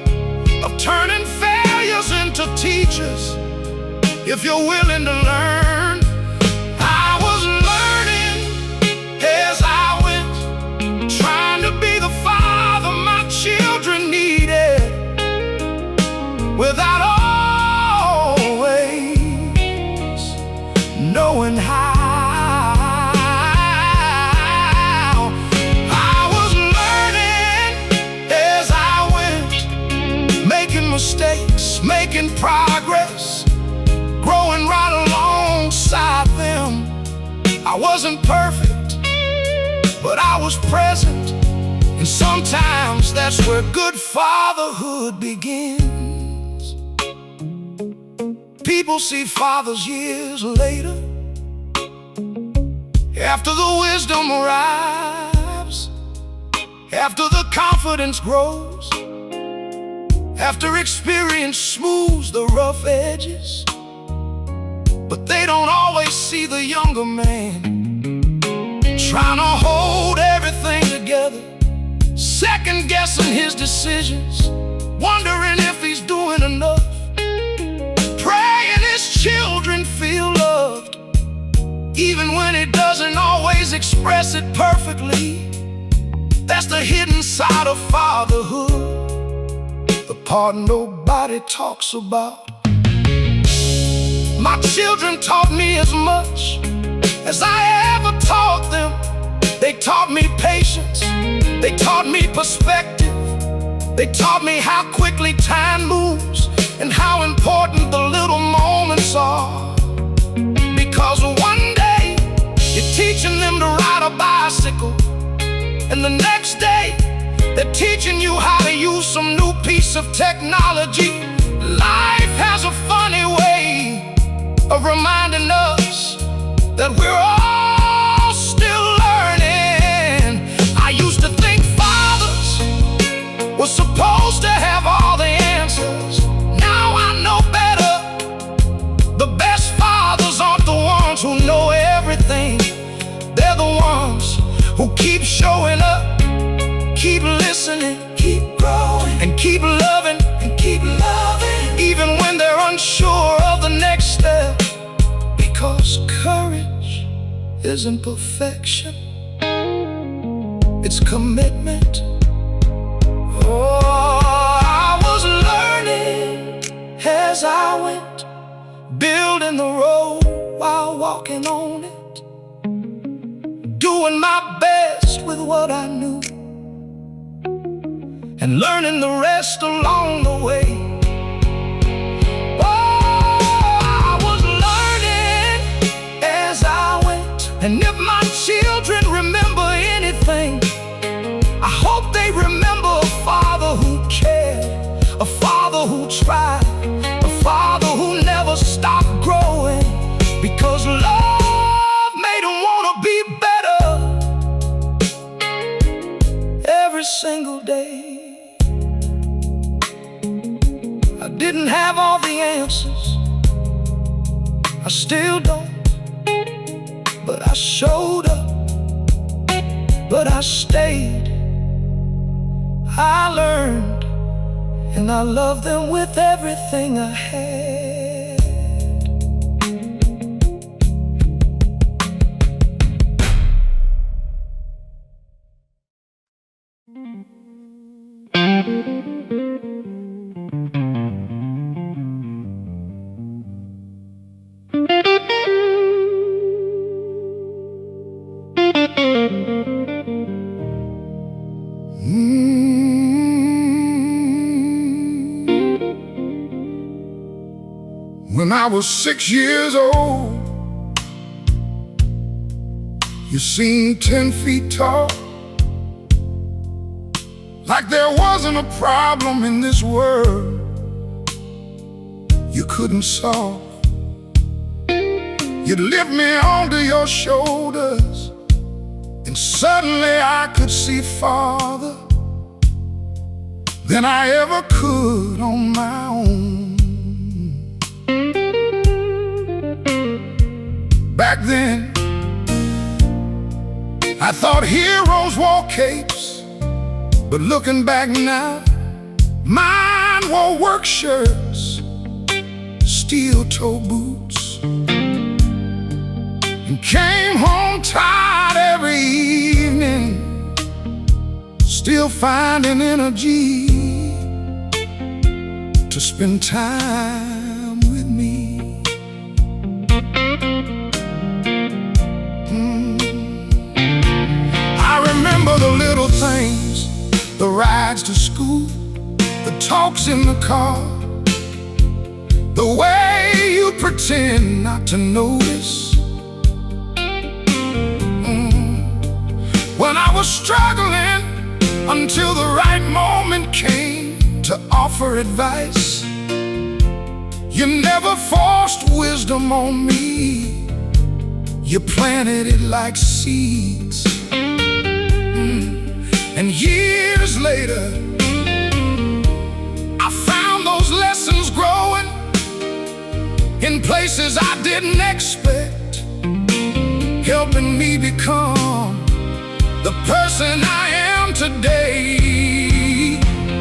[SPEAKER 2] of turning failures into teachers, if you're willing to learn. I was learning as I went, trying to be the father my children needed, without always knowing how. Mistakes, making progress, growing right alongside them. I wasn't perfect, but I was present, and sometimes that's where good fatherhood begins. People see fathers years later, after the wisdom arrives, after the confidence grows, after experience smooths the rough edges. But they don't always see the younger man trying to hold everything together, second guessing his decisions, wondering if he's doing enough, praying his children feel loved, even when he doesn't always express it perfectly. That's the hidden side of fatherhood, the part nobody talks about. My children taught me as much as I ever taught them. They taught me patience, they taught me perspective, they taught me how quickly time moves and how important the little moments are. Because one day you're teaching them to ride a bicycle, and the next day they're teaching you how to use some new piece of technology. Life has a funny way of reminding us that we're all still learning. I used to think fathers were supposed to have all the answers. Now I know better. The best fathers aren't the ones who know everything. They're the ones who keep showing up, keep listening, keep growing, and keep loving, even when they're unsure of the next step. Because courage isn't perfection, it's commitment. Oh, I was learning as I went, building the road while walking on it, doing my best with what I knew, and learning the rest along the way. And if my children remember anything, I hope they remember a father who cared, a father who tried, a father who never stopped growing, because love made him want to be better every single day.
[SPEAKER 1] didn't have all the answers, I still don't. But I showed up, but I stayed. I learned, and I love them with everything I had.
[SPEAKER 2] When I was 6 years old, you seemed 10 feet tall, like there wasn't a problem in this world you couldn't solve. You'd lift me onto your shoulders, and suddenly I could see farther than I ever could on my own. Back then, I thought heroes wore capes, but looking back now, mine wore work shirts, steel-toe boots, and came home tired every evening, still finding energy to spend time with me. I remember the little things, the rides to school, the talks in the car, the way you pretend not to notice. When I was struggling until the right moment came to offer advice, you never forced wisdom on me, you planted it like seeds. And years later, I found those lessons growing in places I didn't expect, helping me become the person I am today.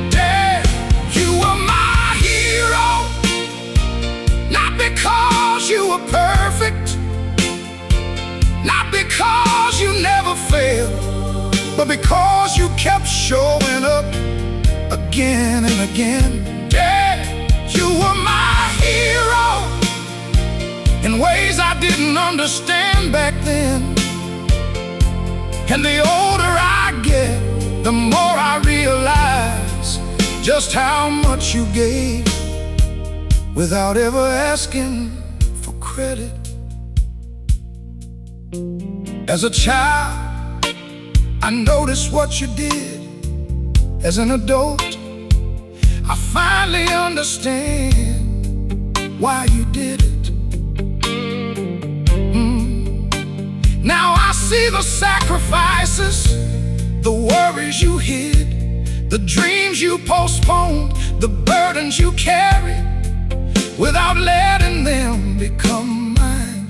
[SPEAKER 2] Dad, you were my hero, not because you were perfect, not because you never failed, but because you kept showing up again and again. Dad, you were my hero in ways I didn't understand back then. And the older I get, the more I realize just how much you gave without ever asking for credit. As a child, I noticed what you did. As an adult, I finally understand why you did it. Now I see the sacrifices, the worries you hid, the dreams you postponed, the burdens you carried without letting them become mine.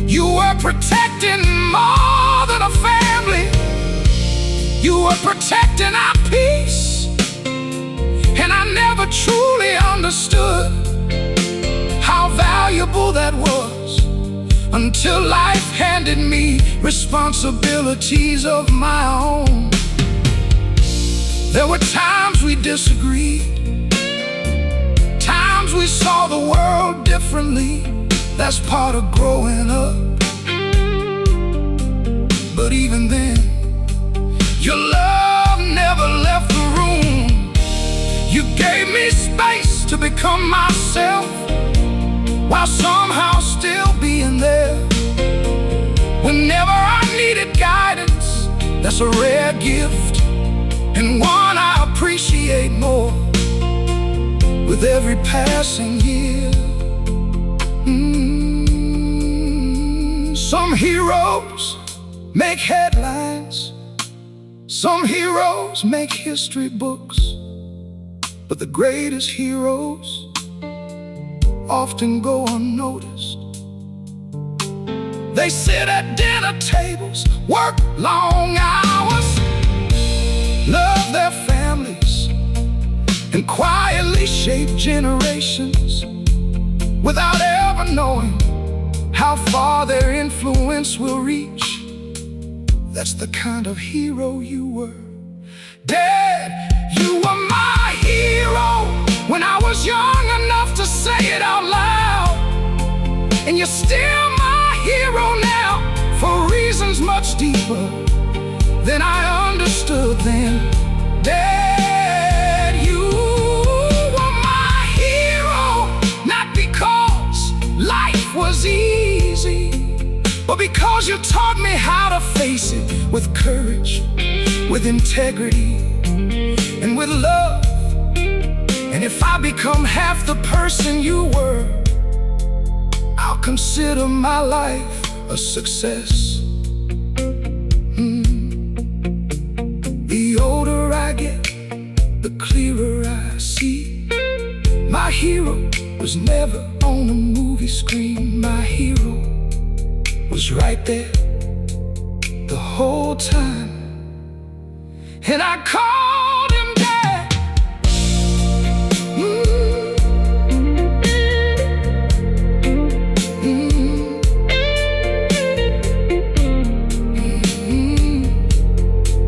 [SPEAKER 2] You were protecting more than a family, you were protecting our peace, and I never truly understood how valuable that was until life handed me responsibilities of my own. There were times we disagreed, times we saw the world differently. That's part of growing up. But even then, your love never left the room. You gave me space to become myself, while somehow still being there whenever I needed guidance. That's a rare gift, and one I appreciate more with every passing year. Some heroes make headlines, some heroes make history books, But the greatest heroes often go unnoticed. They sit at dinner tables, work long hours, love their families, and quietly shape generations without ever knowing how far their influence will reach. That's the kind of hero you were. Dad, you were my hero when I was young enough to say it out loud. And you're still my hero now for reasons much deeper than I understood then. Dad, you were my hero, not because life was easy, but because you taught me how to face it with courage, with integrity, and with love. And if I become half the person you were, I'll consider my life a success. The older I get, the clearer I see. My hero was never on a movie screen. My hero was right there the whole time, and I called him Dad.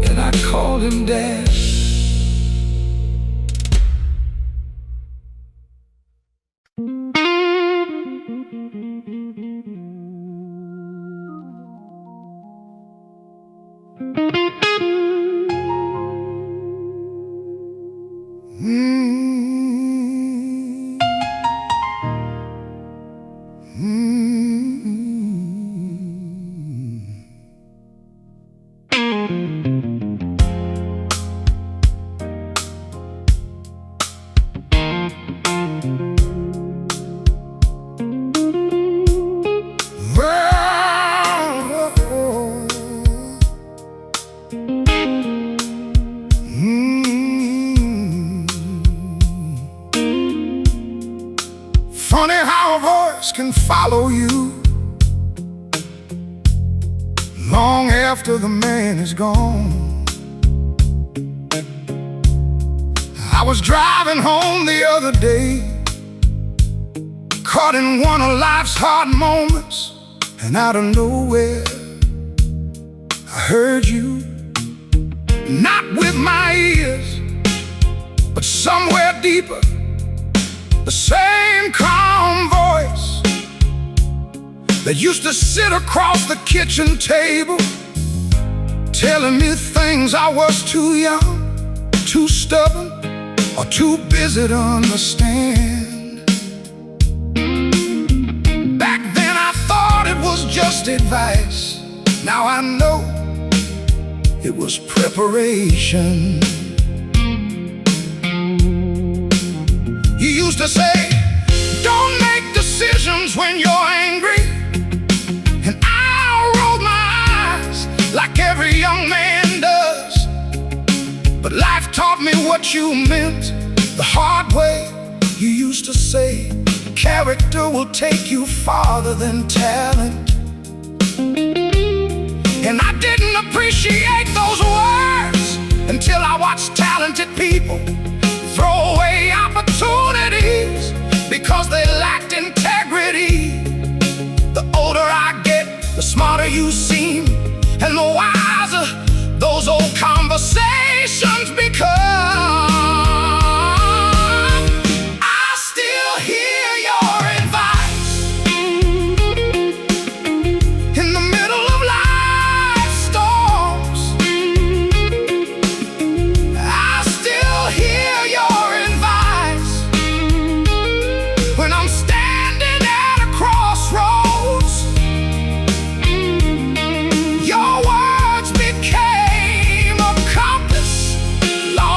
[SPEAKER 2] And I called him Dad. Funny how a voice can follow you long after the man is gone. I was driving home the other day, caught in one of life's hard moments, and out of nowhere I heard you, not with my ears, but somewhere deeper. The same calm voice that used to sit across the kitchen table, telling me things I was too young, too stubborn, or too busy to understand. Back then I thought it was just advice. Now I know it was preparation. You used to say, don't make decisions when you're angry. And I rolled my eyes like every young man does. But life taught me what you meant the hard way. You used to say, character will take you farther than talent. And I didn't appreciate those words until I watched talented people throw away opportunities because they lacked integrity. The older I get, the smarter you seem, and the wiser those old conversations become. I still hear your advice in the middle of life's storms. I still hear your advice when I'm standing at a crossroads. Your words became a compass long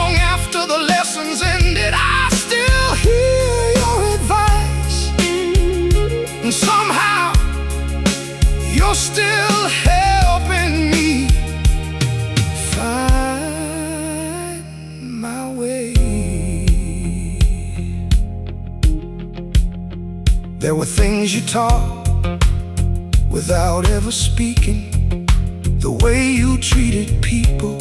[SPEAKER 2] There were things you taught without ever speaking. The way you treated people,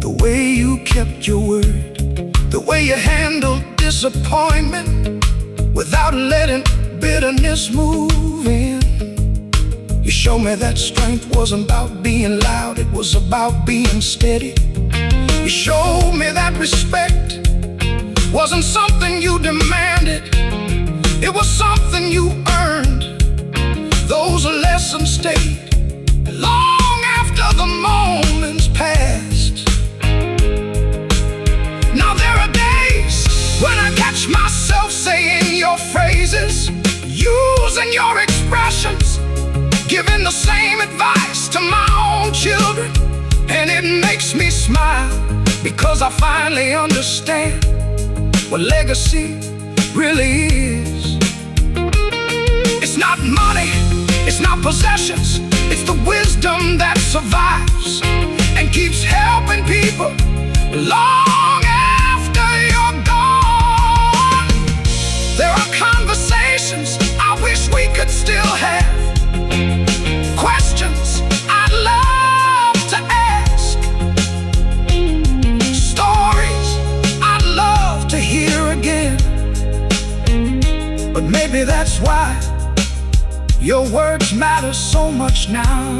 [SPEAKER 2] the way you kept your word, the way you handled disappointment without letting bitterness move in. You showed me that strength wasn't about being loud, it was about being steady. You showed me that respect wasn't something you demanded, it was something you earned. Those lessons stayed long after the moments passed. Now there are days when I catch myself saying your phrases, using your expressions, giving the same advice to my own children. And it makes me smile, because I finally understand what legacy really is. It's not money, it's not possessions, it's the wisdom that survives and keeps helping people long after you're gone. There are conversations I wish we could still have, questions I'd love to ask, stories I'd love to hear again. But maybe that's why your words matter so much now,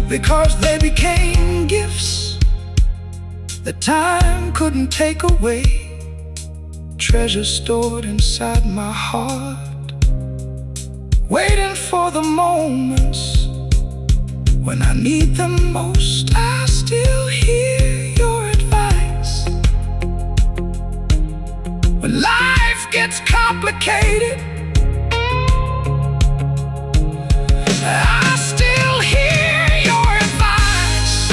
[SPEAKER 2] because they became gifts that time couldn't take away. Treasures stored inside my heart, waiting for the moments when I need them most. I still hear your advice when life gets complicated. I still hear your advice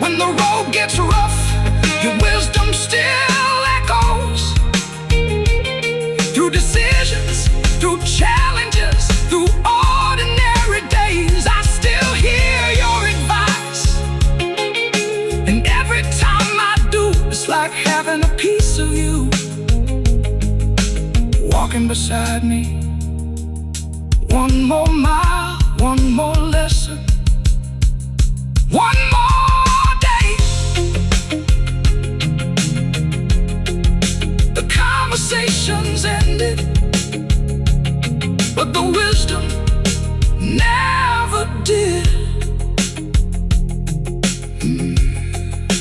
[SPEAKER 2] when the road gets rough. Your wisdom still echoes through decisions, through challenges, through ordinary days. I still hear your advice, and every time I do, it's like having a piece of you walking beside me. One more mile, one more lesson, one more day. The conversations ended, but the wisdom never did.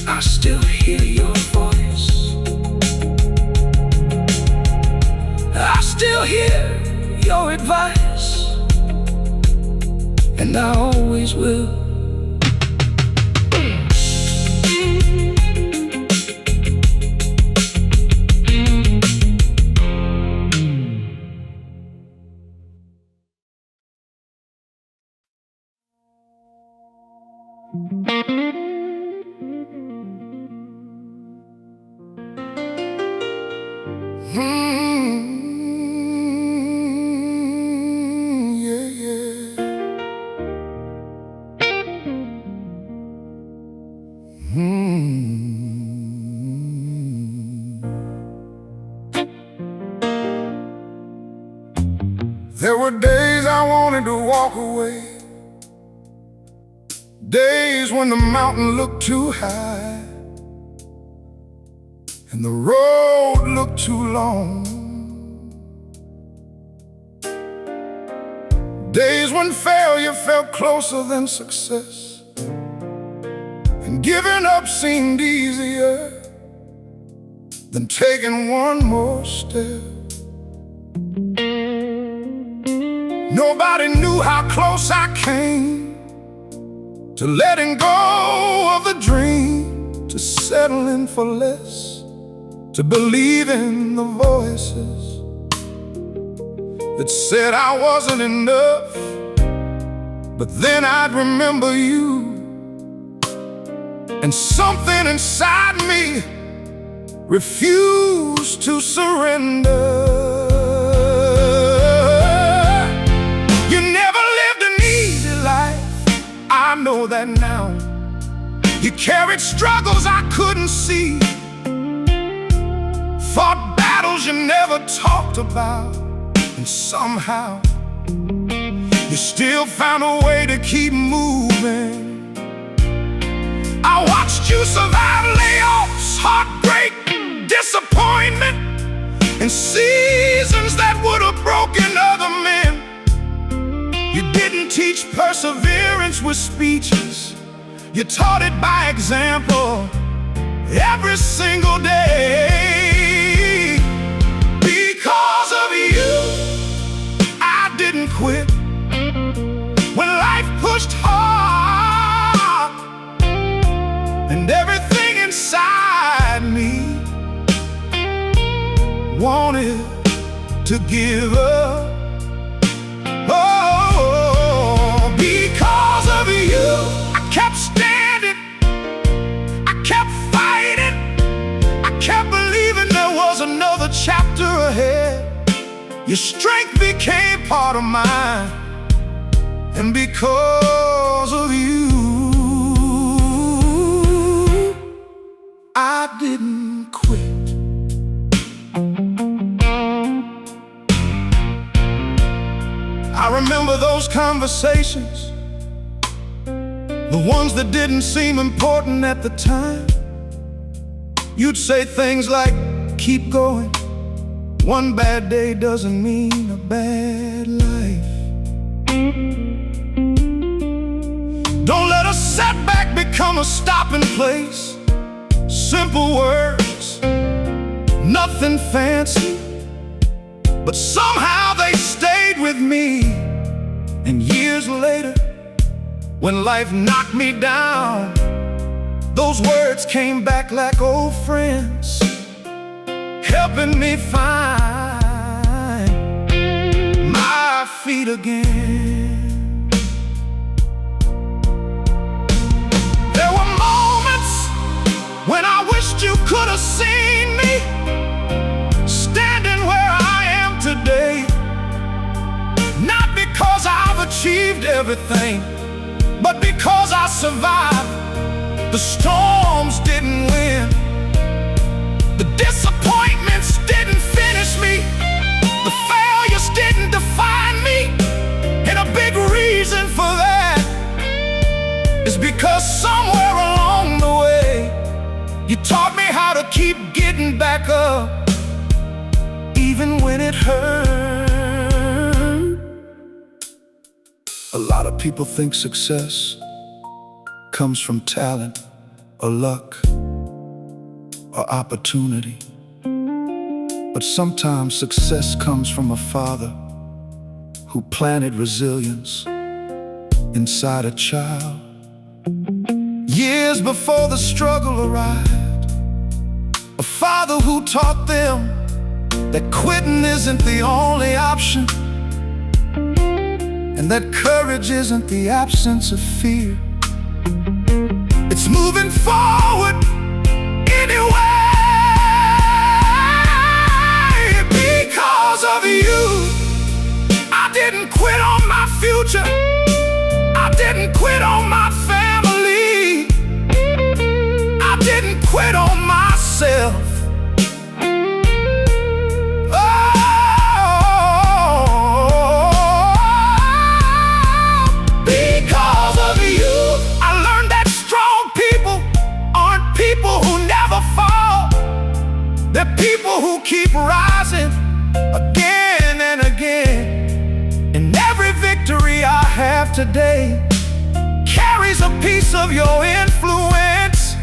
[SPEAKER 2] I still hear your voice, I still hear your advice, and I always will. There were days I wanted to walk away, days when the mountain looked too high and the road looked too long, days when failure felt closer than success and giving up seemed easier than taking one more step. Nobody knew how close I came to letting go of the dream, to settling for less, to believing the voices that said I wasn't enough. But then I'd remember you, and something inside me refused to surrender. I know that now. You carried struggles I couldn't see, fought battles you never talked about, and somehow you still found a way to keep moving. I watched you survive layoffs, heartbreak, disappointment, and seasons that would have broken other men. You didn't teach perseverance with speeches, you taught it by example every single day. Because of you, I didn't quit when life pushed hard, and everything inside me wanted to give up. Oh, because of you, I kept standing, I kept fighting, I kept believing there was another chapter ahead. Your strength became part of mine, and because of you, I didn't quit. I remember those conversations, the ones that didn't seem important at the time. You'd say things like, keep going, one bad day doesn't mean a bad life. Don't let a setback become a stopping place. Simple words, nothing fancy, but somehow they stayed with me. And years later, when life knocked me down, those words came back like old friends, helping me find my feet again. There were moments when I wished you could have seen me standing where I am today. Not because I've achieved everything, but because I survived. The storms didn't win, the disappointments didn't finish me, the failures didn't define me. And a big reason for that is because somewhere along the way you taught me how to keep getting back up, even when it hurt. A lot of people think success comes from talent or luck or opportunity, but sometimes success comes from a father who planted resilience inside a child. Years before the struggle arrived, a father who taught them that quitting isn't the only option, and that courage isn't the absence of fear. It's moving forward anyway. Because of you, I didn't quit on my future, I didn't quit on my family, I didn't quit on myself. They're people who keep rising again and again. And every victory I have today carries a piece of your influence.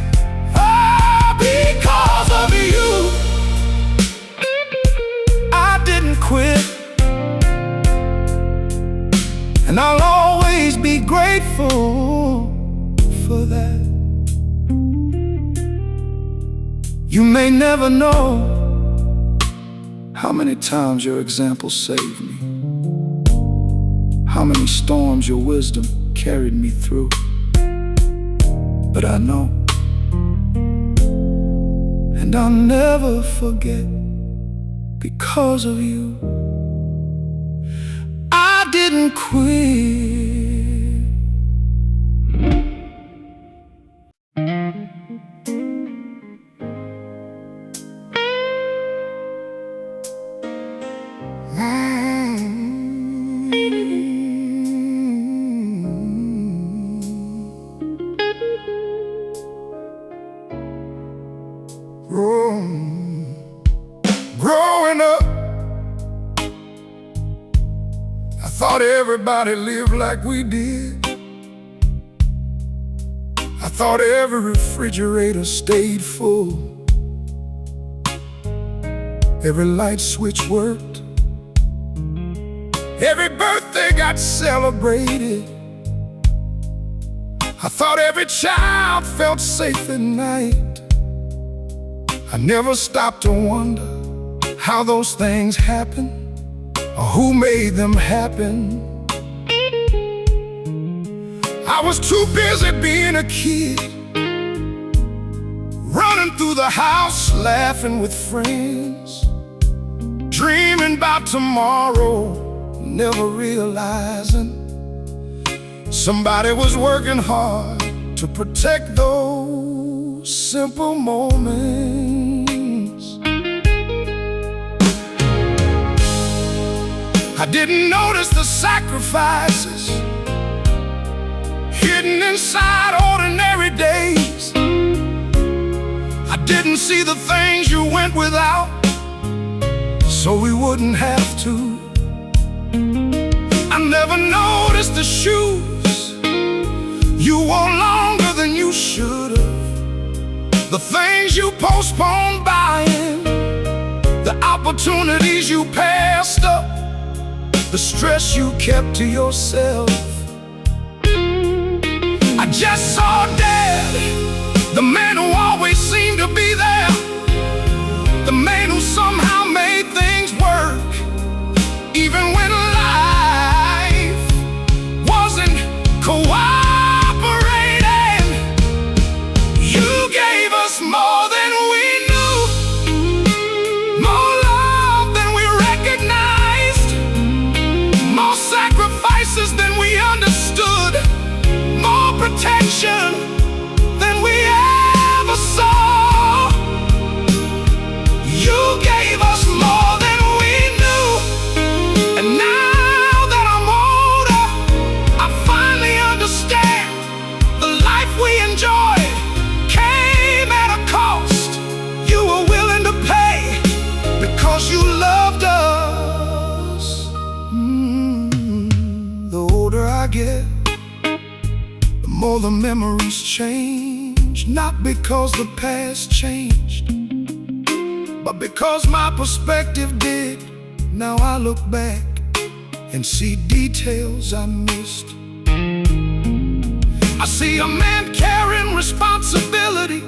[SPEAKER 2] Oh, because of you, I didn't quit, and I'll always be grateful for that. You may never know how many times your example saved me, how many storms your wisdom carried me through. But I know, and I'll never forget, because of you, I didn't quit. Growing up, I thought everybody lived like we did. I thought every refrigerator stayed full, every light switch worked, every birthday got celebrated. I thought every child felt safe at night. I never stopped to wonder how those things happen, or who made them happen. I was too busy being a kid, running through the house, laughing with friends, dreaming about tomorrow, never realizing somebody was working hard to protect those simple moments. I didn't notice the sacrifices hidden inside ordinary days. I didn't see the things you went without, so we wouldn't have to. I never noticed the shoes you wore longer than you should have, the things you postponed buying, the opportunities you passed up, the stress you kept to yourself. I just saw Dad, the man who always seemed to be there, the man who somehow made things work, even when life wasn't cooperating. You gave us more than we knew, more love than we recognized, more sacrifices than we understood, more protection than we ever saw. You gave us more than we knew, and now that I'm older, I finally understand the life we enjoyed came at a cost you were willing to pay because you loved us. The older I get, the more the memories change, not because the past changed, but because my perspective did. Now I look back and see details I missed. I see a man carrying responsibility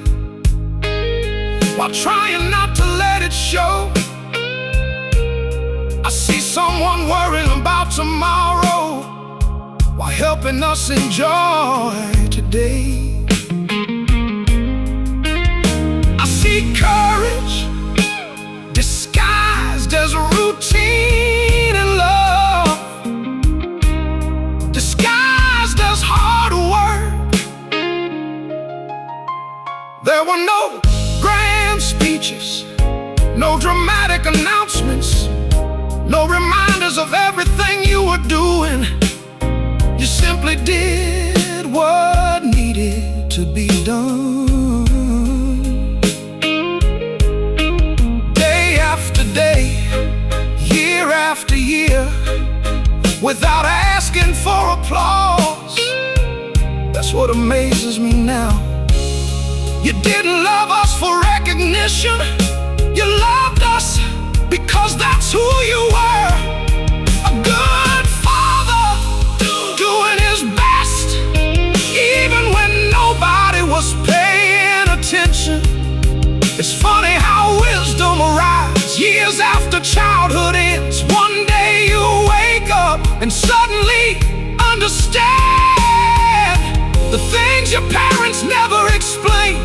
[SPEAKER 2] while trying not to let it show. I see someone worrying about tomorrow while helping us enjoy today. I see courage disguised as routine and love, disguised as hard work. There were no grand speeches, no dramatic announcements, no reminders of everything you were doing. You simply did what needed to be done. Day after day, year after year, without asking for applause. That's what amazes me now. You didn't love us for recognition, you loved us because that's who you were. A good father doing his best, even when nobody was paying attention. It's funny how wisdom arrives years after childhood ends. One day you wake up and suddenly understand the things your parents never explained,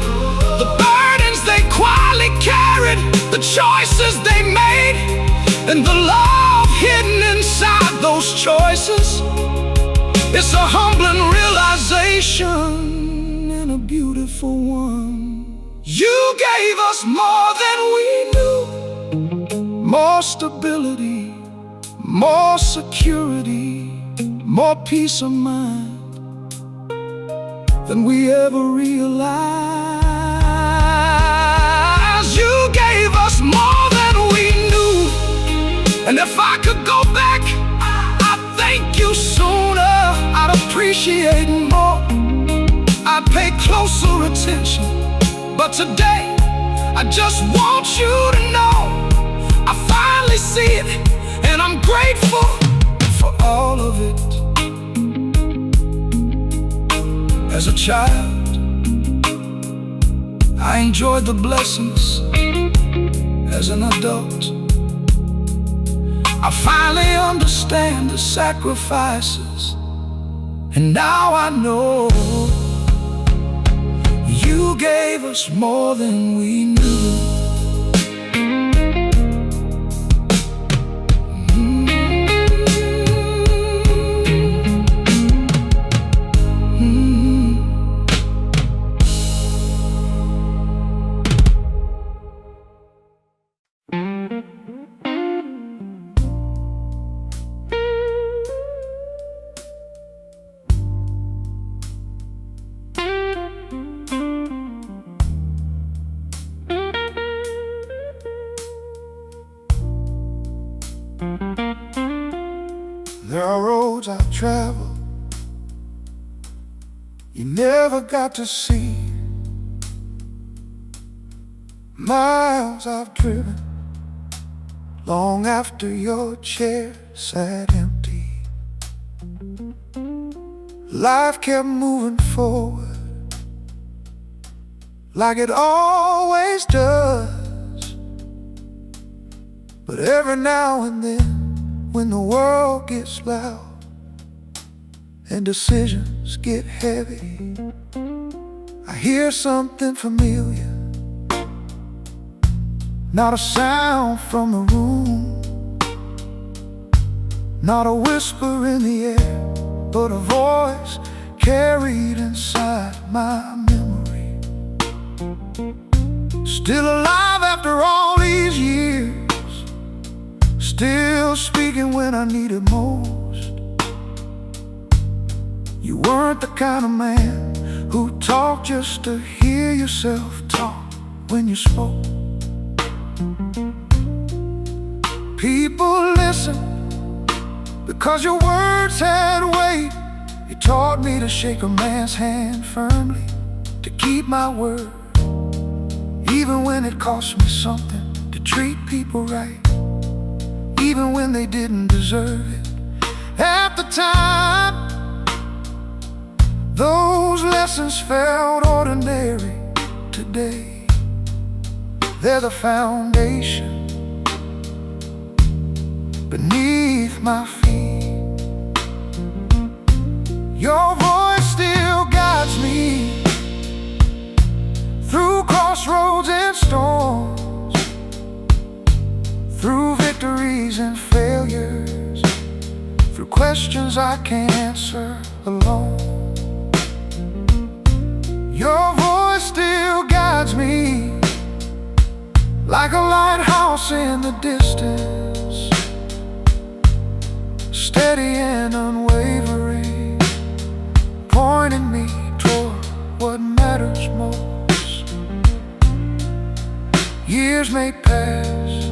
[SPEAKER 2] the burdens they quietly carried, the choices they made, and the love hidden inside those choices. It's a humbling realization and a beautiful one. You gave us more than we knew, more stability, more security, more peace of mind than we ever realized. appreciating more, I'd pay closer attention. But today, I just want you to know I finally see it, and I'm grateful for all of it. As a child, I enjoyed the blessings. As an adult, I finally understand the sacrifices. And now I know you gave us more than we knew. There are roads I've traveled you never got to see, miles I've driven long after your chair sat empty. Life kept moving forward like it always does. But every now and then, when the world gets loud and decisions get heavy, I hear something familiar. Not a sound from a room, not a whisper in the air, but a voice carried inside my memory. Still alive after all these years, still speaking when I needed most. You weren't the kind of man who talked just to hear yourself talk when you spoke. People listened because your words had weight. You taught me to shake a man's hand firmly, to keep my word, even when it cost me something, to treat people right, even when they didn't deserve it. At the time, those lessons felt ordinary. Today, they're the foundation beneath my feet. Your voice still guides me through crossroads and storms, through victories and failures, through questions I can't answer alone. Your voice still guides me like a lighthouse in the distance, steady and unwavering, pointing me toward what matters most. Years may pass,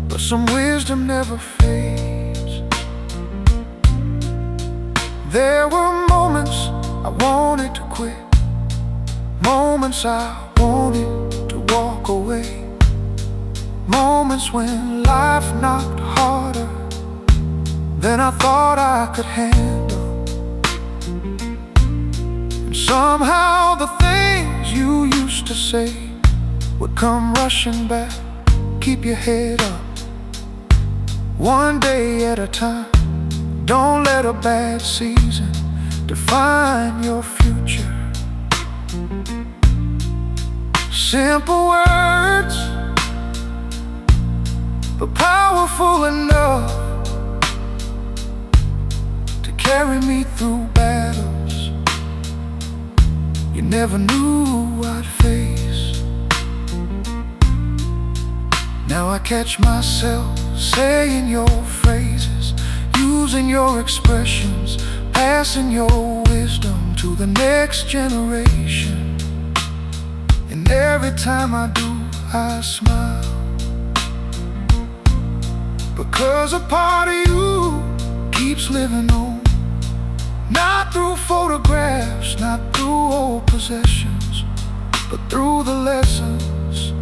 [SPEAKER 2] but some wisdom never fades. There were moments I wanted to quit, moments I wanted to walk away, moments when life knocked harder than I thought I could handle. And somehow the things you used to say would come rushing back. Keep your head up, one day at a time. Don't let a bad season define your future. Simple words, but powerful enough to carry me through battles you never knew I'd face. Now I catch myself saying your phrases, using your expressions, passing your wisdom to the next generation. And every time I do, I smile, because a part of you keeps living on Not through photographs, not through old possessions, but through the lessons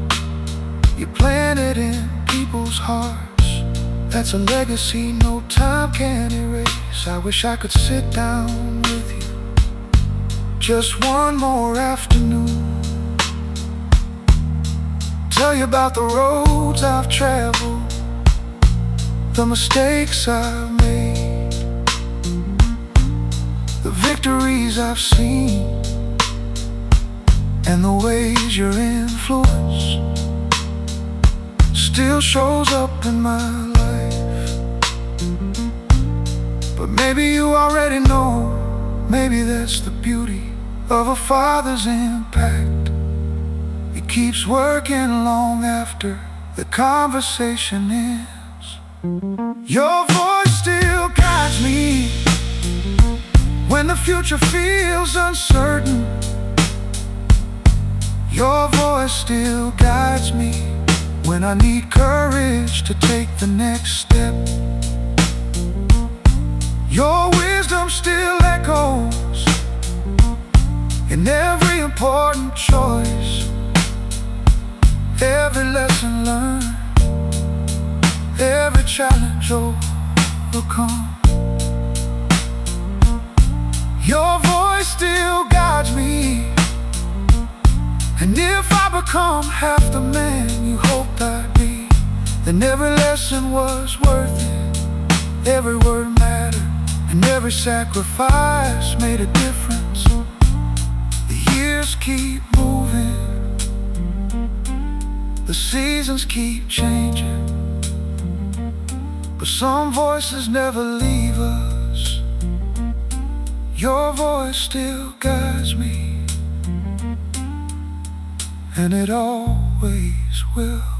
[SPEAKER 2] you planted in people's hearts. That's a legacy no time can erase. I wish I could sit down with you just one more afternoon, tell you about the roads I've traveled, the mistakes I've made, the victories I've seen, and the ways your influence still shows up in my life. But maybe you already know, maybe that's the beauty of a father's impact. He keeps working long after the conversation ends. Your voice still guides me when the future feels uncertain. Your voice still guides me when I need courage to take the next step. Your wisdom still echoes in every important choice, every lesson learned, every challenge overcome. Your voice still guides me, and if I become half the man you hoped I'd be, then every lesson was worth it. Every word mattered, and every sacrifice made a difference. The years keep moving, the seasons keep changing, but some voices never leave us. Your voice still guides me, and it always will.